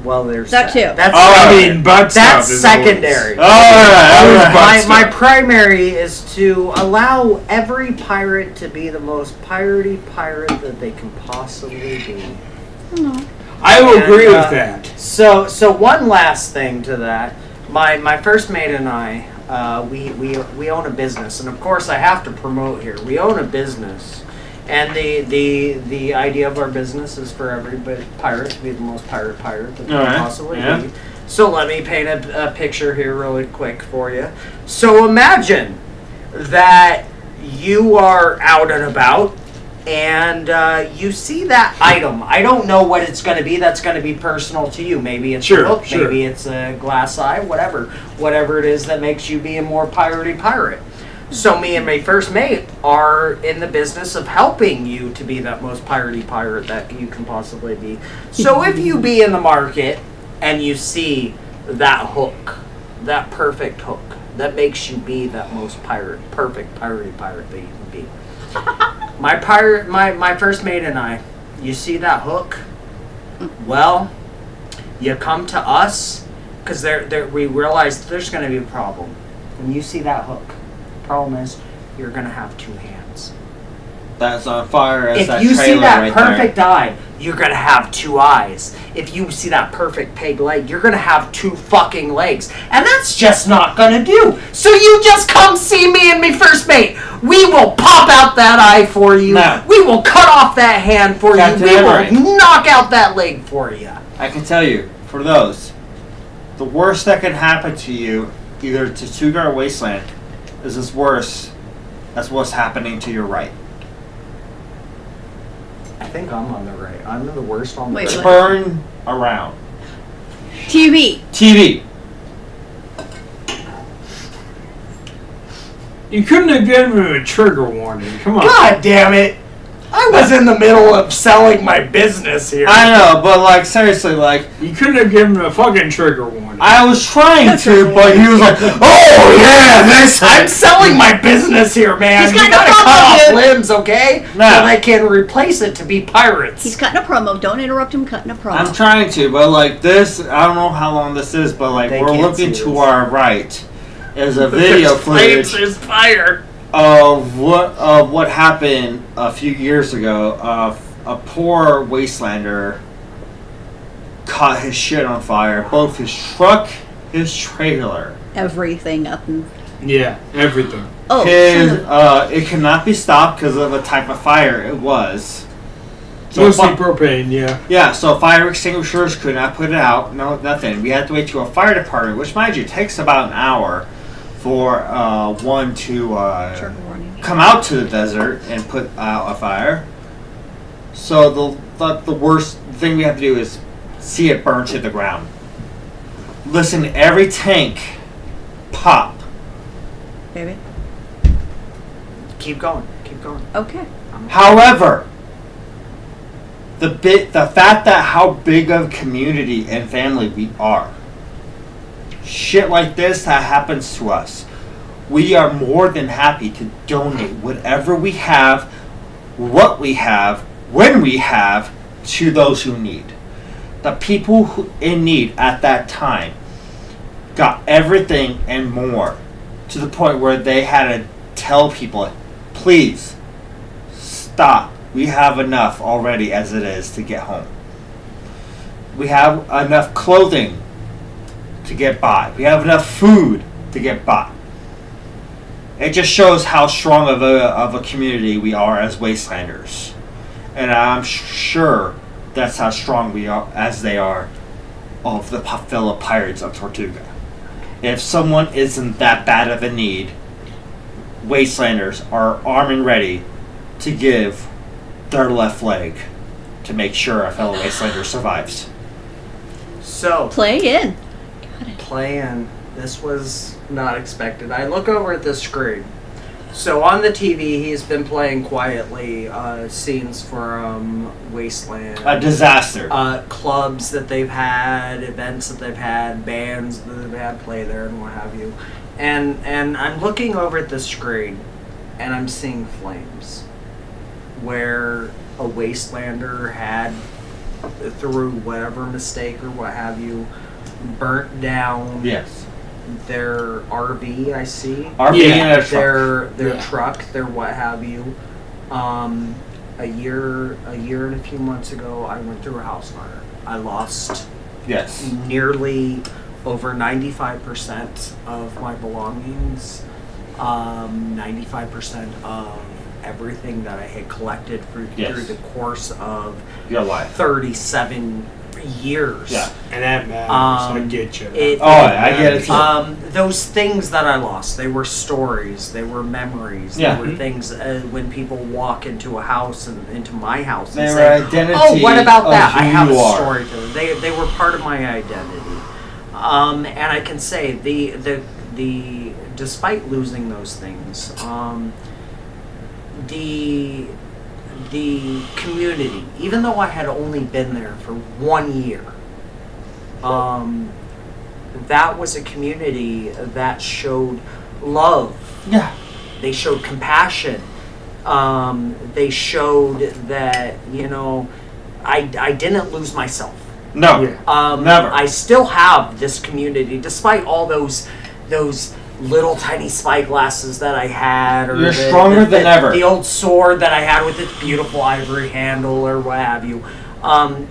Well, there's That too. That's Oh, I Alright. mean, butt stuff that's is secondary. Alright, alright. Butt My stuff. primary is to allow every pirate to be the most piratey pirate that they can possibly be. I will And, agree with that. So one last thing to that. My first mate and I, we own a business, and of course I have to promote here. We own a business, and the idea of our business is for every pirate to be the most pirate that they All can right, possibly yeah. be. So let me paint a picture here really quick for you. So imagine that you are out and about, and you see that item. I don't know what it's going to be. That's going to be personal to you. Maybe it's Sure, a book. sure. Maybe it's a glass eye. Whatever it is that makes you be a more piratey pirate. So me and my first mate are in the business of helping you to be that most piratey pirate that you can possibly be. So if you be in the market and you see that hook, that perfect hook, that makes you be that most perfect pirate that you can be. My first mate and I, you see that hook? Well, you come to us because we realized there's going to be a problem. When you see that hook, the problem is you're going to have two hands. That's on fire as If that you see trailer that right perfect eye, you're going to have two eyes. If you see that perfect peg leg, you're going to have two fucking legs. And that's just not going to do. So you just come see me and me first mate. We will pop out that eye for you. No. We will cut off that hand for Captain you. We Emery. will knock out that leg for you. I can tell you, for those, the worst that can happen to you, either to Tortuga or Wasteland, is as worse as what's happening to your right. I think I'm on the right. I'm the worst on the Wait, right. Turn around. TV. TV. You couldn't have given him a trigger warning. Come on. God damn it. I was in the middle of selling my business here. I know, but like seriously, like You couldn't have given him a fucking trigger warning. I was trying to, but he was like, "Oh yeah, this." I'm selling my business here, man. He's got You no gotta problem, cut off dude. limbs, okay? No. So they can replace it to be pirates. He's cutting a promo. Don't interrupt him cutting a promo. I'm trying to, but like this, I don't know how long this is, but like They we're can't looking see to this. our right is a video There's flames, footage there's fire. of what happened a few years ago. A poor wastelander caught his shit on fire, both his truck, his trailer. Everything up and Yeah, everything. oh, His son of- it could not be stopped because of the type of fire it was. Mostly fi- propane, yeah. yeah, so fire extinguishers could not put it out. No, nothing. We had to wait to a fire department, which, mind you, takes about an hour for one to trigger warning. come out to the desert and put out a fire. So the worst thing we have to do is see it burn to the ground. Listen to every tank pop. Baby. Keep going, keep going. Okay. However, the fact that how big of a community and family we are, shit like this that happens to us, we are more than happy to donate whatever we have, what we have, when we have, to those who need. The people who in need at that time got everything and more, to the point where they had to tell people, please stop. We have enough already as it is to get home. We have enough clothing to get by. We have enough food to get by. It just shows how strong of a community we are as Wastelanders. And I'm sure that's how strong we are, as they are, of the fellow pirates of Tortuga. If someone isn't that bad of a need, Wastelanders are armed and ready to give their left leg to make sure a fellow Wastelander survives. So, Play in. playing. This was not expected. I look over at the screen. So on the TV, he's been playing quietly scenes from Wasteland. A disaster. Clubs that they've had, events that they've had, bands that they've had play there, and what have you. And I'm looking over at the screen, and I'm seeing flames, where a Wastelander had, through whatever mistake or what have you, burnt down Yes. their RV. I see RV Yeah, and a truck. their Yeah. truck, their what have you. A year and a few months ago, I went through a house fire. I lost Yes. nearly over 95% of my belongings, 95% of everything that I had collected through the course of Your life. 37 years. Yeah. And that matters. I Um, get you. it- I get it too. Those things that I lost, they were stories, they were memories, Yeah. they were things when people walk into a house and into my house and They say, were identity "Oh, what about of that? who I have a you are." story to them." They were part of my identity, and I can say the despite losing those things, the community, even though I had only been there for 1 year, that was a community that showed love. Yeah. They showed compassion. They showed that, I didn't lose myself. No. Yeah. Never. I still have this community, despite all those little tiny spyglasses that I had, or You're stronger than ever. The old sword that I had with its beautiful ivory handle, or what have you.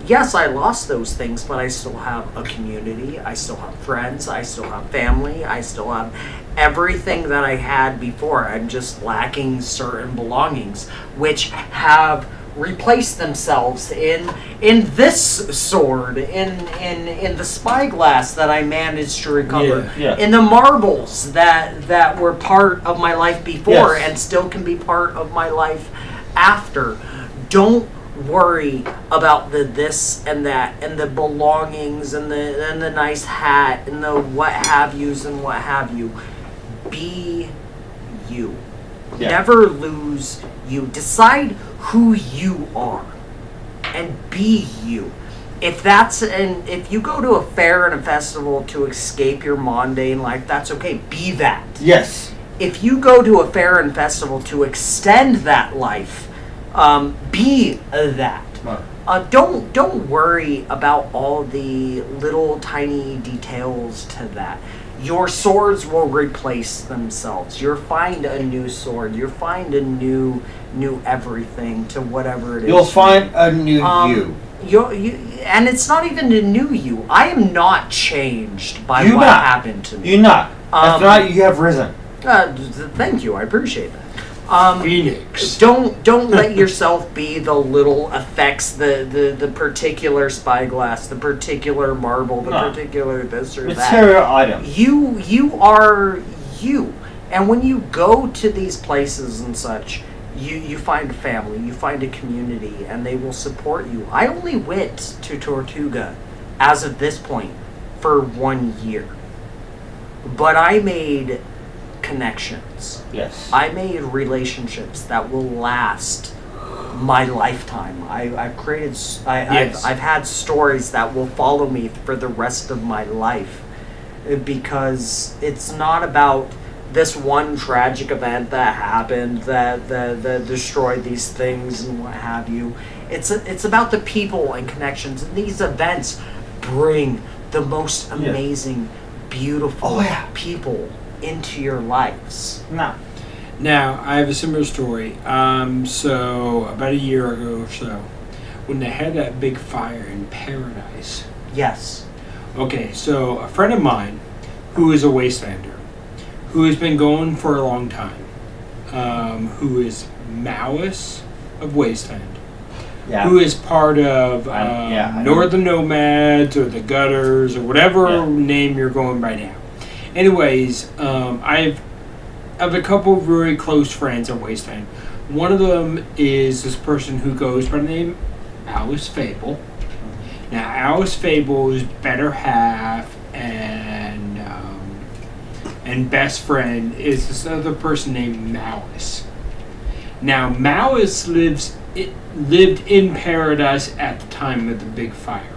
Yes, I lost those things, but I still have a community. I still have friends. I still have family. I still have everything that I had before. I'm just lacking certain belongings, which have replaced themselves in this sword, in the spyglass that I managed to recover, Yeah. in the marbles that were part of my life before, Yes. and still can be part of my life after. Don't worry about the this and that and the belongings and the nice hat and the what have yous and what have you. Be you. Yeah. Never lose you. Decide who you are and be you. If you go to a fair and a festival to escape your mundane life, that's okay. Be that. Yes. If you go to a fair and festival to extend that life, be that. Don't worry about all the little tiny details to that. Your swords will replace themselves. You'll find a new sword. You'll find a new everything to whatever it is. You'll find a new you. And it's not even a new you. I am not changed by You what not. happened to me. You're not. If not, you have risen. Thank you. I appreciate that. Phoenix. Don't let yourself be the little effects, the particular spyglass, the particular marble, the No. particular this or that. Material item. You are you, and when you go to these places and such, you find a family, you find a community, and they will support you. I only went to Tortuga, as of this point, for 1 year, but I made connections. Yes. I made relationships that will last my lifetime. I've created. I've had stories that will follow me for the rest of my life, because it's not about this one tragic event that happened that destroyed these things and what have you. It's about the people and connections, and these events bring the most amazing, beautiful people into your lives. No. Now, I have a similar story. So, about a year ago or so, when they had that big fire in Paradise. Yes. Okay, so a friend of mine, who is a wastelander, who has been going for a long time, who is Maoist of Wasteland, Yeah. who is part of I Northern Nomads or the Gutters or whatever name you're going by now. Anyways, I have a couple of really close friends at Wasteland. One of them is this person who goes by the name Alice Fable. Now, Alice Fable's better half and best friend is this other person named Malice. Now, Malice lived in Paradise at the time of the big fire.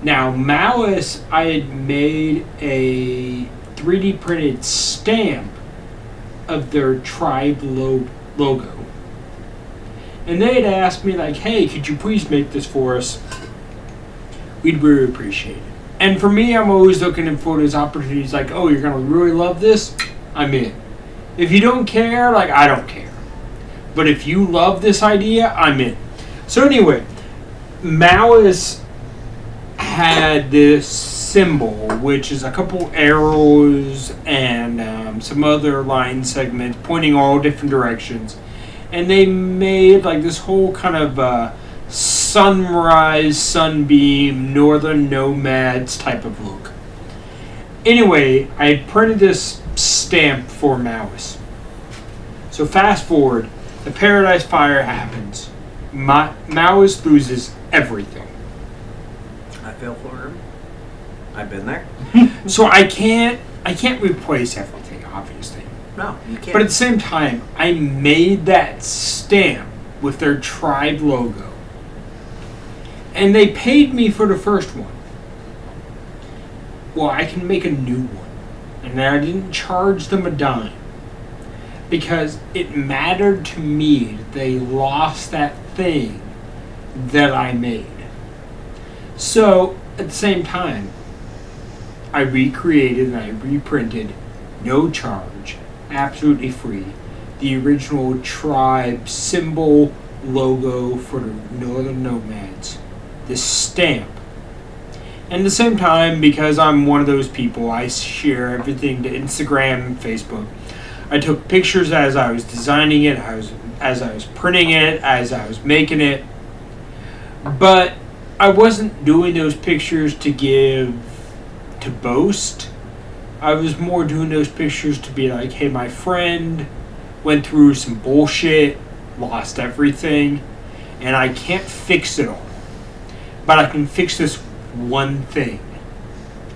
Now, Malice, I had made a 3D printed stamp of their tribe logo. And they had asked me, like, hey, could you please make this for us? We'd really appreciate it. And for me, I'm always looking for those opportunities, like, oh, you're going to really love this? I'm in. If you don't care, like, I don't care. But if you love this idea, I'm in. So anyway, Malice had this symbol, which is a couple arrows and some other line segments pointing all different directions. And they made like this whole kind of sunrise, sunbeam, northern nomads type of look. Anyway, I printed this stamp for Malice. So fast forward, the Paradise Fire happens. Malice loses everything. I feel for him. I've been there. So I can't replace everything, obviously. No, you can't. But at the same time, I made that stamp with their tribe logo. And they paid me for the first one. well, I can make a new one. And then I didn't charge them a dime. Because it mattered to me that they lost that thing that I made. So, at the same time, I recreated and I reprinted, no charge, absolutely free, the original tribe symbol logo for the Northern Nomads. This stamp. And at the same time, because I'm one of those people, I share everything to Instagram and Facebook. I took pictures as I was designing it, as I was printing it, as I was making it. But I wasn't doing those pictures to boast. I was more doing those pictures to be like, hey, my friend went through some bullshit, lost everything, and I can't fix it all. But I can fix this one thing.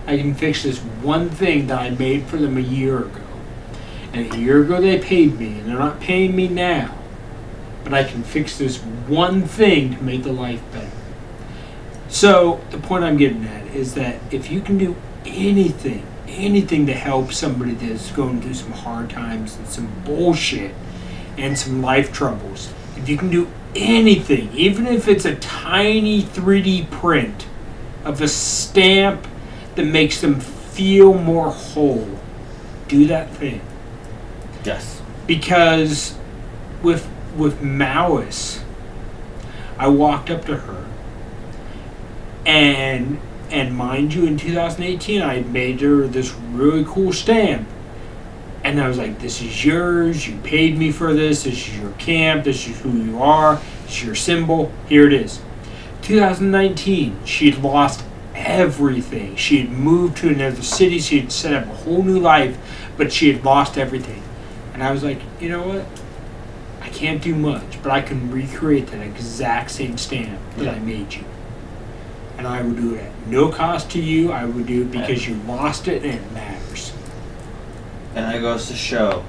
I can fix this one thing that I made for them a year ago. And a year ago they paid me, and they're not paying me now. But I can fix this one thing to make the life better. So, the point I'm getting at is that if you can do anything to help somebody that's going through some hard times and some bullshit and some life troubles, if you can do anything, even if it's a tiny 3D print of a stamp that makes them feel more whole, do that thing. Yes. Because with Malice, I walked up to her, and mind you, in 2018, I made her this really cool stamp. And I was like, this is yours, you paid me for this is your camp, this is who you are, this is your symbol, here it is. 2019, she had lost everything. She had moved to another city, she had set up a whole new life, but she had lost everything. And I was like, you know what? I can't do much, but I can recreate that exact same stamp that I made you. And I would do it at no cost to you. I would do it because you lost it and it matters. And that goes to show,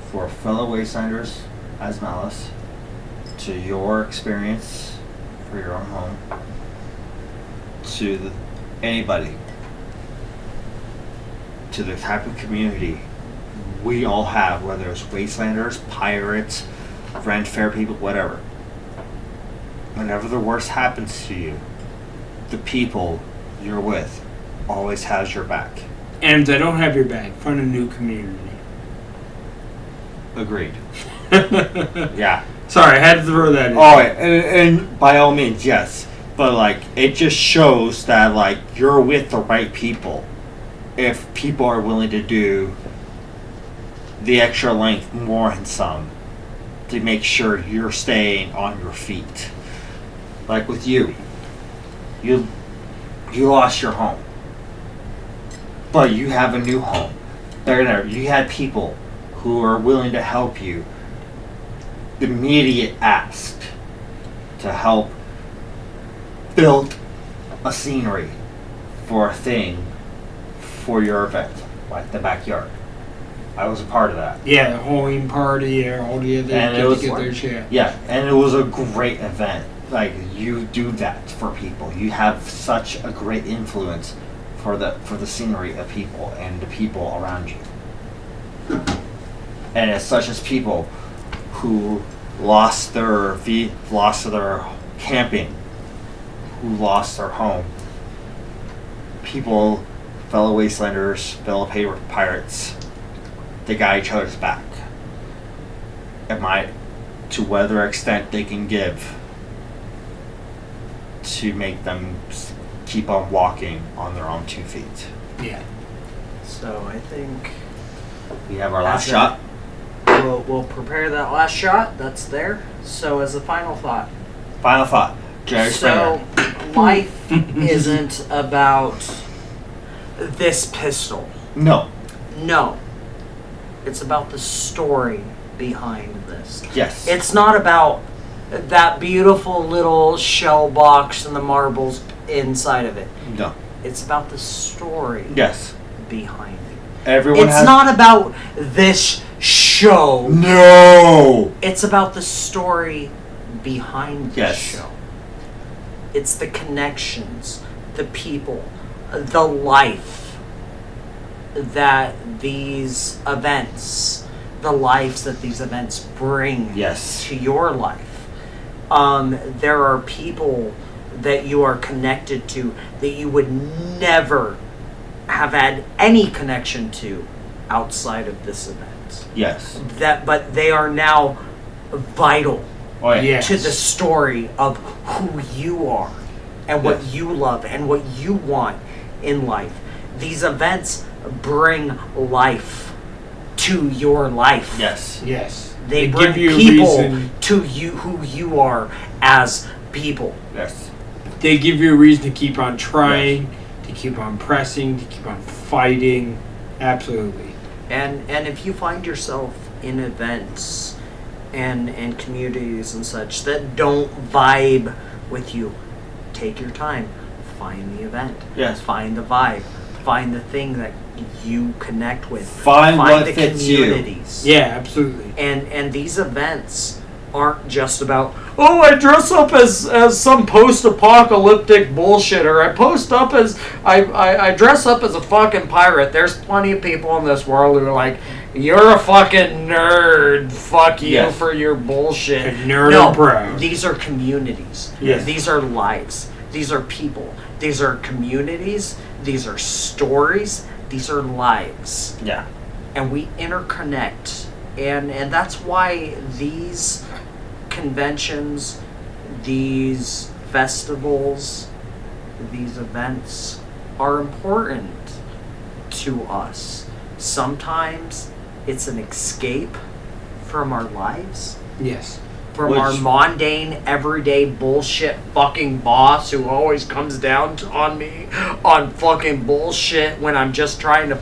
for fellow Wastelanders as Malice, to your experience for your own home, to anybody, to the type of community we all have, whether it's Wastelanders, pirates, Rent Fair people, whatever. Whenever the worst happens to you, the people you're with always has your back. And if they don't have your back, find a new community. Agreed. Yeah. Sorry, I had to throw that in. Oh, and by all means, yes. But, like, it just shows that, like, you're with the right people. If people are willing to do the extra length, more and some, to make sure you're staying on your feet. Like with you lost your home, but you have a new home. You had people who are willing to help you. The immediate ask to help build a scenery for a thing for your event, like the backyard. I was a part of that. Yeah, the Halloween party, all the other And it was get-togethers, yeah, and it was a great event. Like, you do that for people. You have such a great influence for the scenery of people and the people around you. And it's such as people who lost their camping, who lost their home. People, fellow Wastelanders, fellow pirates, they got each other's back. To whatever extent they can give to make them keep on walking on their own 2 feet. Yeah. So I think We have our last shot. we'll prepare that last shot. That's there. So as a final thought. Final thought. Jerry Springer. So life isn't about this pistol. No. No. It's about the story behind this. Yes. It's not about that beautiful little shell box and the marbles inside of it. No. It's about the story Yes. behind it. Everyone It's has... not about this show. No! It's about the story behind the Yes. show. It's the connections, the people. the life that these events, the lives that these events bring Yes. to your life. There are people that you are connected to that you would never have had any connection to outside of this event. Yes. But they are now vital Oh yeah. Yes. to the story of who you are and what Yes. you love and what you want in life. These events bring life to your life. Yes. Yes. They give bring you a people reason. to you, who you are as people. Yes. They give you a reason to keep on trying, to keep on pressing, to keep on fighting. Absolutely. And if you find yourself in events and communities and such that don't vibe with you, take your time. Find the event. Yes. Find the vibe. Find the thing that you connect with. Find what the fits you. communities. Yeah, absolutely. And these events aren't just about, oh, I dress up as some post-apocalyptic bullshit, or I post up as I dress up as a fucking pirate. There's plenty of people in this world who are like, you're a fucking nerd. Fuck you Yes. for your bullshit. A nerd no, and proud. these are communities. Yes. These are lives. These are people. These are communities. These are stories. These are lives. Yeah. And we interconnect. And that's why these conventions, these festivals, these events are important to us. Sometimes it's an escape from our lives, Yes. from our mundane, everyday bullshit fucking boss who always comes down on me on fucking bullshit when I'm just trying to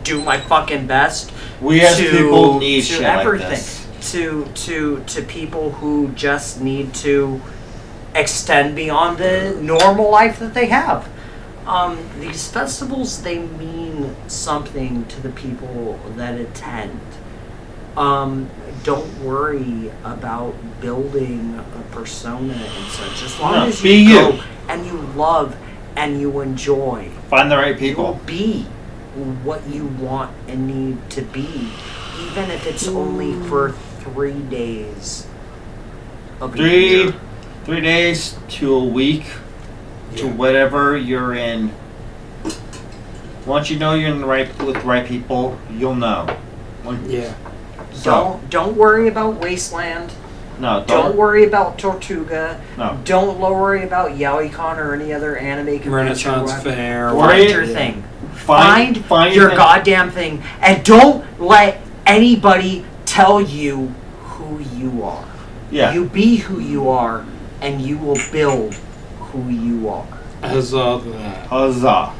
do my fucking best. We as people need to shit everything. like this. To people who just need to extend beyond the normal life that they have. These festivals, they mean something to the people that attend. Don't worry about building a persona and such. As long No, as be you go you. and you love and you enjoy, Find the right you will people. be what you want and need to be, even if it's only for 3 days of a year. 3 days to a week to Yeah. whatever you're in. Once you know you're in with the right people, you'll know. Yeah. So, Don't worry about Wasteland. no, Don't worry about Tortuga. No. Don't worry about YaoiCon or any other anime convention. Renaissance What- Fair. Find Worry- your yeah. thing. Find your thing. goddamn thing, and don't let anybody tell you who you are. Yeah. You be who you are, and you will build who you are. Huzzah that. Huzzah.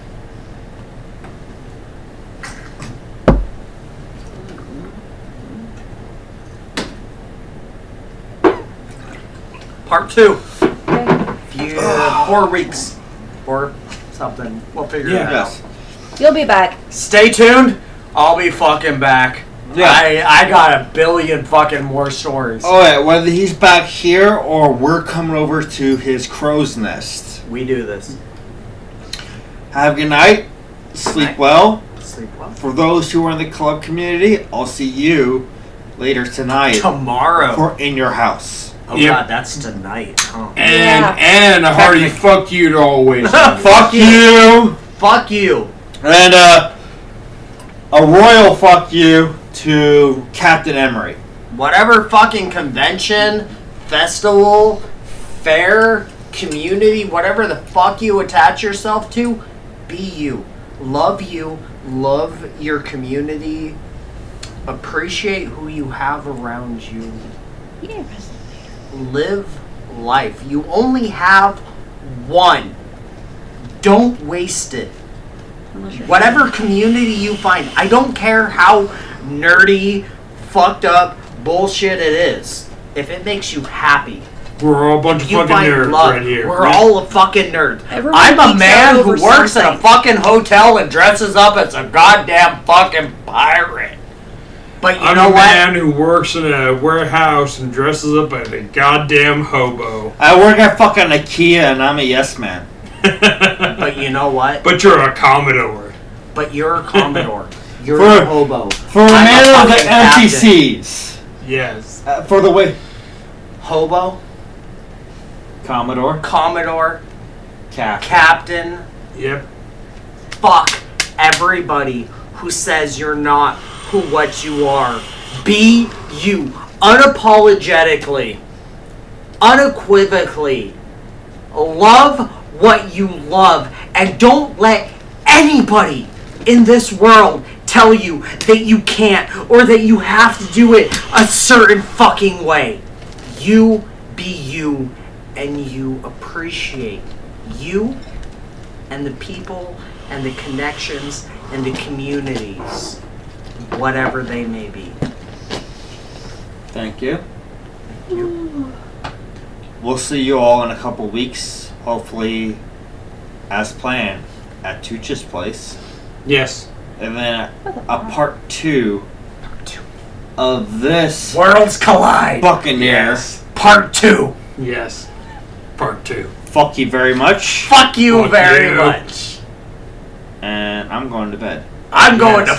Part 2. Okay. Few 4 weeks or something. We'll figure Yeah. it out. Yes. You'll be back. Stay tuned. I'll be fucking back. Yeah. I got a billion fucking more stories. Oh yeah, whether he's back here or we're coming over to his crow's nest. We do this. Have a good night. Sleep night. well. Sleep well. For those who are in the club community, I'll see you later tonight Tomorrow. or in your house. Oh Yep. god, that's tonight. Huh? And a hearty fuck you to always. Fuck you! Fuck you. And a royal fuck you to Captain Emery. Whatever fucking convention, festival, fair, community, whatever the fuck you attach yourself to, be you. Love your community. Appreciate who you have around you. Yeah. Live life. You only have one. Don't waste it. Unless you're Whatever community you find, I don't care how nerdy, fucked up bullshit it is. If it makes you happy, We're all a bunch of you fucking find nerds love. right here. We're all a fucking nerd. Everyone I'm a geeks man out who over works at a something. fucking hotel and dresses up as a goddamn fucking pirate. But you I'm know a what? man who works in a warehouse and dresses up as a goddamn hobo. I work at fucking IKEA and I'm a yes man. But you know what? But you're a Commodore. But you're a Commodore. You're For- a hobo. For a I'm man of the fucking empty captain. seas. Yes. For the way. Hobo, Commodore. Commodore, Captain. Captain. Yep. Fuck everybody who says you're not what you are. Be you. Unapologetically. Unequivocally. Love what you love. And don't let anybody in this world tell you that you can't or that you have to do it a certain fucking way. You be you, and you appreciate you and the people and the connections and the communities, whatever they may be. Thank you. We'll see you all in a couple weeks, hopefully, as planned, at Tucha's place. Yes. And then a part 2 of this Worlds Collide. Buccaneer. Yes. Part 2. Yes. Part 2. Fuck you very much. Fuck you Fuck very you. much. And I'm going to bed. I'm going Yes. to